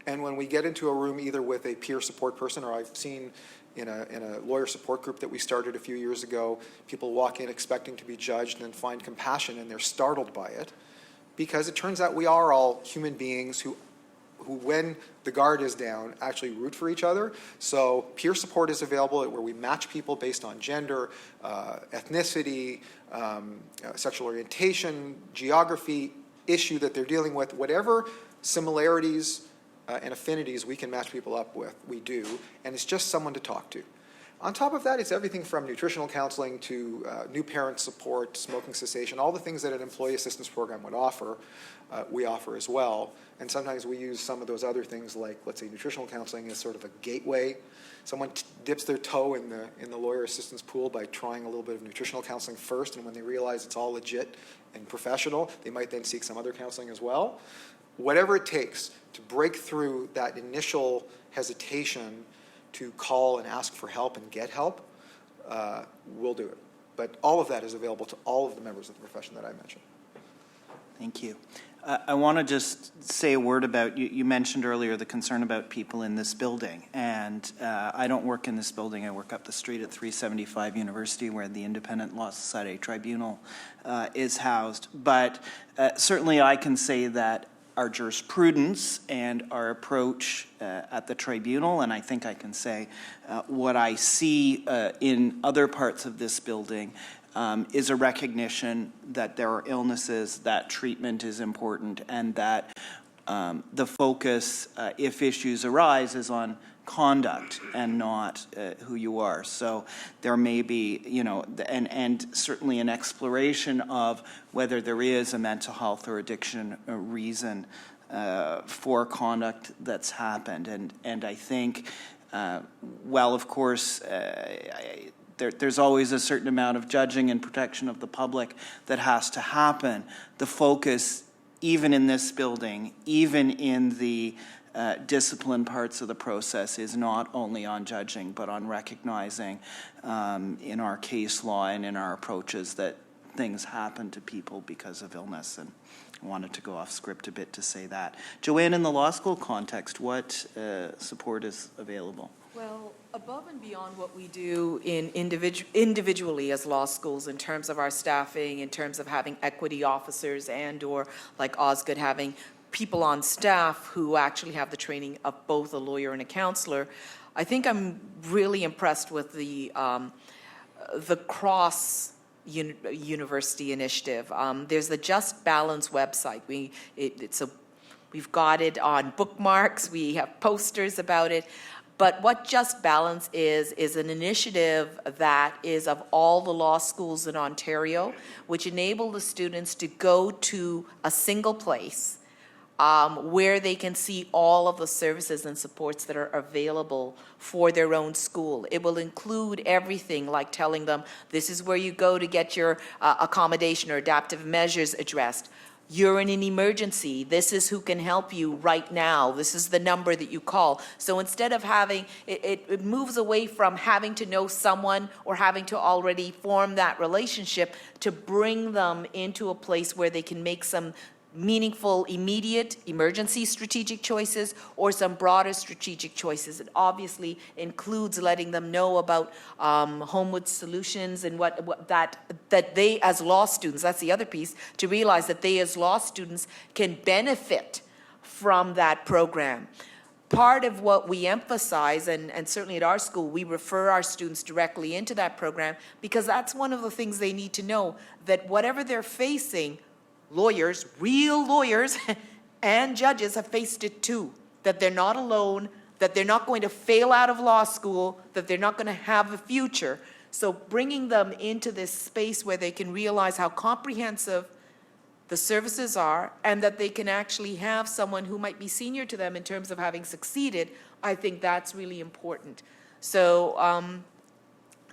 And when we get into a room either with a peer support person, or I've seen in a lawyer support group that we started a few years ago, people walk in expecting to be judged and then find compassion, and they're startled by it, because it turns out we are all human beings who when the guard is down, actually root for each other. So peer support is available where we match people based on gender, ethnicity, sexual orientation, geography, issue that they're dealing with, whatever similarities and affinities we can match people up with, we do, and it's just someone to talk to. On top of that, it's everything from nutritional counseling to new parent support, smoking cessation, all the things that an employee assistance program would offer, we offer as well. And sometimes we use some of those other things, like, let's say, nutritional counseling as sort of a gateway. Someone dips their toe in the lawyer assistance pool by trying a little bit of nutritional counseling first, and when they realize it's all legit and professional, they might then seek some other counseling as well. Whatever it takes to break through that initial hesitation to call and ask for help and get help, we'll do it. But all of that is available to all of the members of the profession that I mentioned. Thank you. I want to just say a word about, you mentioned earlier the concern about people in this building. And I don't work in this building. I work up the street at 375 University, where the Independent Law Society Tribunal is housed. But certainly I can say that our jurisprudence and our approach at the tribunal, and I think I can say what I see in other parts of this building, is a recognition that there are illnesses, that treatment is important, and that the focus, if issues arise, is on conduct and not who you are. So there may be, and certainly an exploration of whether there is a mental health or addiction reason for conduct that's happened. And I think, well, of course, there's always a certain amount of judging and protection of the public that has to happen. The focus, even in this building, even in the discipline parts of the process, is not only on judging, but on recognizing in our case law and in our approaches that things happen to people because of illness. And I wanted to go off script a bit to say that. Joanne, in the law school context, what support is available? Well, above and beyond what we do in individually as law schools in terms of our staffing, in terms of having equity officers and or like Osgood having people on staff who actually have the training of both a lawyer and a counselor, I think I'm really impressed with the cross university initiative. There's the Just Balance website. We've got it on bookmarks. We have posters about it. But what Just Balance is an initiative that is of all the law schools in Ontario, which enable the students to go to a single place where they can see all of the services and supports that are available for their own school. It will include everything like telling them, this is where you go to get your accommodation or adaptive measures addressed. You're in an emergency. This is who can help you right now. This is the number that you call. So instead of having, it moves away from having to know someone or having to already form that relationship to bring them into a place where they can make some meaningful, immediate, emergency strategic choices or some broader strategic choices. It obviously includes letting them know about Homewood solutions and what that they as law students, that's the other piece, to realize that they as law students can benefit from that program. Part of what we emphasize, and certainly at our school, we refer our students directly into that program because that's one of the things they need to know, that whatever they're facing, lawyers, real lawyers, and judges have faced it too, that they're not alone, that they're not going to fail out of law school, that they're not going to have a future. So bringing them into this space where they can realize how comprehensive the services are and that they can actually have someone who might be senior to them in terms of having succeeded, I think that's really important. So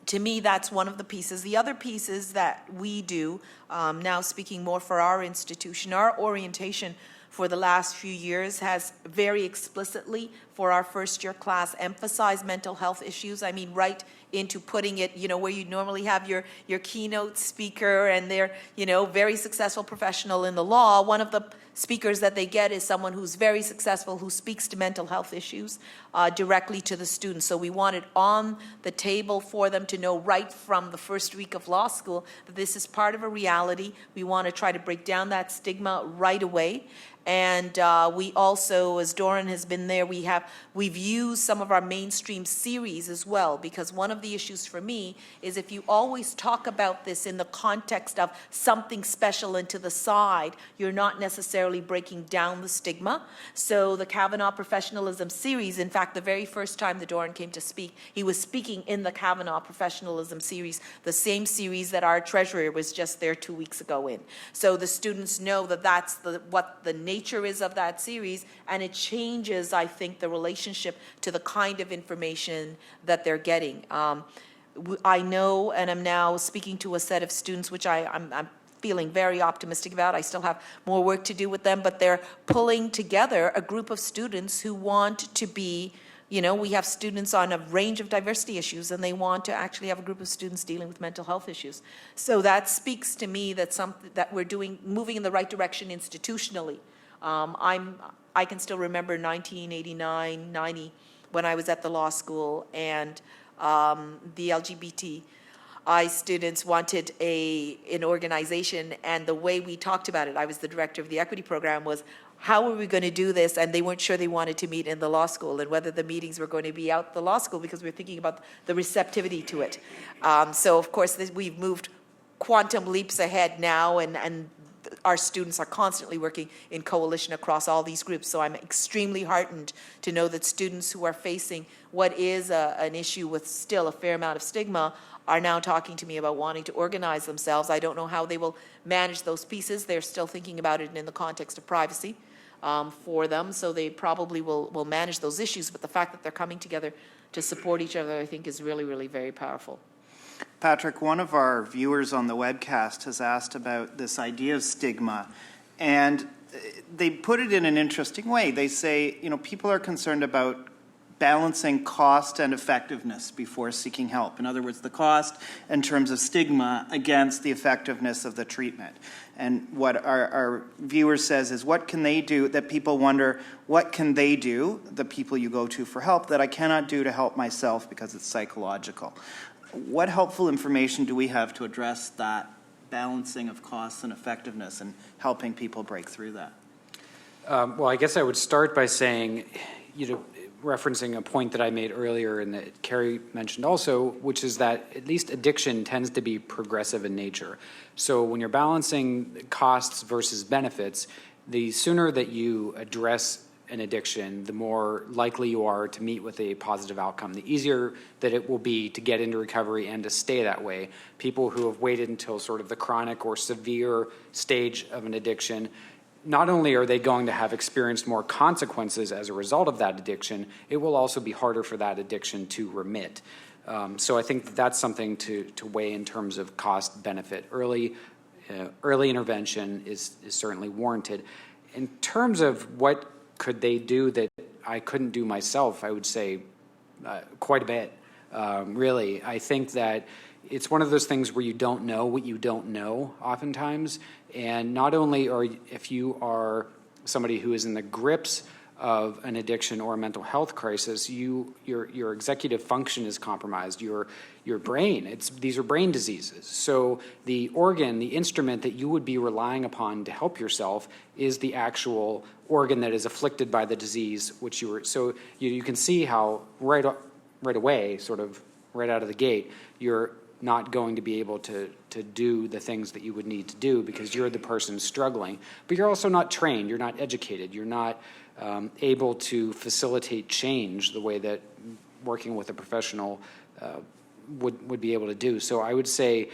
to me, that's one of the pieces. The other pieces that we do, now speaking more for our institution, our orientation for the last few years has very explicitly, for our first year class, emphasized mental health issues. I mean, right into putting it, where you normally have your keynote speaker and they're, very successful professional in the law. One of the speakers that they get is someone who's very successful, who speaks to mental health issues directly to the students. So we want it on the table for them to know right from the first week of law school that this is part of a reality. We want to try to break down that stigma right away. And we also, as Doron has been there, we've used some of our mainstream series as well, because one of the issues for me is if you always talk about this in the context of something special and to the side, you're not necessarily breaking down the stigma. So the Kavanaugh Professionalism series, in fact, the very first time that Doron came to speak, he was speaking in the Kavanaugh Professionalism series, the same series that our treasurer was just there 2 weeks ago in. So the students know that that's what the nature is of that series, and it changes, I think, the relationship to the kind of information that they're getting. I know, and I'm now speaking to a set of students, which I'm feeling very optimistic about. I still have more work to do with them, but they're pulling together a group of students who want to be, we have students on a range of diversity issues, and they want to actually have a group of students dealing with mental health issues. So that speaks to me that we're moving in the right direction institutionally. I can still remember 1989, 90, when I was at the law school, and the LGBTI students wanted an organization, and the way we talked about it, I was the director of the equity program, was how are we going to do this? And they weren't sure they wanted to meet in the law school and whether the meetings were going to be out the law school, because we were thinking about the receptivity to it. So of course we've moved quantum leaps ahead now, and our students are constantly working in coalition across all these groups. So I'm extremely heartened to know that students who are facing what is an issue with still a fair amount of stigma are now talking to me about wanting to organize themselves. I don't know how they will manage those pieces. They're still thinking about it in the context of privacy for them, so they probably will manage those issues. But the fact that they're coming together to support each other, I think, is really, really very powerful. Patrick, one of our viewers on the webcast has asked about this idea of stigma, and they put it in an interesting way. They say, people are concerned about balancing cost and effectiveness before seeking help. In other words, the cost in terms of stigma against the effectiveness of the treatment. And what our viewer says is, what can they do, that people wonder, what can they do, the people you go to for help, that I cannot do to help myself because it's psychological? What helpful information do we have to address that balancing of costs and effectiveness and helping people break through that? Well, I guess I would start by saying, referencing a point that I made earlier and that Carrie mentioned also, which is that at least addiction tends to be progressive in nature. So when you're balancing costs versus benefits, the sooner that you address an addiction, the more likely you are to meet with a positive outcome. The easier that it will be to get into recovery and to stay that way. People who have waited until sort of the chronic or severe stage of an addiction, not only are they going to have experienced more consequences as a result of that addiction, it will also be harder for that addiction to remit. So I think that's something to weigh in terms of cost benefit. Early intervention is certainly warranted. In terms of what could they do that I couldn't do myself, I would say quite a bit, really. I think that it's one of those things where you don't know what you don't know oftentimes. And not only if you are somebody who is in the grips of an addiction or a mental health crisis, your executive function is compromised, your brain, these are brain diseases. So the organ, the instrument that you would be relying upon to help yourself is the actual organ that is afflicted by the disease, so you can see how right away, sort of right out of the gate, you're not going to be able to do the things that you would need to do because you're the person struggling. But you're also not trained, you're not educated, you're not able to facilitate change the way that working with a professional would be able to do. So I would say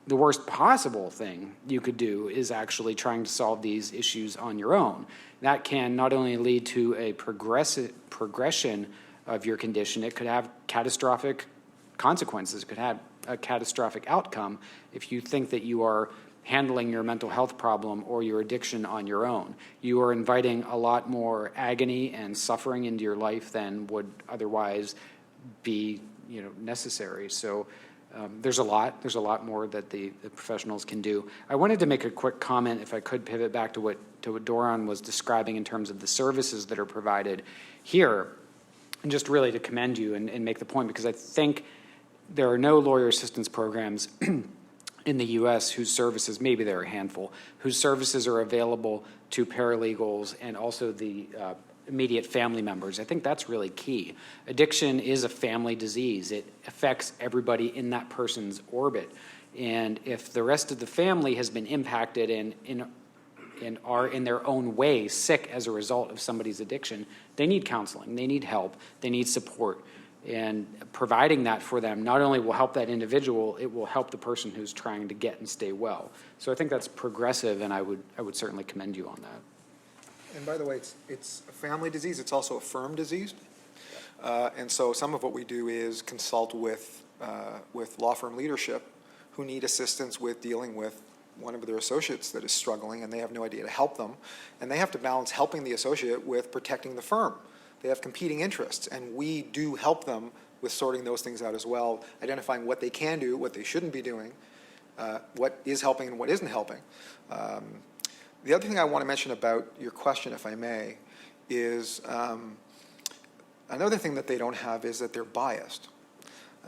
the worst possible thing you could do is actually trying to solve these issues on your own. That can not only lead to a progression of your condition, it could have catastrophic consequences, it could have a catastrophic outcome if you think that you are handling your mental health problem or your addiction on your own. You are inviting a lot more agony and suffering into your life than would otherwise be, necessary. So there's a lot more that the professionals can do. I wanted to make a quick comment, if I could pivot back to what Doron was describing in terms of the services that are provided here, and just really to commend you and make the point, because I think there are no lawyer assistance programs in the U.S. whose services, maybe there are a handful, whose services are available to paralegals and also the immediate family members. I think that's really key. Addiction is a family disease. It affects everybody in that person's orbit. And if the rest of the family has been impacted and are in their own way sick as a result of somebody's addiction, they need counseling, they need help, they need support. And providing that for them not only will help that individual, it will help the person who's trying to get and stay well. So I think that's progressive, and I would certainly commend you on that. And by the way, it's a family disease. It's also a firm disease. And so some of what we do is consult with law firm leadership who need assistance with dealing with one of their associates that is struggling, and they have no idea to help them. And they have to balance helping the associate with protecting the firm. They have competing interests, and we do help them with sorting those things out as well, identifying what they can do, what they shouldn't be doing, what is helping and what isn't helping. The other thing I want to mention about your question, if I may, is another thing that they don't have is that they're biased.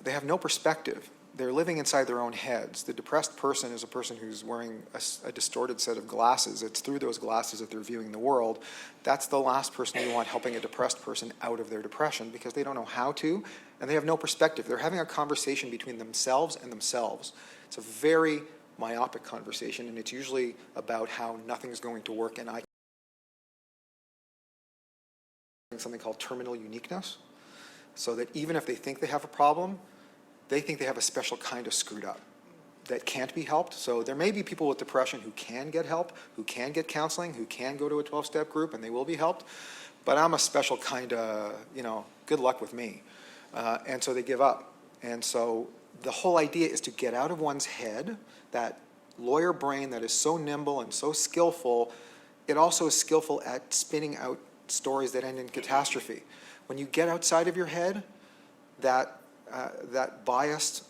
They have no perspective. They're living inside their own heads. The depressed person is a person who's wearing a distorted set of glasses. It's through those glasses that they're viewing the world. That's the last person you want helping a depressed person out of their depression, because they don't know how to, and they have no perspective. They're having a conversation between themselves and themselves. It's a very myopic conversation, and it's usually about how nothing's going to work, and something called terminal uniqueness, so that even if they think they have a problem, they think they have a special kind of screwed up that can't be helped. So there may be people with depression who can get help, who can get counseling, who can go to a 12-step group, and they will be helped. But I'm a special kind of, good luck with me. And so they give up. And so the whole idea is to get out of one's head, that lawyer brain that is so nimble and so skillful. It also is skillful at spinning out stories that end in catastrophe. When you get outside of your head, that biased,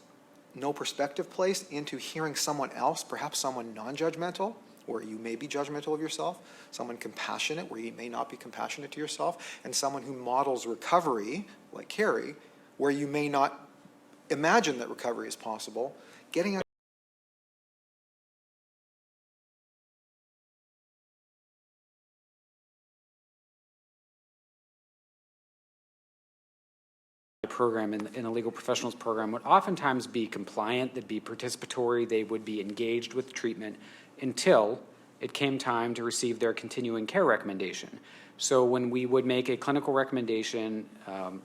no perspective place into hearing someone else, perhaps someone non-judgmental, where you may be judgmental of yourself, someone compassionate, where you may not be compassionate to yourself, and someone who models recovery, like Carrie, where you may not imagine that recovery is possible, getting out program in a legal professionals program would oftentimes be compliant, they'd be participatory, they would be engaged with treatment until it came time to receive their continuing care recommendation. So when we would make a clinical recommendation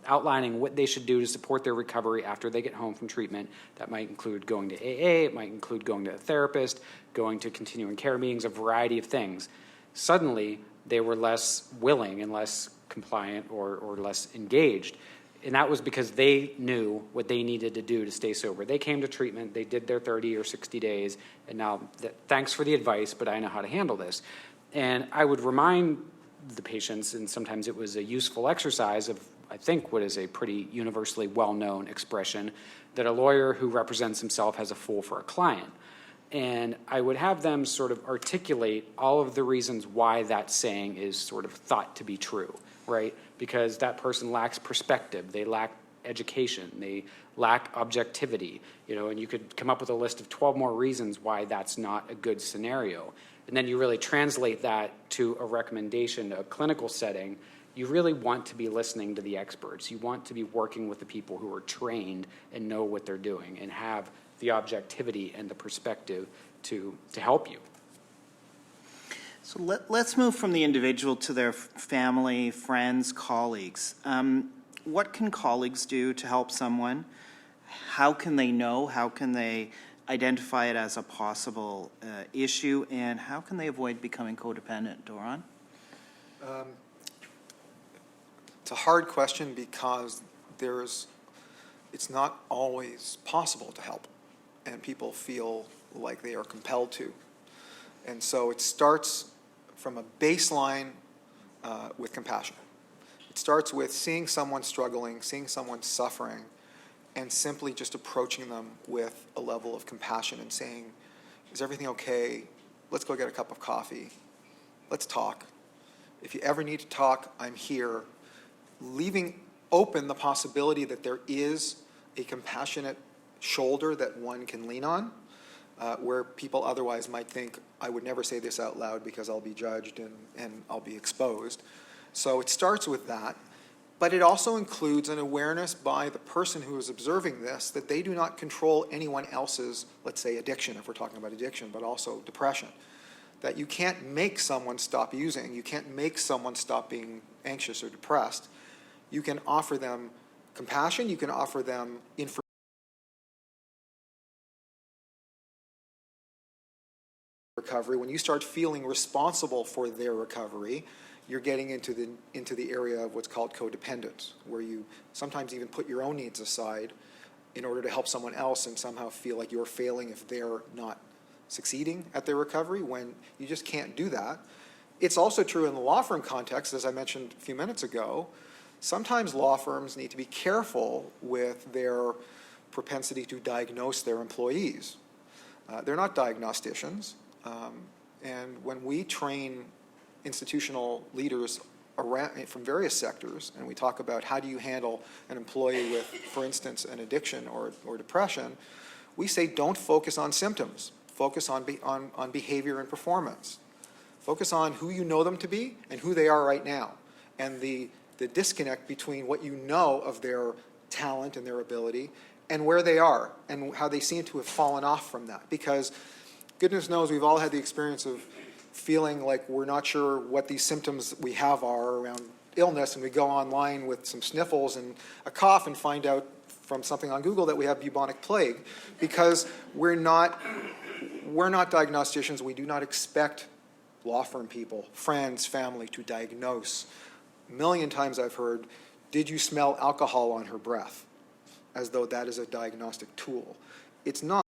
outlining what they should do to support their recovery after they get home from treatment, that might include going to AA, it might include going to a therapist, going to continuing care meetings, a variety of things. Suddenly, they were less willing and less compliant or less engaged. And that was because they knew what they needed to do to stay sober. They came to treatment, they did their 30 or 60 days, and now, thanks for the advice, but I know how to handle this. And I would remind the patients, and sometimes it was a useful exercise of, I think, what is a pretty universally well-known expression, that a lawyer who represents himself has a fool for a client. And I would have them sort of articulate all of the reasons why that saying is sort of thought to be true, right? Because that person lacks perspective, they lack education, they lack objectivity, and you could come up with a list of 12 more reasons why that's not a good scenario. And then you really translate that to a recommendation, a clinical setting. You really want to be listening to the experts. You want to be working with the people who are trained and know what they're doing and have the objectivity and the perspective to help you. So let's move from the individual to their family, friends, colleagues. What can colleagues do to help someone? How can they know? How can they identify it as a possible issue? And how can they avoid becoming codependent, Doron? It's a hard question because it's not always possible to help, and people feel like they are compelled to. And so it starts from a baseline with compassion. It starts with seeing someone struggling, seeing someone suffering, and simply just approaching them with a level of compassion and saying, is everything okay? Let's go get a cup of coffee. Let's talk. If you ever need to talk, I'm here. Leaving open the possibility that there is a compassionate shoulder that one can lean on, where people otherwise might think, I would never say this out loud because I'll be judged and I'll be exposed. So it starts with that. But it also includes an awareness by the person who is observing this that they do not control anyone else's, let's say, addiction, if we're talking about addiction, but also depression. That you can't make someone stop using, you can't make someone stop being anxious or depressed. You can offer them compassion, you can offer them information. Recovery, when you start feeling responsible for their recovery, you're getting into the area of what's called codependence, where you sometimes even put your own needs aside in order to help someone else and somehow feel like you're failing if they're not succeeding at their recovery, when you just can't do that. It's also true in the law firm context, as I mentioned a few minutes ago. Sometimes law firms need to be careful with their propensity to diagnose their employees. They're not diagnosticians. And when we train institutional leaders from various sectors, and we talk about how do you handle an employee with, for instance, an addiction or depression, we say don't focus on symptoms. Focus on behavior and performance. Focus on who you know them to be and who they are right now, and the disconnect between what you know of their talent and their ability and where they are and how they seem to have fallen off from that. Because goodness knows we've all had the experience of feeling like we're not sure what these symptoms we have are around illness, and we go online with some sniffles and a cough and find out from something on Google that we have bubonic plague, because we're not diagnosticians. We do not expect law firm people, friends, family to diagnose. A million times I've heard, did you smell alcohol on her breath? As though that is a diagnostic tool. It's not.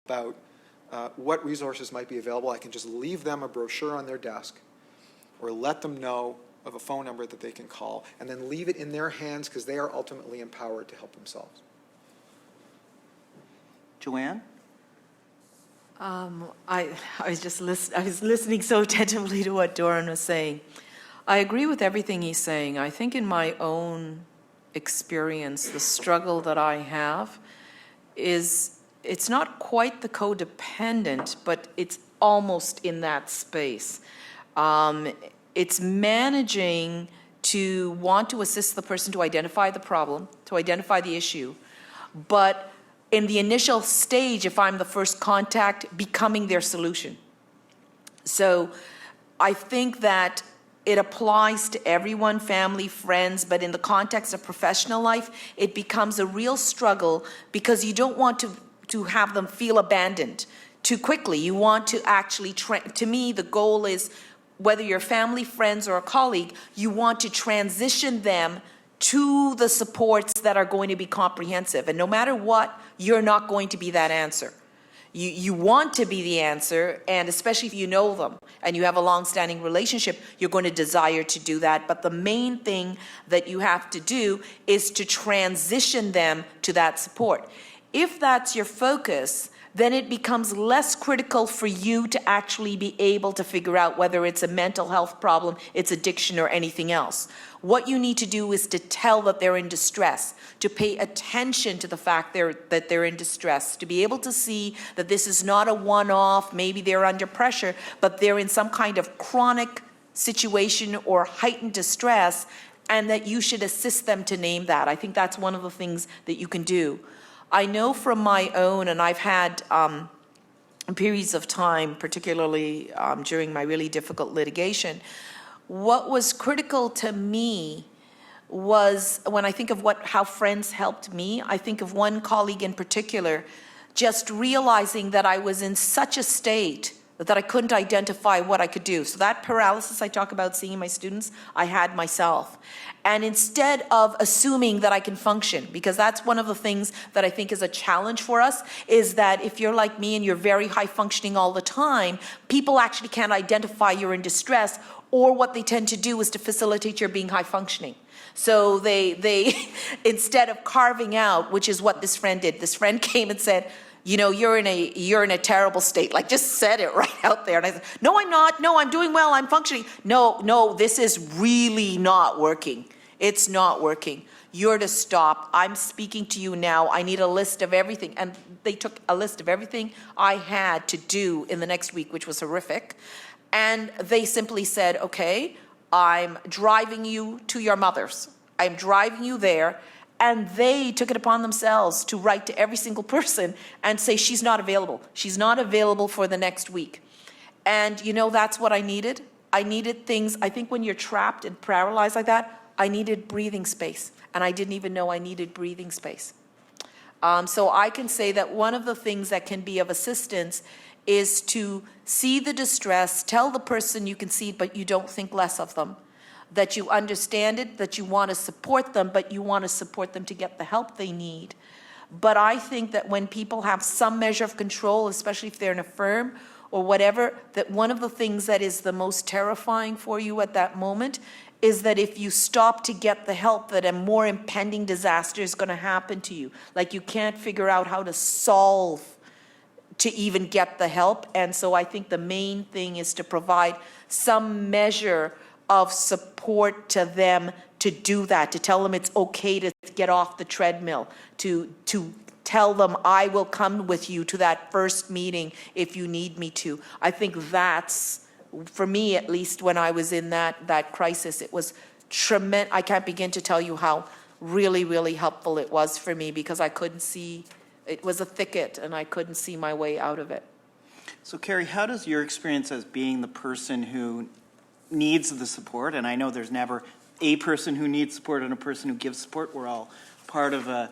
About what resources might be available. I can just leave them a brochure on their desk or let them know of a phone number that they can call, and then leave it in their hands because they are ultimately empowered to help themselves. Joanne? I was listening so attentively to what Doron was saying. I agree with everything he's saying. I think in my own experience, the struggle that I have is, it's not quite the codependent, but it's almost in that space. It's managing to want to assist the person to identify the problem, to identify the issue, but in the initial stage, if I'm the first contact, becoming their solution. So I think that it applies to everyone, family, friends, but in the context of professional life, it becomes a real struggle because you don't want to have them feel abandoned too quickly. You want to actually, to me, the goal is, whether you're family, friends, or a colleague, you want to transition them to the supports that are going to be comprehensive. And no matter what, you're not going to be that answer. You want to be the answer, and especially if you know them and you have a long-standing relationship, you're going to desire to do that. But the main thing that you have to do is to transition them to that support. If that's your focus, then it becomes less critical for you to actually be able to figure out whether it's a mental health problem, it's addiction, or anything else. What you need to do is to tell that they're in distress, to pay attention to the fact that they're in distress, to be able to see that this is not a one-off, maybe they're under pressure, but they're in some kind of chronic situation or heightened distress, and that you should assist them to name that. I think that's one of the things that you can do. I know from my own, and I've had periods of time, particularly during my really difficult litigation, what was critical to me was, when I think of how friends helped me, I think of one colleague in particular, just realizing that I was in such a state that I couldn't identify what I could do. So that paralysis I talk about seeing my students, I had myself. And instead of assuming that I can function, because that's one of the things that I think is a challenge for us, is that if you're like me and you're very high functioning all the time, people actually can't identify you're in distress, or what they tend to do is to facilitate your being high functioning. So they instead of carving out, which is what this friend did, this friend came and said, you know, you're in a terrible state. Like, just said it right out there. And I said, no, I'm not. No, I'm doing well. I'm functioning. No, this is really not working. It's not working. You're to stop. I'm speaking to you now. I need a list of everything. And they took a list of everything I had to do in the next week, which was horrific. And they simply said, okay, I'm driving you to your mother's. I'm driving you there. And they took it upon themselves to write to every single person and say, she's not available. She's not available for the next week. And you know, that's what I needed. I needed things, I think when you're trapped and paralyzed like that, I needed breathing space. And I didn't even know I needed breathing space. So I can say that one of the things that can be of assistance is to see the distress, tell the person you can see it, but you don't think less of them. That you understand it, that you want to support them, but you want to support them to get the help they need. But I think that when people have some measure of control, especially if they're in a firm or whatever, that one of the things that is the most terrifying for you at that moment is that if you stop to get the help, that a more impending disaster is going to happen to you. Like, you can't figure out how to solve to even get the help. And so I think the main thing is to provide some measure of support to them to do that, to tell them it's okay to get off the treadmill, to tell them I will come with you to that first meeting if you need me to. I think that's, for me at least, when I was in that crisis, it was tremendous. I can't begin to tell you how really, really helpful it was for me, because I couldn't see, it was a thicket and I couldn't see my way out of it. So Carrie, how does your experience as being the person who needs the support, and I know there's never a person who needs support and a person who gives support, we're all part of a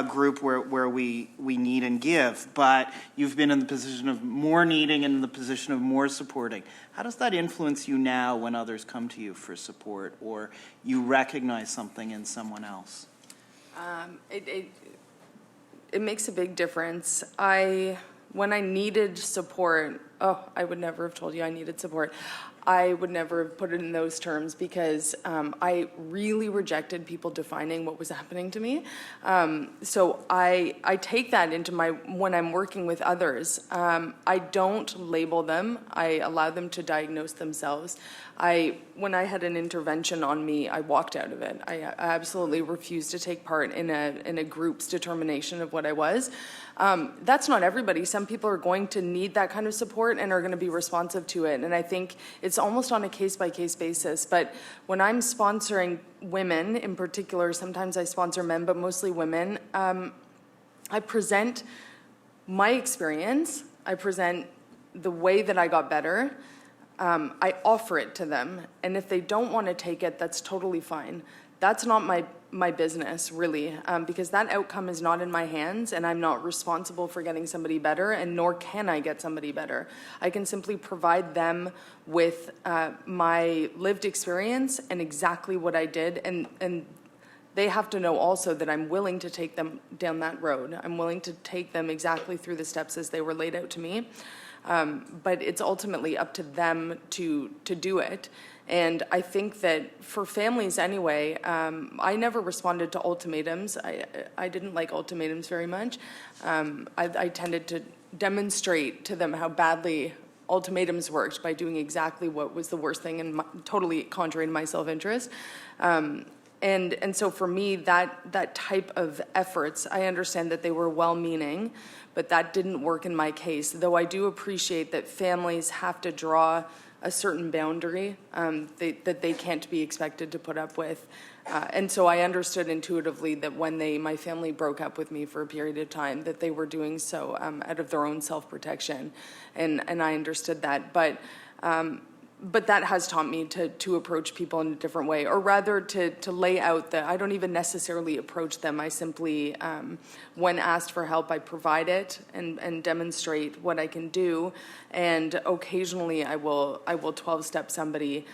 group where we need and give, but you've been in the position of more needing and in the position of more supporting. How does that influence you now when others come to you for support, or you recognize something in someone else? It makes a big difference. When I needed support, I would never have told you I needed support. I would never have put it in those terms, because I really rejected people defining what was happening to me. So I take that into when I'm working with others. I don't label them. I allow them to diagnose themselves. When I had an intervention on me, I walked out of it. I absolutely refused to take part in a group's determination of what I was. That's not everybody. Some people are going to need that kind of support. support and are going to be responsive to it. And I think it's almost on a case-by-case basis. But when I'm sponsoring women in particular, sometimes I sponsor men, but mostly women, I present my experience. I present the way that I got better. I offer it to them. And if they don't want to take it, that's totally fine. That's not my business, really, because that outcome is not in my hands, and I'm not responsible for getting somebody better, and nor can I get somebody better. I can simply provide them with my lived experience and exactly what I did, and they have to know also that I'm willing to take them down that road. I'm willing to take them exactly through the steps as they were laid out to me, but it's ultimately up to them to do it. And I think that for families anyway, I never responded to ultimatums. I didn't like ultimatums very much. I tended to demonstrate to them how badly ultimatums worked by doing exactly what was the worst thing and totally contrary to my self-interest. And so for me, that type of efforts, I understand that they were well-meaning, but that didn't work in my case, though I do appreciate that families have to draw a certain boundary that they can't be expected to put up with. And so I understood intuitively that when my family broke up with me for a period of time, that they were doing so out of their own self-protection. And I understood that. But that has taught me to approach people in a different way, or rather to lay out that I don't even necessarily approach them. I simply, when asked for help, I provide it and demonstrate what I can do. And occasionally I will 12-step somebody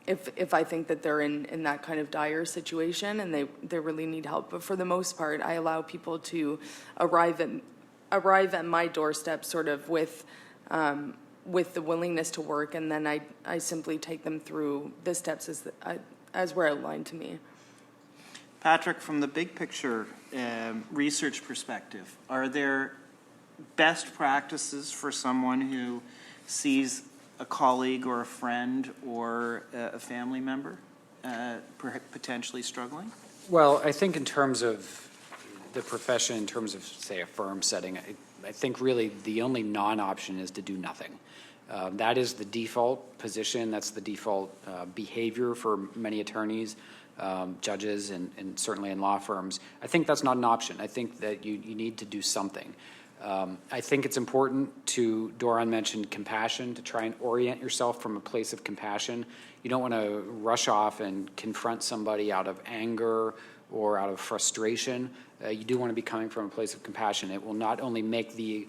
if I think that they're in that kind of dire situation and they really need help. But for the most part, I allow people to arrive at my doorstep sort of with the willingness to work, and then I simply take them through the steps as were outlined to me. Patrick, from the big picture research perspective, are there best practices for someone who sees a colleague or a friend or a family member potentially struggling? Well, I think in terms of the profession, in terms of, say, a firm setting, I think really the only non-option is to do nothing. That is the default position. That's the default behavior for many attorneys, judges, and certainly in law firms. I think that's not an option. I think that you need to do something. I think it's important to, Doron mentioned compassion, to try and orient yourself from a place of compassion. You don't want to rush off and confront somebody out of anger or out of frustration. You do want to be coming from a place of compassion. It will not only make the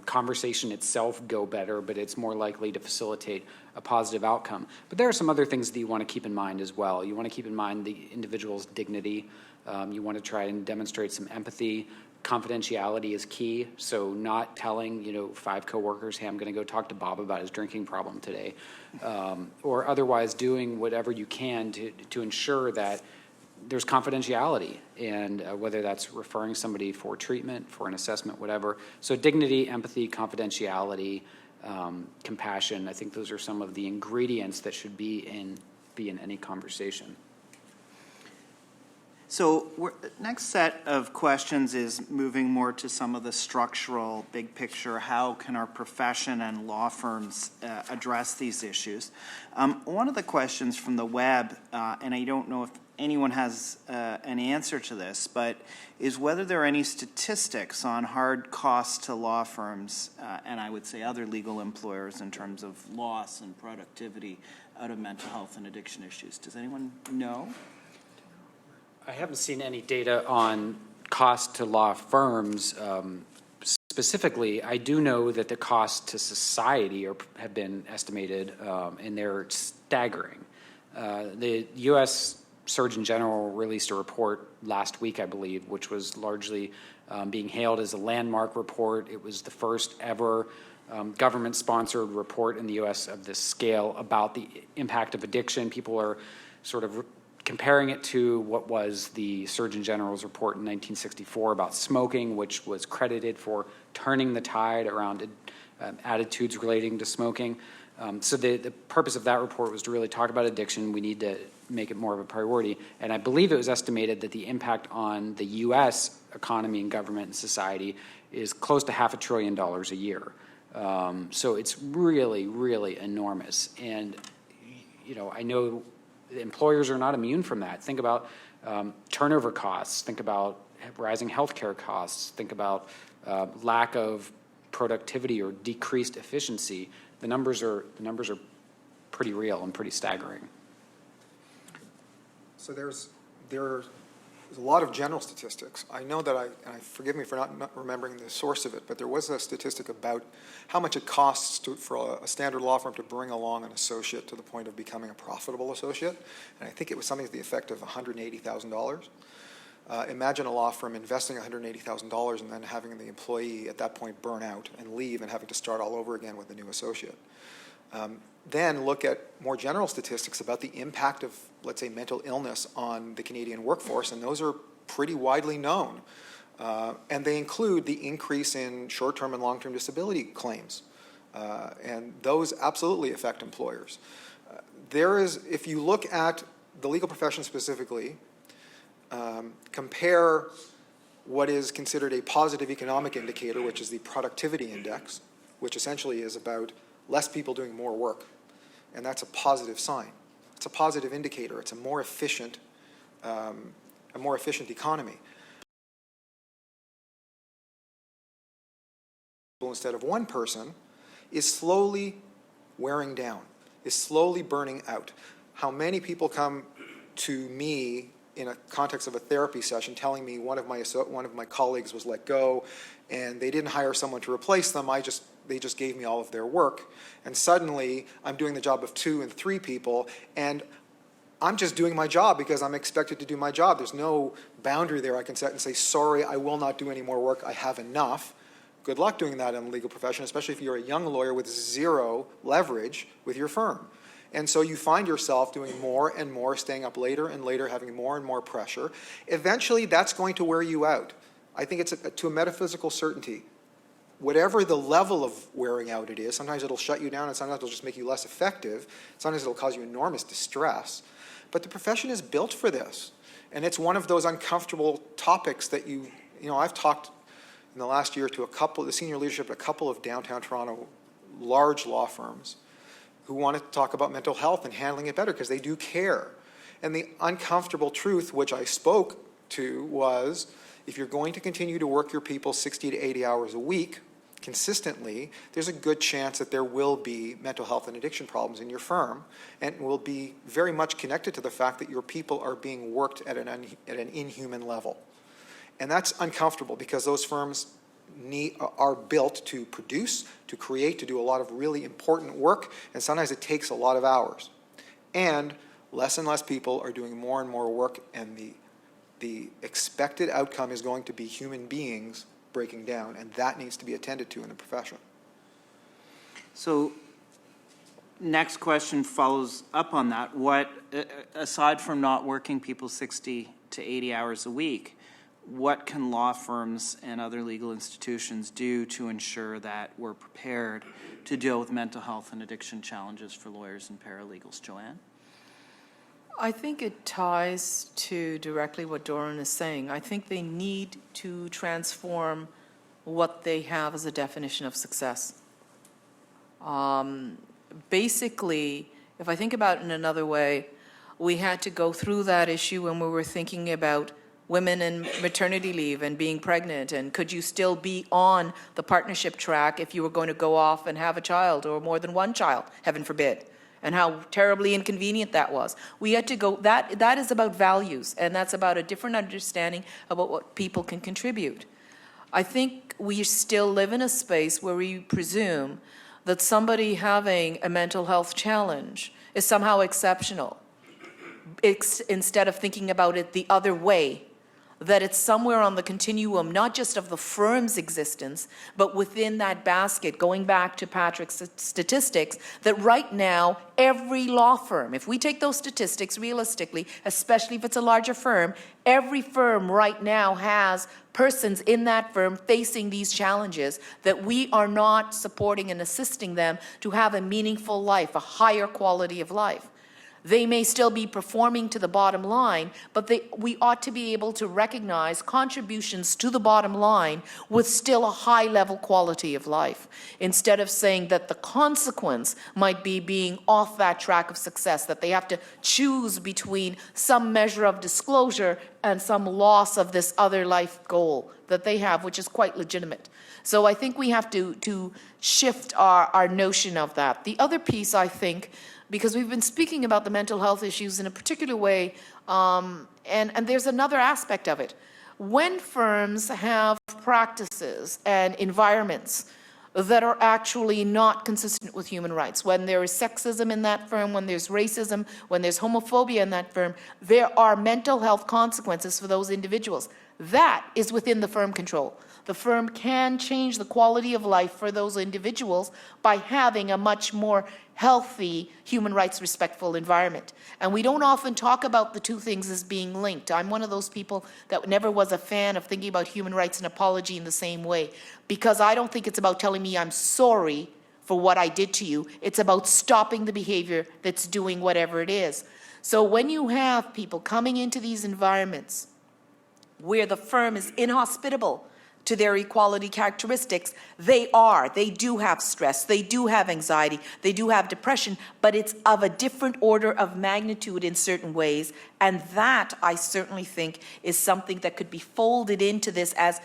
conversation itself go better, but it's more likely to facilitate a positive outcome. But there are some other things that you want to keep in mind as well. You want to keep in mind the individual's dignity. You want to try and demonstrate some empathy. Confidentiality is key, so not telling 5 coworkers, hey, I'm going to go talk to Bob about his drinking problem today, or otherwise doing whatever you can to ensure that there's confidentiality, and whether that's referring somebody for treatment, for an assessment, whatever. So dignity, empathy, confidentiality, compassion, I think those are some of the ingredients that should be in any conversation. So next set of questions is moving more to some of the structural, big picture, how can our profession and law firms address these issues? One of the questions from the web, and I don't know if anyone has an answer to this, but is whether there are any statistics on hard costs to law firms, and I would say other legal employers in terms of loss and productivity out of mental health and addiction issues. Does anyone know? I haven't seen any data on cost to law firms specifically. I do know that the cost to society have been estimated, and they're staggering. The U.S. Surgeon General released a report last week, I believe, which was largely being hailed as a landmark report. It was the first ever government-sponsored report in the U.S. of this scale about the impact of addiction. People are sort of comparing it to what was the Surgeon General's report in 1964 about smoking, which was credited for turning the tide around attitudes relating to smoking. So the purpose of that report was to really talk about addiction. We need to make it more of a priority. And I believe it was estimated that the impact on the U.S. economy and government and society is close to $500 billion a year. So it's really, really enormous. And, you know, I know employers are not immune from that. Think about turnover costs. Think about rising healthcare costs. Think about lack of productivity or decreased efficiency. The numbers are pretty real and pretty staggering. So there's a lot of general statistics. I know that and forgive me for not remembering the source of it, but there was a statistic about how much it costs for a standard law firm to bring along an associate to the point of becoming a profitable associate. And I think it was something to the effect of $180,000. Imagine a law firm investing $180,000 and then having the employee at that point burn out and leave and having to start all over again with a new associate. Then look at more general statistics about the impact of, let's say, mental illness on the Canadian workforce, and those are pretty widely known. And they include the increase in short-term and long-term disability claims. And those absolutely affect employers. If you look at the legal profession specifically, compare what is considered a positive economic indicator, which is the productivity index, which essentially is about less people doing more work. And that's a positive sign. It's a positive indicator. It's a more efficient economy. Instead of one person is slowly wearing down, is slowly burning out. How many people come to me in a context of a therapy session telling me one of my colleagues was let go and they didn't hire someone to replace them, they just gave me all of their work, and suddenly I'm doing the job of 2 and 3 people, and I'm just doing my job because I'm expected to do my job. There's no boundary there I can set and say, sorry, I will not do any more work, I have enough. Good luck doing that in the legal profession, especially if you're a young lawyer with 0 leverage with your firm. And so you find yourself doing more and more, staying up later and later, having more and more pressure. Eventually, that's going to wear you out. I think it's to a metaphysical certainty. Whatever the level of wearing out it is, sometimes it'll shut you down and sometimes it'll just make you less effective. Sometimes it'll cause you enormous distress. But the profession is built for this. And it's one of those uncomfortable topics that I've talked in the last year to the senior leadership at a couple of downtown Toronto large law firms who want to talk about mental health and handling it better because they do care. And the uncomfortable truth, which I spoke to, was if you're going to continue to work your people 60 to 80 hours a week consistently, there's a good chance that there will be mental health and addiction problems in your firm, and will be very much connected to the fact that your people are being worked at an inhuman level. And that's uncomfortable because those firms are built to produce, to create, to do a lot of really important work, and sometimes it takes a lot of hours. And less people are doing more and more work, and the expected outcome is going to be human beings breaking down, and that needs to be attended to in the profession. So next question follows up on that. What, aside from not working people 60 to 80 hours a week, what can law firms and other legal institutions do to ensure that we're prepared to deal with mental health and addiction challenges for lawyers and paralegals? Joanne? I think it ties to directly what Doron is saying. I think they need to transform what they have as a definition of success. Basically, if I think about it in another way, we had to go through that issue when we were thinking about women and maternity leave and being pregnant, and could you still be on the partnership track if you were going to go off and have a child or more than one child, heaven forbid, and how terribly inconvenient that was. We had to go, that is about values, and that's about a different understanding about what people can contribute. I think we still live in a space where we presume that somebody having a mental health challenge is somehow exceptional, instead of thinking about it the other way, that it's somewhere on the continuum, not just of the firm's existence, but within that basket, going back to Patrick's statistics, that right now, every law firm, if we take those statistics realistically, especially if it's a larger firm, every firm right now has persons in that firm facing these challenges that we are not supporting and assisting them to have a meaningful life, a higher quality of life. They may still be performing to the bottom line, but we ought to be able to recognize contributions to the bottom line with still a high level quality of life, instead of saying that the consequence might be being off that track of success, that they have to choose between some measure of disclosure and some loss of this other life goal that they have, which is quite legitimate. So I think we have to shift our notion of that. The other piece, I think, because we've been speaking about the mental health issues in a particular way, and there's another aspect of it. When firms have practices and environments that are actually not consistent with human rights, when there is sexism in that firm, when there's racism, when there's homophobia in that firm, there are mental health consequences for those individuals. That is within the firm control. The firm can change the quality of life for those individuals by having a much more healthy, human rights respectful environment. And we don't often talk about the two things as being linked. I'm one of those people that never was a fan of thinking about human rights and apology in the same way, because I don't think it's about telling me I'm sorry for what I did to you. It's about stopping the behavior that's doing whatever it is. So when you have people coming into these environments where the firm is inhospitable to their equality characteristics, they do have stress, they do have anxiety, they do have depression, but it's of a different order of magnitude in certain ways. And that, I certainly think, is something that could be folded into this as,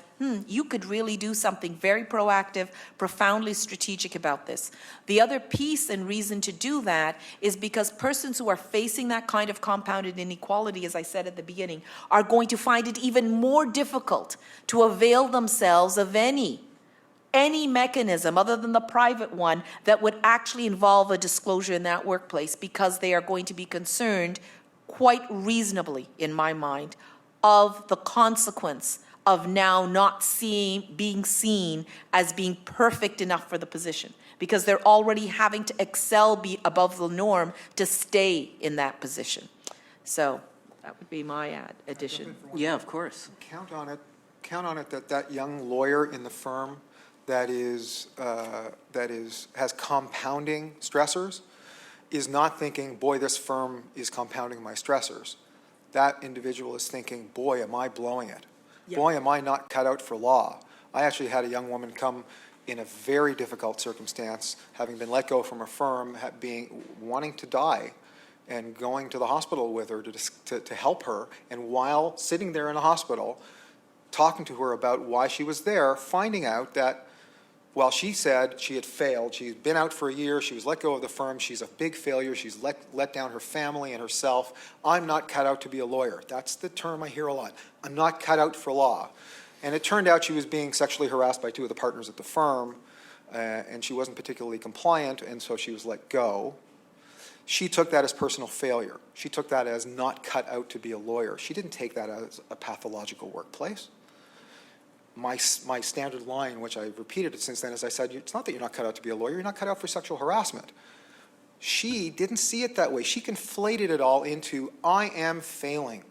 you could really do something very proactive, profoundly strategic about this. The other piece and reason to do that is because persons who are facing that kind of compounded inequality, as I said at the beginning, are going to find it even more difficult to avail themselves of any mechanism other than the private one that would actually involve a disclosure in that workplace, because they are going to be concerned, quite reasonably in my mind, of the consequence of now not being seen as being perfect enough for the position, because they're already having to excel, be above the norm to stay in that position. So that would be my addition. Yeah, of course. Count on it that young lawyer in the firm that has compounding stressors is not thinking, boy, this firm is compounding my stressors. That individual is thinking, boy, am I blowing it. Yeah. Boy, am I not cut out for law. I actually had a young woman come in a very difficult circumstance, having been let go from a firm, wanting to die, and going to the hospital with her to help her. And while sitting there in the hospital, talking to her about why she was there, finding out that while she said she had failed, she'd been out for a year, she was let go of the firm, she's a big failure, she's let down her family and herself. I'm not cut out to be a lawyer. That's the term I hear a lot. I'm not cut out for law. And it turned out she was being sexually harassed by two of the partners at the firm, and she wasn't particularly compliant, and so she was let go. She took that as personal failure. She took that as not cut out to be a lawyer. She didn't take that as a pathological workplace. My standard line, which I've repeated it since then, is I said, it's not that you're not cut out to be a lawyer, you're not cut out for sexual harassment. She didn't see it that way. She conflated it all into, I am failing.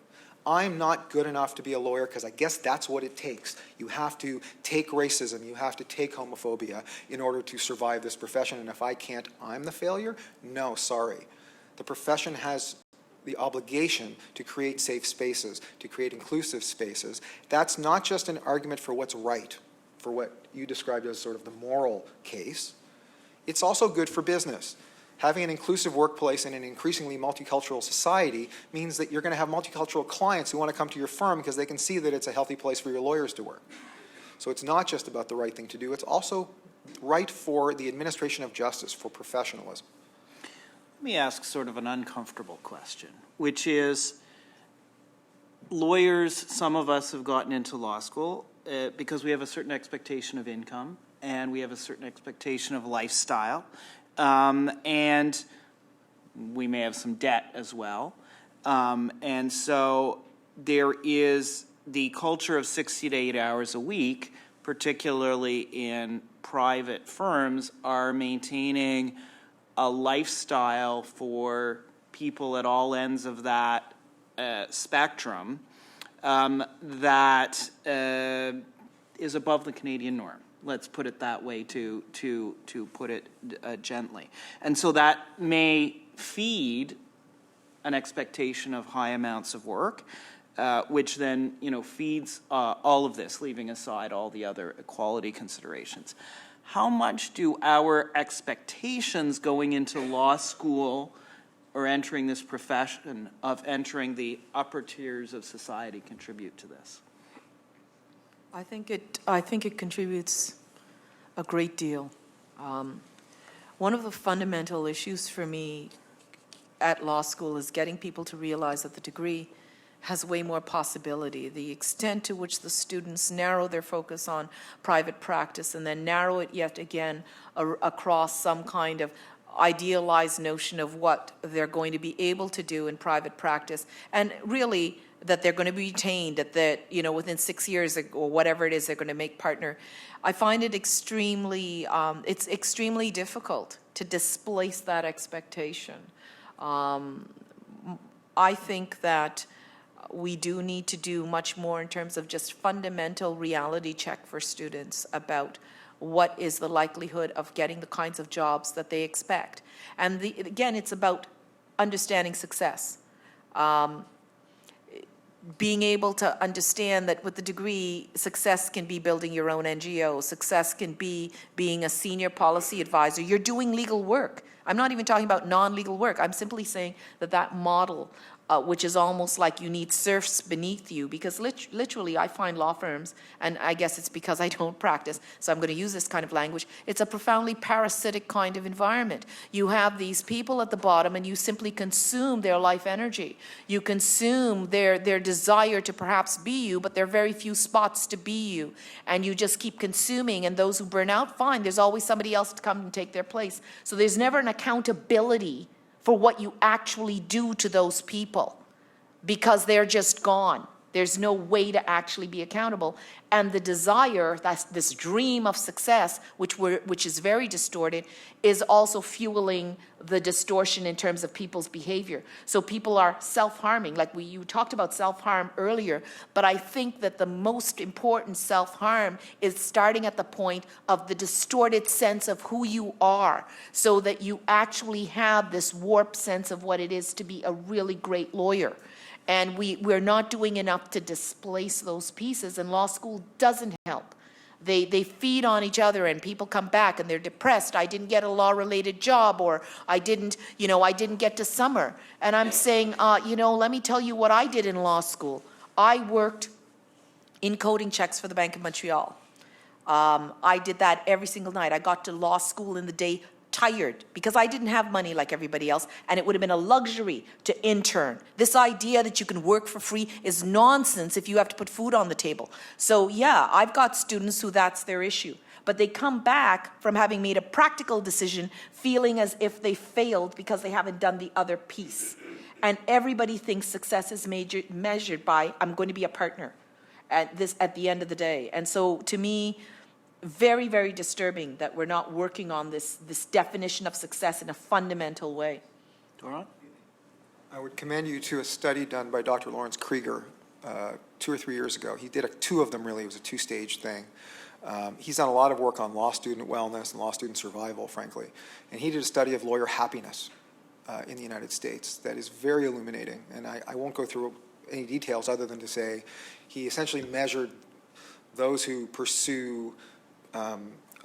I'm not good enough to be a lawyer because I guess that's what it takes. You have to take racism, you have to take homophobia in order to survive this profession, and if I can't, I'm the failure? No, sorry. The profession has the obligation to create safe spaces, to create inclusive spaces. That's not just an argument for what's right, for what you described as sort of the moral case. It's also good for business. Having an inclusive workplace in an increasingly multicultural society means that you're going to have multicultural clients who want to come to your firm because they can see that it's a healthy place for your lawyers to work. So it's not just about the right thing to do, it's also right for the administration of justice, for professionalism. Let me ask sort of an uncomfortable question, which is, lawyers, some of us have gotten into law school because we have a certain expectation of income and we have a certain expectation of lifestyle, and we may have some debt as well. And so there is the culture of 60 to 8 hours a week, particularly in private firms, are maintaining a lifestyle for people at all ends of that spectrum that is above the Canadian norm. Let's put it that way, to put it gently. And so that may feed an expectation of high amounts of work, which then, feeds all of this, leaving aside all the other equality considerations. How much do our expectations going into law school or entering this profession of entering the upper tiers of society contribute to this? I think it contributes a great deal. One of the fundamental issues for me at law school is getting people to realize that the degree has way more possibility. The extent to which the students narrow their focus on private practice and then narrow it yet again across some kind of idealized notion of what they're going to be able to do in private practice, and really that they're going to be retained, that within 6 years or whatever it is they're going to make partner. I find it extremely difficult to displace that expectation. I think that we do need to do much more in terms of just fundamental reality check for students about what is the likelihood of getting the kinds of jobs that they expect. And again, it's about understanding success. Being able to understand that with the degree, success can be building your own NGO, success can be being a senior policy advisor. You're doing legal work. I'm not even talking about non-legal work. I'm simply saying that model, which is almost like you need serfs beneath you, because literally I find law firms, and I guess it's because I don't practice, so I'm going to use this kind of language, it's a profoundly parasitic kind of environment. You have these people at the bottom and you simply consume their life energy. You consume their desire to perhaps be you, but there are very few spots to be you. And you just keep consuming, and those who burn out, fine, there's always somebody else to come and take their place. So there's never an accountability for what you actually do to those people, because they're just gone. There's no way to actually be accountable. And the desire, that's this dream of success, which is very distorted, is also fueling the distortion in terms of people's behavior. So people are self-harming. Like you talked about self-harm earlier, but I think that the most important self-harm is starting at the point of the distorted sense of who you are, so that you actually have this warped sense of what it is to be a really great lawyer. And we're not doing enough to displace those pieces, and law school doesn't help. They feed on each other, and people come back and they're depressed. I didn't get a law-related job, or I didn't get to summer. And I'm saying, let me tell you what I did in law school. I worked in coding checks for the Bank of Montreal. I did that every single night. I got to law school in the day tired because I didn't have money like everybody else, and it would have been a luxury to intern. This idea that you can work for free is nonsense if you have to put food on the table. So yeah, I've got students who that's their issue, but they come back from having made a practical decision feeling as if they failed because they haven't done the other piece. And everybody thinks success is measured by, I'm going to be a partner at the end of the day. And so to me, very, very disturbing that we're not working on this definition of success in a fundamental way. Doron? I would commend you to a study done by Dr. Lawrence Krieger 2 or 3 years ago. He did two of them, really. It was a two-stage thing. He's done a lot of work on law student wellness and law student survival, frankly. And he did a study of lawyer happiness in the United States that is very illuminating. And I won't go through any details other than to say he essentially measured those who pursue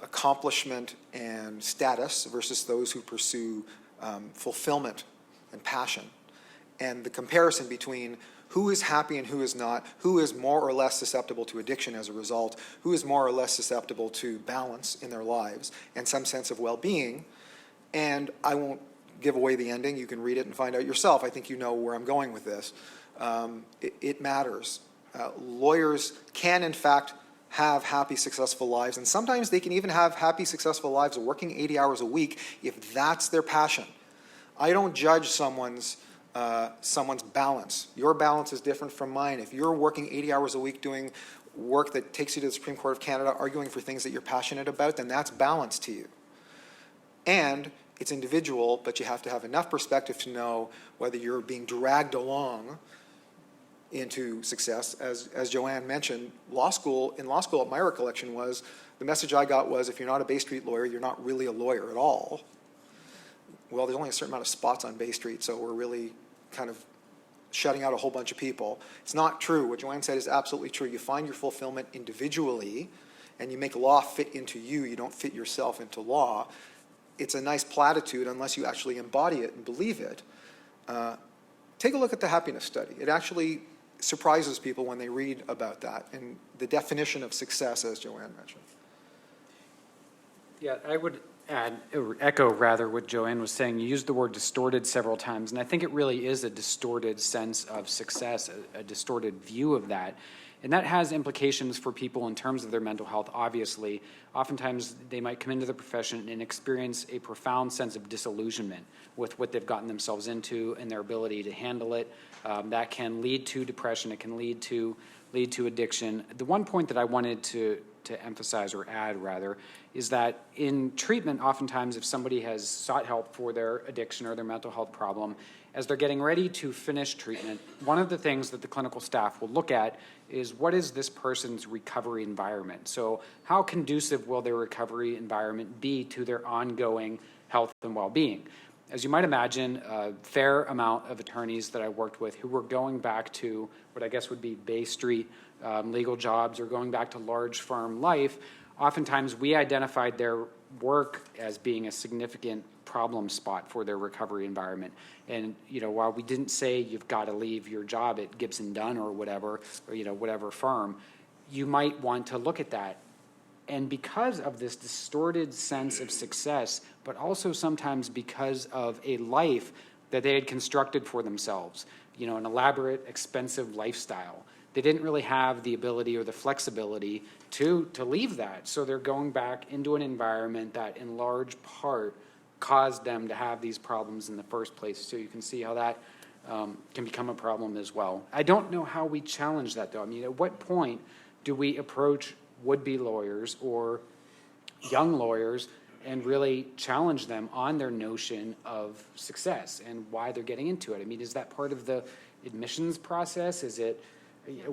accomplishment and status versus those who pursue fulfillment and passion. And the comparison between who is happy and who is not, who is more or less susceptible to addiction as a result, who is more or less susceptible to balance in their lives and some sense of well-being. And I won't give away the ending. You can read it and find out yourself. I think you know where I'm going with this. It matters. Lawyers can, in fact, have happy, successful lives, and sometimes they can even have happy, successful lives working 80 hours a week if that's their passion. I don't judge someone's balance. Your balance is different from mine. If you're working 80 hours a week doing work that takes you to the Supreme Court of Canada, arguing for things that you're passionate about, then that's balance to you. And it's individual, but you have to have enough perspective to know whether you're being dragged along into success. As Joanne mentioned, in law school, my recollection was, the message I got was, if you're not a Bay Street lawyer, you're not really a lawyer at all. Well, there's only a certain amount of spots on Bay Street, so we're really kind of shutting out a whole bunch of people. It's not true. What Joanne said is absolutely true. You find your fulfillment individually, and you make law fit into you. You don't fit yourself into law. It's a nice platitude unless you actually embody it and believe it. Take a look at the happiness study. It actually surprises people when they read about that and the definition of success, as Joanne mentioned. Yeah, I would add, or echo rather, what Joanne was saying. You used the word distorted several times, and I think it really is a distorted sense of success, a distorted view of that. And that has implications for people in terms of their mental health, obviously. Oftentimes, they might come into the profession and experience a profound sense of disillusionment with what they've gotten themselves into and their ability to handle it. That can lead to depression. It can lead to addiction. The one point that I wanted to emphasize, or add rather, is that in treatment, oftentimes if somebody has sought help for their addiction or their mental health problem, as they're getting ready to finish treatment, one of the things that the clinical staff will look at is what is this person's recovery environment? So how conducive will their recovery environment be to their ongoing health and well-being? As you might imagine, a fair amount of attorneys that I worked with who were going back to what I guess would be Bay Street legal jobs or going back to large firm life, oftentimes we identified their work as being a significant problem spot for their recovery environment. And, while we didn't say you've got to leave your job at Gibson Dunn or whatever, or, whatever firm, you might want to look at that. And because of this distorted sense of success, but also sometimes because of a life that they had constructed for themselves, an elaborate, expensive lifestyle, they didn't really have the ability or the flexibility to leave that. So they're going back into an environment that in large part caused them to have these problems in the first place. So you can see how that can become a problem as well. I don't know how we challenge that, though. I mean, at what point do we approach would-be lawyers or young lawyers and really challenge them on their notion of success and why they're getting into it? I mean, is that part of the admissions process? Is it,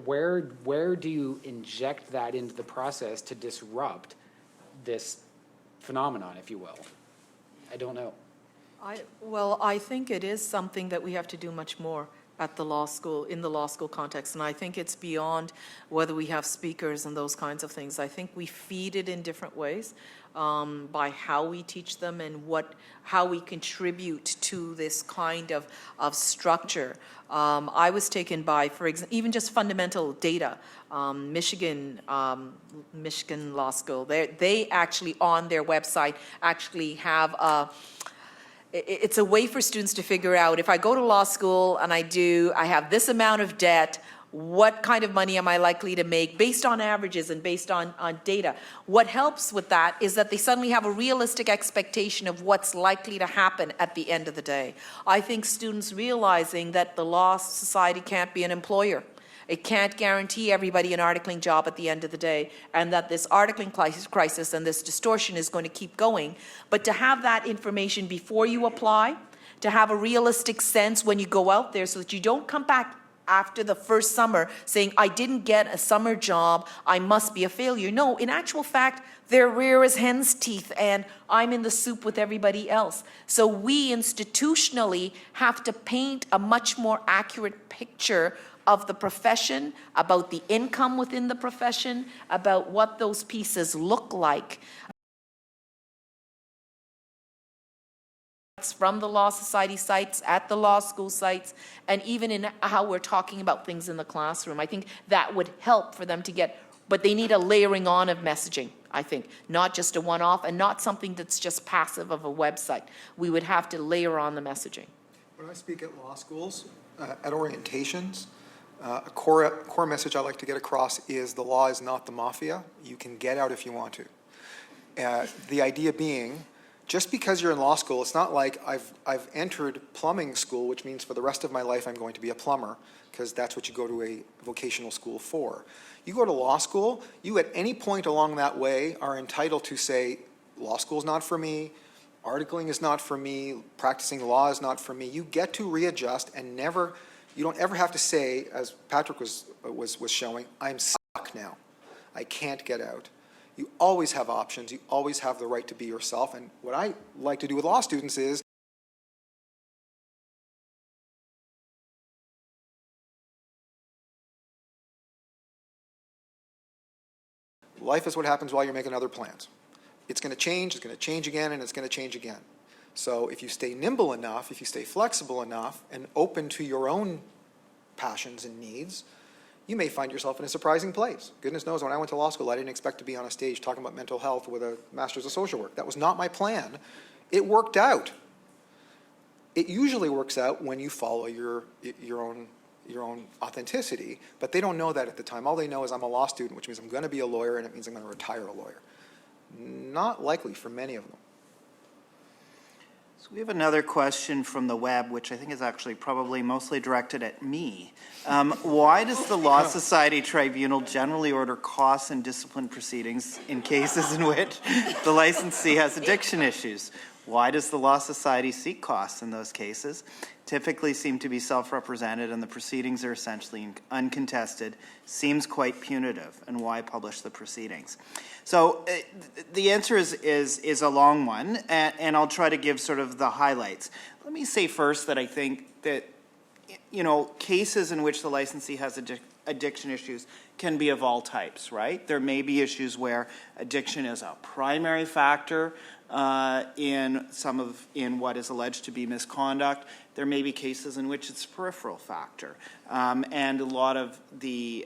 where do you inject that into the process to disrupt this phenomenon, if you will? I don't know. I think it is something that we have to do much more at the law school, in the law school context. And I think it's beyond whether we have speakers and those kinds of things. I think we feed it in different ways by how we teach them and how we contribute to this kind of structure. I was taken by, for example, even just fundamental data. Michigan Law School, they actually on their website actually have it's a way for students to figure out, if I go to law school and I have this amount of debt, what kind of money am I likely to make based on averages and based on data. What helps with that is that they suddenly have a realistic expectation of what's likely to happen at the end of the day. I think students realizing that the law society can't be an employer. It can't guarantee everybody an articling job at the end of the day, and that this articling crisis and this distortion is going to keep going. But to have that information before you apply, to have a realistic sense when you go out there so that you don't come back after the first summer saying, I didn't get a summer job, I must be a failure. No, in actual fact, they're rare as hen's teeth and I'm in the soup with everybody else. So we institutionally have to paint a much more accurate picture of the profession, about the income within the profession, about what those pieces look like. From the Law Society sites, at the law school sites, and even in how we're talking about things in the classroom. I think that would help for them to get, but they need a layering on of messaging, I think, not just a one-off and not something that's just passive of a website. We would have to layer on the messaging. When I speak at law schools, at orientations, a core message I like to get across is the law is not the mafia. You can get out if you want to. The idea being, just because you're in law school, it's not like I've entered plumbing school, which means for the rest of my life I'm going to be a plumber, because that's what you go to a vocational school for. You go to law school, you at any point along that way are entitled to say, law school is not for me, articling is not for me, practicing law is not for me. You get to readjust and never, you don't ever have to say, as Patrick was showing, I'm stuck now. I can't get out. You always have options. You always have the right to be yourself. And what I like to do with law students is life is what happens while you're making other plans. It's going to change again, and it's going to change again. So if you stay nimble enough, if you stay flexible enough and open to your own passions and needs, you may find yourself in a surprising place. Goodness knows, when I went to law school, I didn't expect to be on a stage talking about mental health with a master's of social work. That was not my plan. It worked out. It usually works out when you follow your own authenticity, but they don't know that at the time. All they know is I'm a law student, which means I'm going to be a lawyer, and it means I'm going to retire a lawyer. Not likely for many of them. So we have another question from the web, which I think is actually probably mostly directed at me. Why does the Law Society Tribunal generally order costs and discipline proceedings in cases in which the licensee has addiction issues? Why does the Law Society seek costs in those cases? Typically seem to be self-represented and the proceedings are essentially uncontested. Seems quite punitive. And why publish the proceedings? So the answer is a long one, and I'll try to give sort of the highlights. Let me say first that I think that, you know, cases in which the licensee has addiction issues can be of all types, right? There may be issues where addiction is a primary factor in what is alleged to be misconduct. There may be cases in which it's a peripheral factor, and a lot of the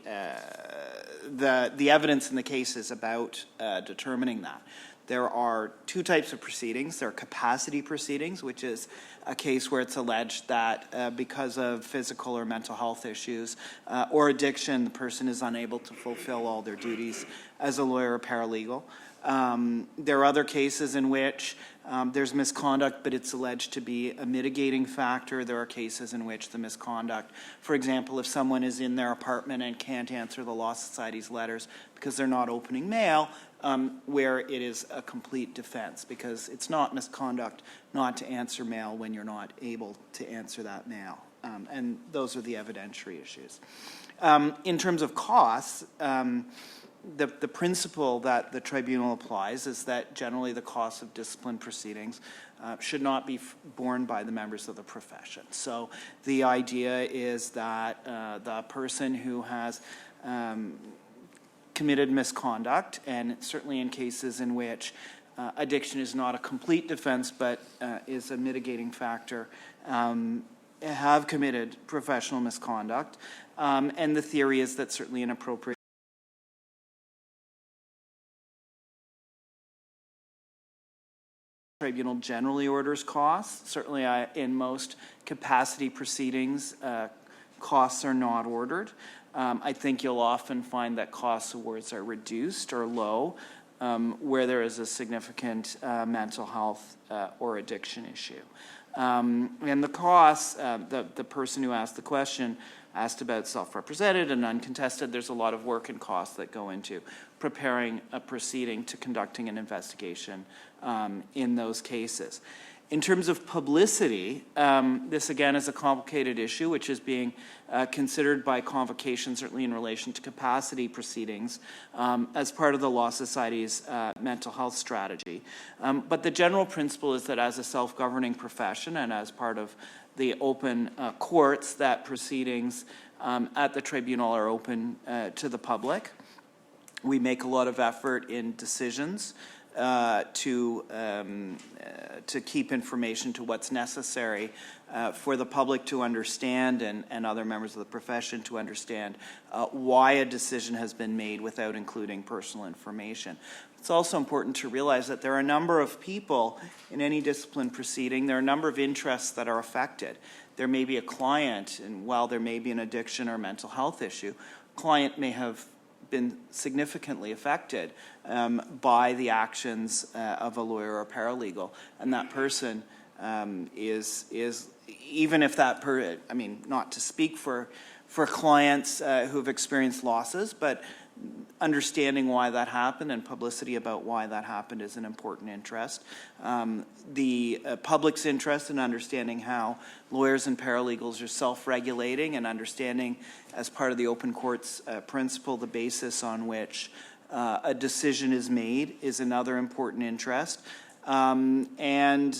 evidence in the case is about determining that. There are two types of proceedings. There are capacity proceedings, which is a case where it's alleged that because of physical or mental health issues or addiction, the person is unable to fulfill all their duties as a lawyer or paralegal. There are other cases in which there's misconduct, but it's alleged to be a mitigating factor. There are cases in which the misconduct, for example, if someone is in their apartment and can't answer the Law Society's letters because they're not opening mail, where it is a complete defense, because it's not misconduct not to answer mail when you're not able to answer that mail. And those are the evidentiary issues. In terms of costs, the principle that the tribunal applies is that generally the costs of discipline proceedings should not be borne by the members of the profession. So the idea is that the person who has committed misconduct, and certainly in cases in which addiction is not a complete defense but is a mitigating factor, have committed professional misconduct. And the theory is that certainly an appropriate tribunal generally orders costs. Certainly in most capacity proceedings, costs are not ordered. I think you'll often find that cost awards are reduced or low where there is a significant mental health or addiction issue. And the costs, the person who asked the question asked about self-represented and uncontested. There's a lot of work and costs that go into preparing a proceeding to conducting an investigation in those cases. In terms of publicity, this again is a complicated issue which is being considered by convocation, certainly in relation to capacity proceedings, as part of the Law Society's mental health strategy. But the general principle is that as a self-governing profession and as part of the open courts, that proceedings at the tribunal are open to the public. We make a lot of effort in decisions to keep information to what's necessary for the public to understand and other members of the profession to understand why a decision has been made without including personal information. It's also important to realize that there are a number of people in any discipline proceeding, there are a number of interests that are affected. There may be a client, and while there may be an addiction or mental health issue, client may have been significantly affected by the actions of a lawyer or paralegal, and that person is even if that I mean, not to speak for clients who have experienced losses, but understanding why that happened and publicity about why that happened is an important interest. The public's interest in understanding how lawyers and paralegals are self-regulating and understanding, as part of the open courts principle, the basis on which a decision is made is another important interest. And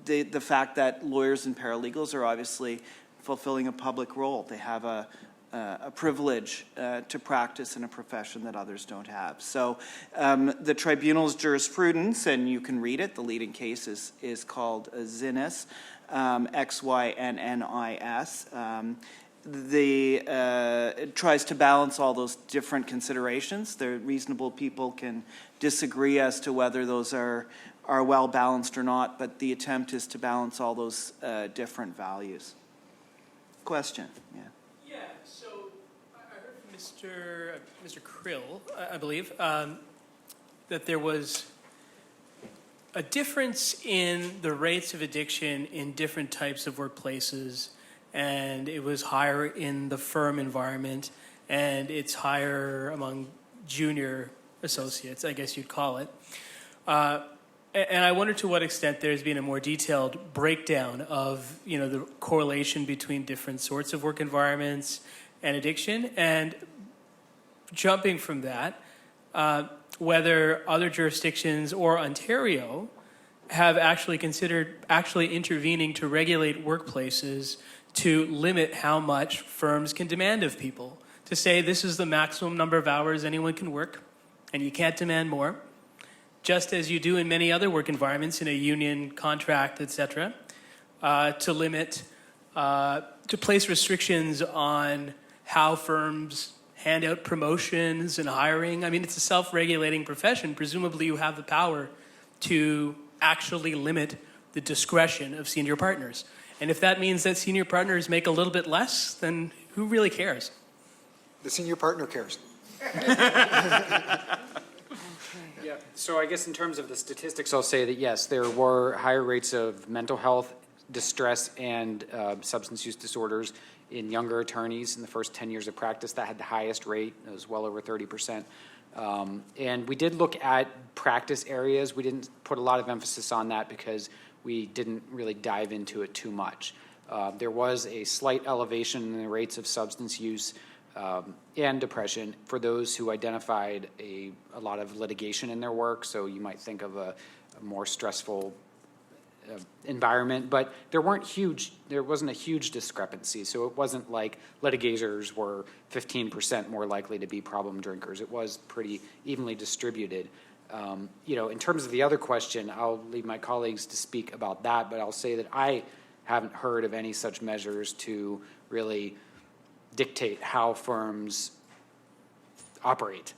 the fact that lawyers and paralegals are obviously fulfilling a public role. They have a a privilege to practice in a profession that others don't have. So the tribunal's jurisprudence, and you can read it, the leading case is called Xynnis, Xynnis. It tries to balance all those different considerations. The reasonable people can disagree as to whether those are well balanced or not, but the attempt is to balance all those different values. Question? Yeah. Yeah. So I heard from Mr. Krill, I believe, that there was a difference in the rates of addiction in different types of workplaces, and it was higher in the firm environment, and it's higher among junior associates, I guess you'd call it. And I wonder to what extent there's been a more detailed breakdown of, the correlation between different sorts of work environments and addiction. And jumping from that, whether other jurisdictions or Ontario have actually considered intervening to regulate workplaces to limit how much firms can demand of people. To say this is the maximum number of hours anyone can work, and you can't demand more, just as you do in many other work environments in a union contract, etc., to limit, to place restrictions on how firms hand out promotions and hiring. I mean, it's a self-regulating profession. Presumably you have the power to actually limit the discretion of senior partners. And if that means that senior partners make a little bit less, then who really cares? The senior partner cares. Yeah. So I guess in terms of the statistics, I'll say that yes, there were higher rates of mental health, distress, and substance use disorders in younger attorneys in the first 10 years of practice. That had the highest rate. It was well over 30%. And we did look at practice areas. We didn't put a lot of emphasis on that because we didn't really dive into it too much. There was a slight elevation in the rates of substance use and depression for those who identified a lot of litigation in their work. So you might think of a more stressful environment, but there wasn't a huge discrepancy. So it wasn't like litigators were 15% more likely to be problem drinkers. It was pretty evenly distributed. In terms of the other question, I'll leave my colleagues to speak about that, but I'll say that I haven't heard of any such measures to really dictate how firms operate.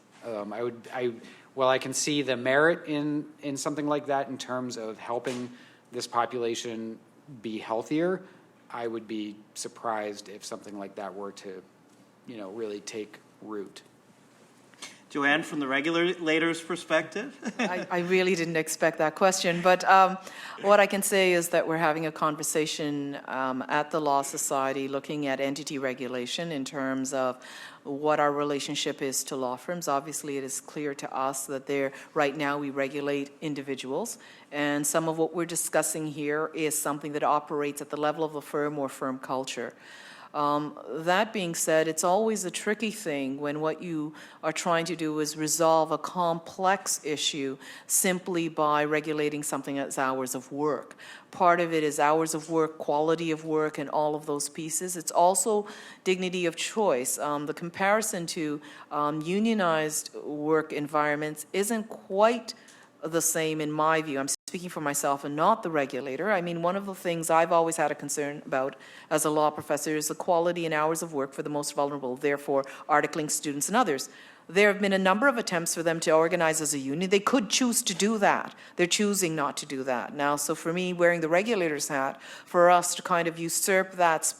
While I can see the merit in something like that in terms of helping this population be healthier, I would be surprised if something like that were to, really take root. Joanne, from the regulator's perspective? I really didn't expect that question, but what I can say is that we're having a conversation at the Law Society looking at entity regulation in terms of what our relationship is to law firms. Obviously, it is clear to us that right now we regulate individuals, and some of what we're discussing here is something that operates at the level of the firm or firm culture. That being said, it's always a tricky thing when what you are trying to do is resolve a complex issue simply by regulating something as hours of work. Part of it is hours of work, quality of work, and all of those pieces. It's also dignity of choice. The comparison to unionized work environments isn't quite the same in my view. I'm speaking for myself and not the regulator. I mean, one of the things I've always had a concern about as a law professor is the quality and hours of work for the most vulnerable, therefore articling students and others. There have been a number of attempts for them to organize as a union. They could choose to do that. They're choosing not to do that now. So for me, wearing the regulator's hat, for us to kind of usurp that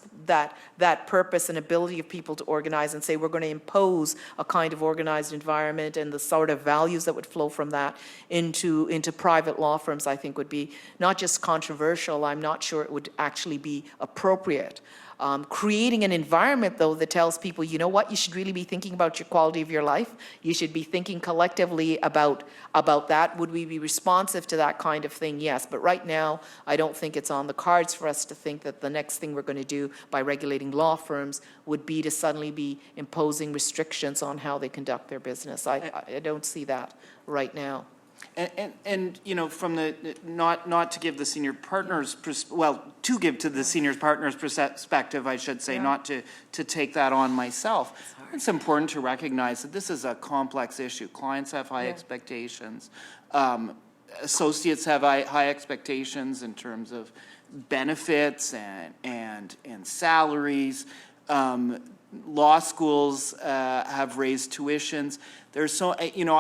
purpose and ability of people to organize and say we're going to impose a kind of organized environment and the sort of values that would flow from that into private law firms, I think would be not just controversial, I'm not sure it would actually be appropriate. Creating an environment, though, that tells people, you know what, you should really be thinking about your quality of your life. You should be thinking collectively about that. Would we be responsive to that kind of thing? Yes. But right now, I don't think it's on the cards for us to think that the next thing we're going to do by regulating law firms would be to suddenly be imposing restrictions on how they conduct their business. I don't see that right now. And you know, from the, not to give the senior partners, to give to the senior partners perspective, I should say, not to take that on myself. It's important to recognize that this is a complex issue. Clients have high expectations. Associates have high expectations in terms of benefits and salaries. Law schools have raised tuitions. There's so, you know,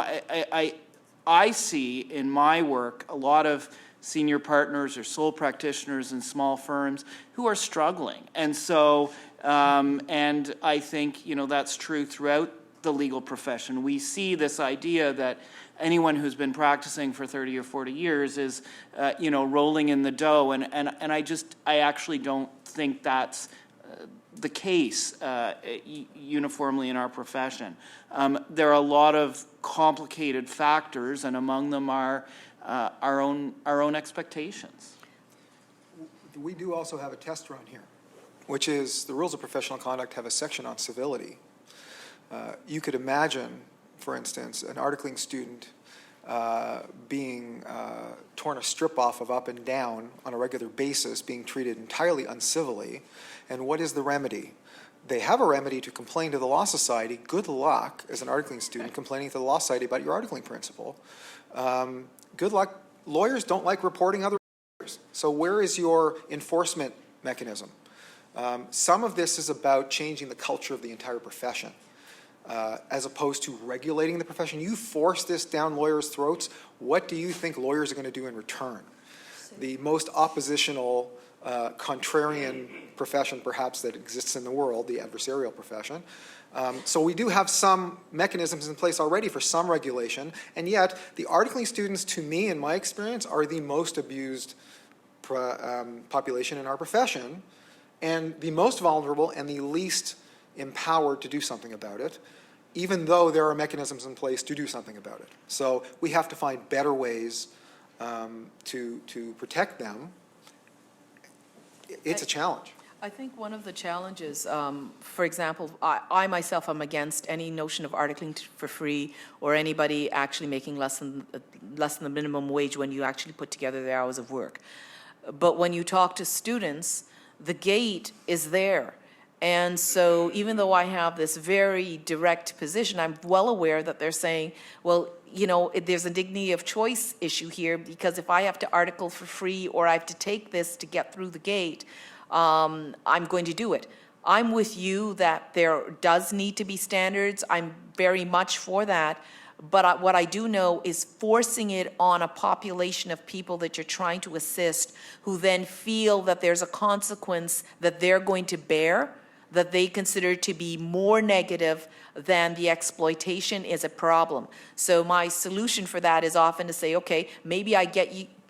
I see in my work a lot of senior partners or sole practitioners in small firms who are struggling. And so, and I think, you know, that's true throughout the legal profession. We see this idea that anyone who's been practicing for 30 or 40 years is, you know, rolling in the dough. And I actually don't think that's the case uniformly in our profession. There are a lot of complicated factors, and among them are our own expectations. We do also have a test run here, which is the rules of professional conduct have a section on civility. You could imagine, for instance, an articling student being torn a strip off of up and down on a regular basis, being treated entirely uncivilly. And what is the remedy? They have a remedy to complain to the Law Society. Good luck as an articling student complaining to the Law Society about your articling principle. Good luck. Lawyers don't like reporting other lawyers. So where is your enforcement mechanism? Some of this is about changing the culture of the entire profession. As opposed to regulating the profession. You force this down lawyers' throats, what do you think lawyers are going to do in return? The most oppositional, contrarian profession perhaps that exists in the world, the adversarial profession. So we do have some mechanisms in place already for some regulation, and yet the articling students, to me, in my experience, are the most abused population in our profession, and the most vulnerable and the least empowered to do something about it, even though there are mechanisms in place to do something about it. So we have to find better ways to protect them. It's a challenge. I think one of the challenges, for example, I myself am against any notion of articling for free or anybody actually making less than the minimum wage when you actually put together their hours of work. But when you talk to students, the gate is there. And so even though I have this very direct position, I'm well aware that they're saying, well, you know, there's a dignity of choice issue here, because if I have to article for free or I have to take this to get through the gate, I'm going to do it. I'm with you that there does need to be standards. I'm very much for that. But what I do know is forcing it on a population of people that you're trying to assist, who then feel that there's a consequence that they're going to bear, that they consider to be more negative than the exploitation, is a problem. So my solution for that is often to say, okay, maybe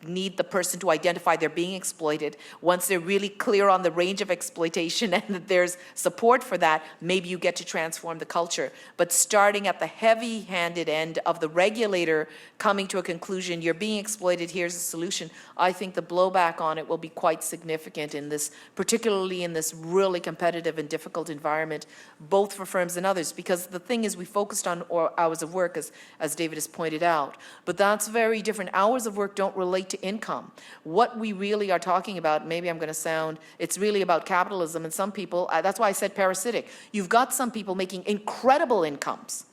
need the person to identify they're being exploited. Once they're really clear on the range of exploitation and that there's support for that, maybe you get to transform the culture. But starting at the heavy-handed end of the regulator coming to a conclusion, you're being exploited, here's a solution, I think the blowback on it will be quite significant in this, particularly in this really competitive and difficult environment, both for firms and others. Because the thing is, we focused on hours of work, as David has pointed out, but that's very different. Hours of work don't relate to income. What we really are talking about, maybe I'm going to sound, it's really about capitalism, and some people, that's why I said parasitic. You've got some people making incredible incomes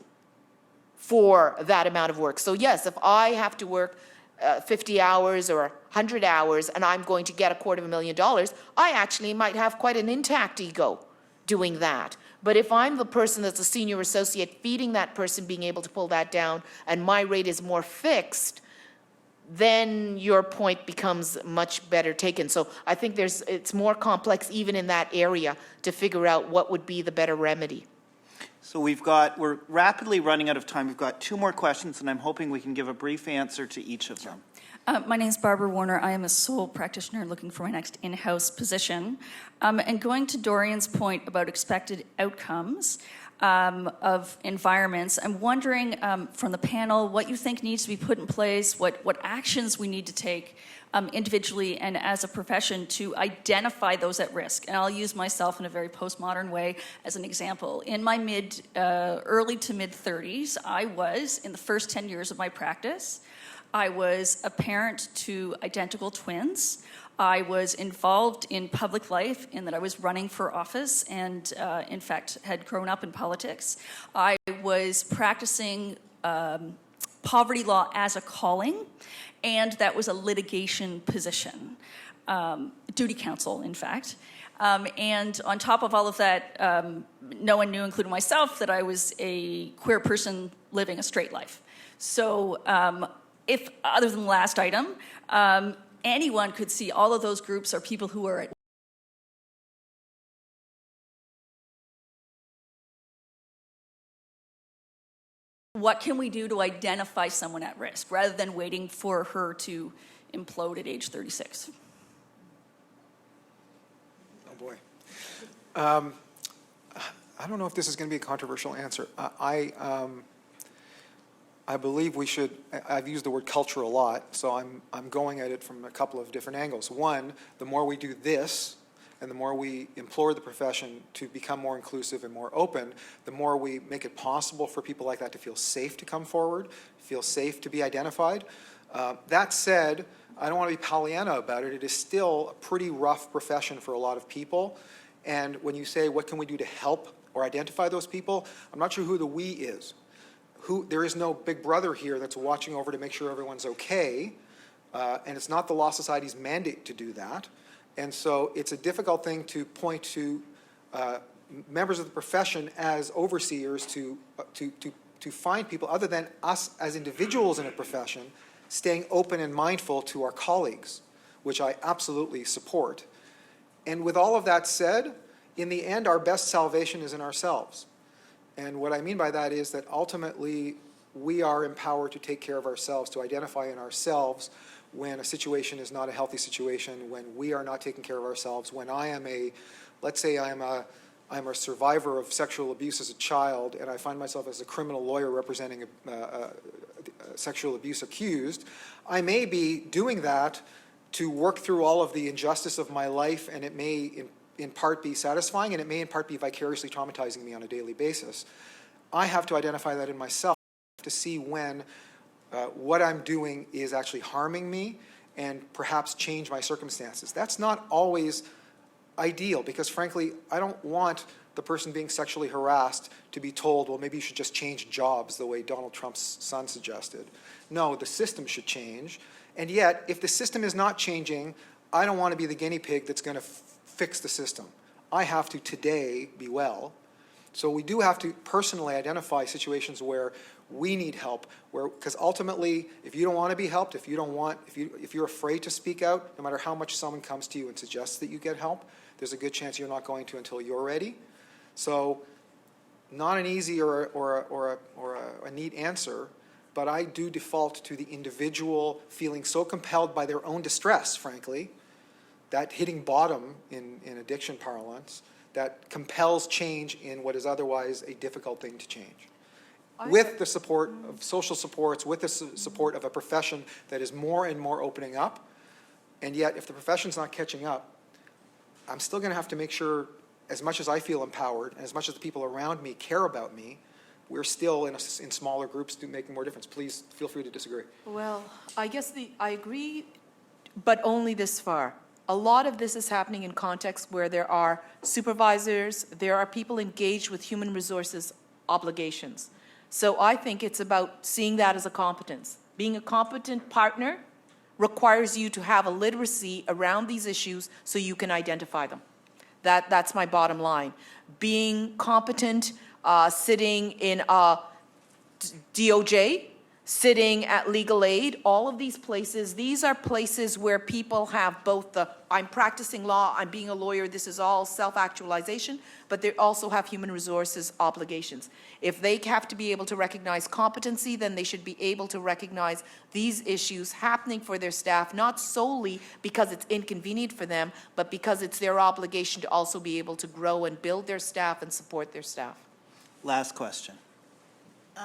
for that amount of work. So yes, if I have to work 50 hours or 100 hours and I'm going to get $250,000, I actually might have quite an intact ego doing that. But if I'm the person that's a senior associate feeding that person, being able to pull that down, and my rate is more fixed, then your point becomes much better taken. So I think it's more complex even in that area to figure out what would be the better remedy. So we're rapidly running out of time. We've got 2 more questions, and I'm hoping we can give a brief answer to each of them. My name is Barbara Warner. I am a sole practitioner looking for my next in-house position. And going to Dorian's point about expected outcomes of environments, I'm wondering from the panel what you think needs to be put in place, what actions we need to take individually and as a profession to identify those at risk. And I'll use myself in a very postmodern way as an example. In my early to mid 30s, I was, in the first 10 years of my practice, I was a parent to identical twins. I was involved in public life in that I was running for office and, in fact, had grown up in politics. I was practicing poverty law as a calling, and that was a litigation position, duty counsel, in fact. And on top of all of that, no one knew, including myself, that I was a queer person living a straight life. So if, other than the last item, anyone could see all of those groups are people who are at what can we do to identify someone at risk rather than waiting for her to implode at age 36? Oh, boy. I don't know if this is going to be a controversial answer. I believe we should, I've used the word culture a lot, so I'm going at it from a couple of different angles. One, the more we do this, and the more we implore the profession to become more inclusive and more open, the more we make it possible for people like that to feel safe to come forward, feel safe to be identified. That said, I don't want to be Pollyanna about it. It is still a pretty rough profession for a lot of people. And when you say, what can we do to help or identify those people, I'm not sure who the we is. There is no big brother here that's watching over to make sure everyone's okay, and it's not the Law Society's mandate to do that. And so it's a difficult thing to point to members of the profession as overseers to find people other than us as individuals in a profession staying open and mindful to our colleagues, which I absolutely support. And with all of that said, in the end, our best salvation is in ourselves. And what I mean by that is that ultimately we are empowered to take care of ourselves, to identify in ourselves when a situation is not a healthy situation, when we are not taking care of ourselves, when I am let's say I'm a survivor of sexual abuse as a child and I find myself as a criminal lawyer representing a sexual abuse accused, I may be doing that to work through all of the injustice of my life, and it may in part be satisfying, and it may in part be vicariously traumatizing me on a daily basis. I have to identify that in myself to see when what I'm doing is actually harming me and perhaps change my circumstances. That's not always ideal because, frankly, I don't want the person being sexually harassed to be told, well, maybe you should just change jobs the way Donald Trump's son suggested. No, the system should change. And yet, if the system is not changing, I don't want to be the guinea pig that's going to fix the system. I have to today be well. So we do have to personally identify situations where we need help, because ultimately, if you don't want to be helped, if you're afraid to speak out, no matter how much someone comes to you and suggests that you get help, there's a good chance you're not going to until you're ready. So, not an easy or a neat answer, but I do default to the individual feeling so compelled by their own distress, frankly, that hitting bottom in addiction parlance, that compels change in what is otherwise a difficult thing to change. With the support of social supports, with the support of a profession that is more and more opening up, and yet if the profession's not catching up, I'm still going to have to make sure, as much as I feel empowered, and as much as the people around me care about me, we're still in smaller groups to make more difference. Please feel free to disagree. Well, I guess I agree, but only this far. A lot of this is happening in contexts where there are supervisors, there are people engaged with human resources obligations. So I think it's about seeing that as a competence. Being a competent partner requires you to have a literacy around these issues so you can identify them. That's my bottom line. Being competent, sitting in a DOJ, sitting at legal aid, all of these places, these are places where people have both the, I'm practicing law, I'm being a lawyer, this is all self-actualization, but they also have human resources obligations. If they have to be able to recognize competency, then they should be able to recognize these issues happening for their staff, not solely because it's inconvenient for them, but because it's their obligation to also be able to grow and build their staff and support their staff. Last question.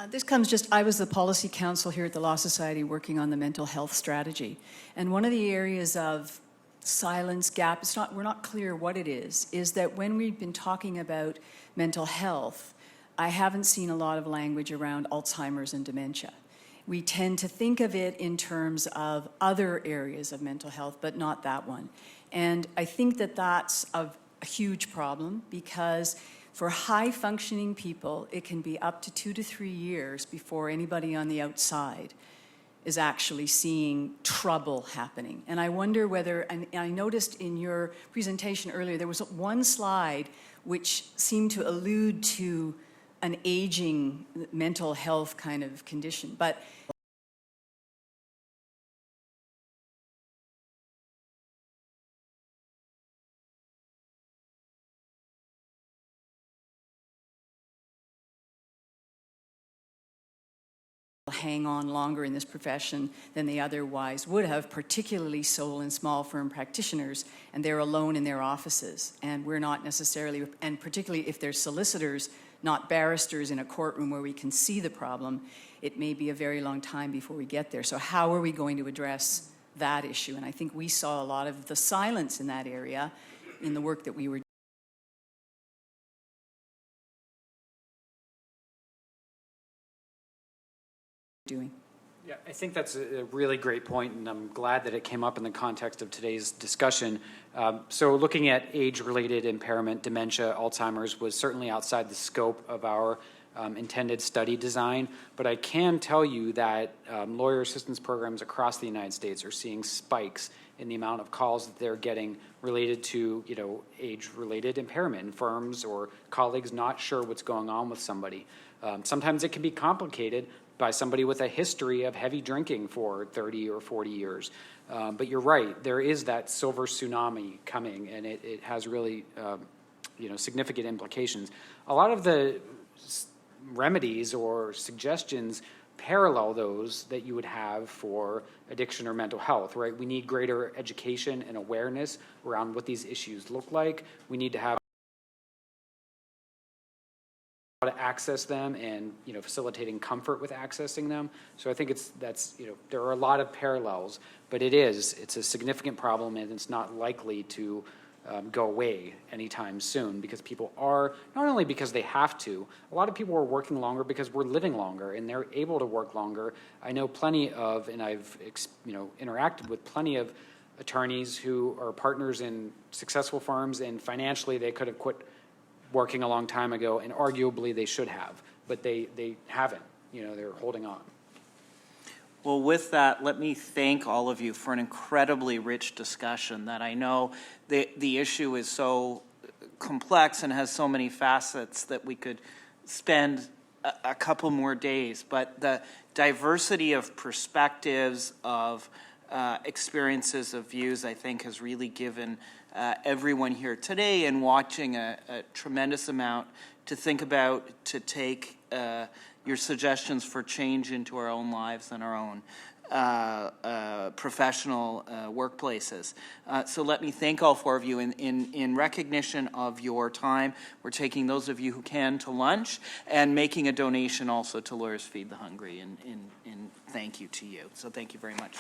This comes just, I was the policy counsel here at the Law Society working on the mental health strategy. And one of the areas of silence, gap, we're not clear what it is that when we've been talking about mental health, I haven't seen a lot of language around Alzheimer's and dementia. we tend to think of it in terms of other areas of mental health, but not that one. And I think that that's a huge problem, because for high-functioning people, it can be up to 2 to 3 years before anybody on the outside is actually seeing trouble happening. And I wonder whether, and I noticed in your presentation earlier, there was one slide which seemed to allude to an aging mental health kind of condition. But hang on longer in this profession than they otherwise would have, particularly sole and small firm practitioners, and they're alone in their offices. And we're not necessarily, and particularly if they're solicitors, not barristers in a courtroom where we can see the problem, it may be a very long time before we get there. So how are we going to address that issue? And I think we saw a lot of the silence in that area in the work that we were doing. Yeah, I think that's a really great point, and I'm glad that it came up in the context of today's discussion. So looking at age-related impairment, dementia, Alzheimer's was certainly outside the scope of our intended study design, but I can tell you that lawyer assistance programs across the United States are seeing spikes in the amount of calls that they're getting related to, age-related impairment in firms or colleagues not sure what's going on with somebody. Sometimes it can be complicated by somebody with a history of heavy drinking for 30 or 40 years. But you're right, there is that silver tsunami coming, and it has really significant implications. A lot of the remedies or suggestions parallel those that you would have for addiction or mental health, right? We need greater education and awareness around what these issues look like. We need to have how to access them and facilitating comfort with accessing them. So I think there are a lot of parallels, but it's a significant problem, and it's not likely to go away anytime soon, because people are, not only because they have to, a lot of people are working longer because we're living longer and they're able to work longer. I know plenty of, and I've interacted with plenty of attorneys who are partners in successful firms, and financially they could have quit working a long time ago, and arguably they should have, but they haven't. They're holding on. Well, with that, let me thank all of you for an incredibly rich discussion that I know the issue is so complex and has so many facets that we could spend a couple more days, but the diversity of perspectives, of experiences, of views, I think has really given everyone here today and watching a tremendous amount to think about, to take your suggestions for change into our own lives and our own professional workplaces. So let me thank all four of you. In recognition of your time, we're taking those of you who can to lunch and making a donation also to Lawyers Feed the Hungry, in thank you to you. So thank you very much.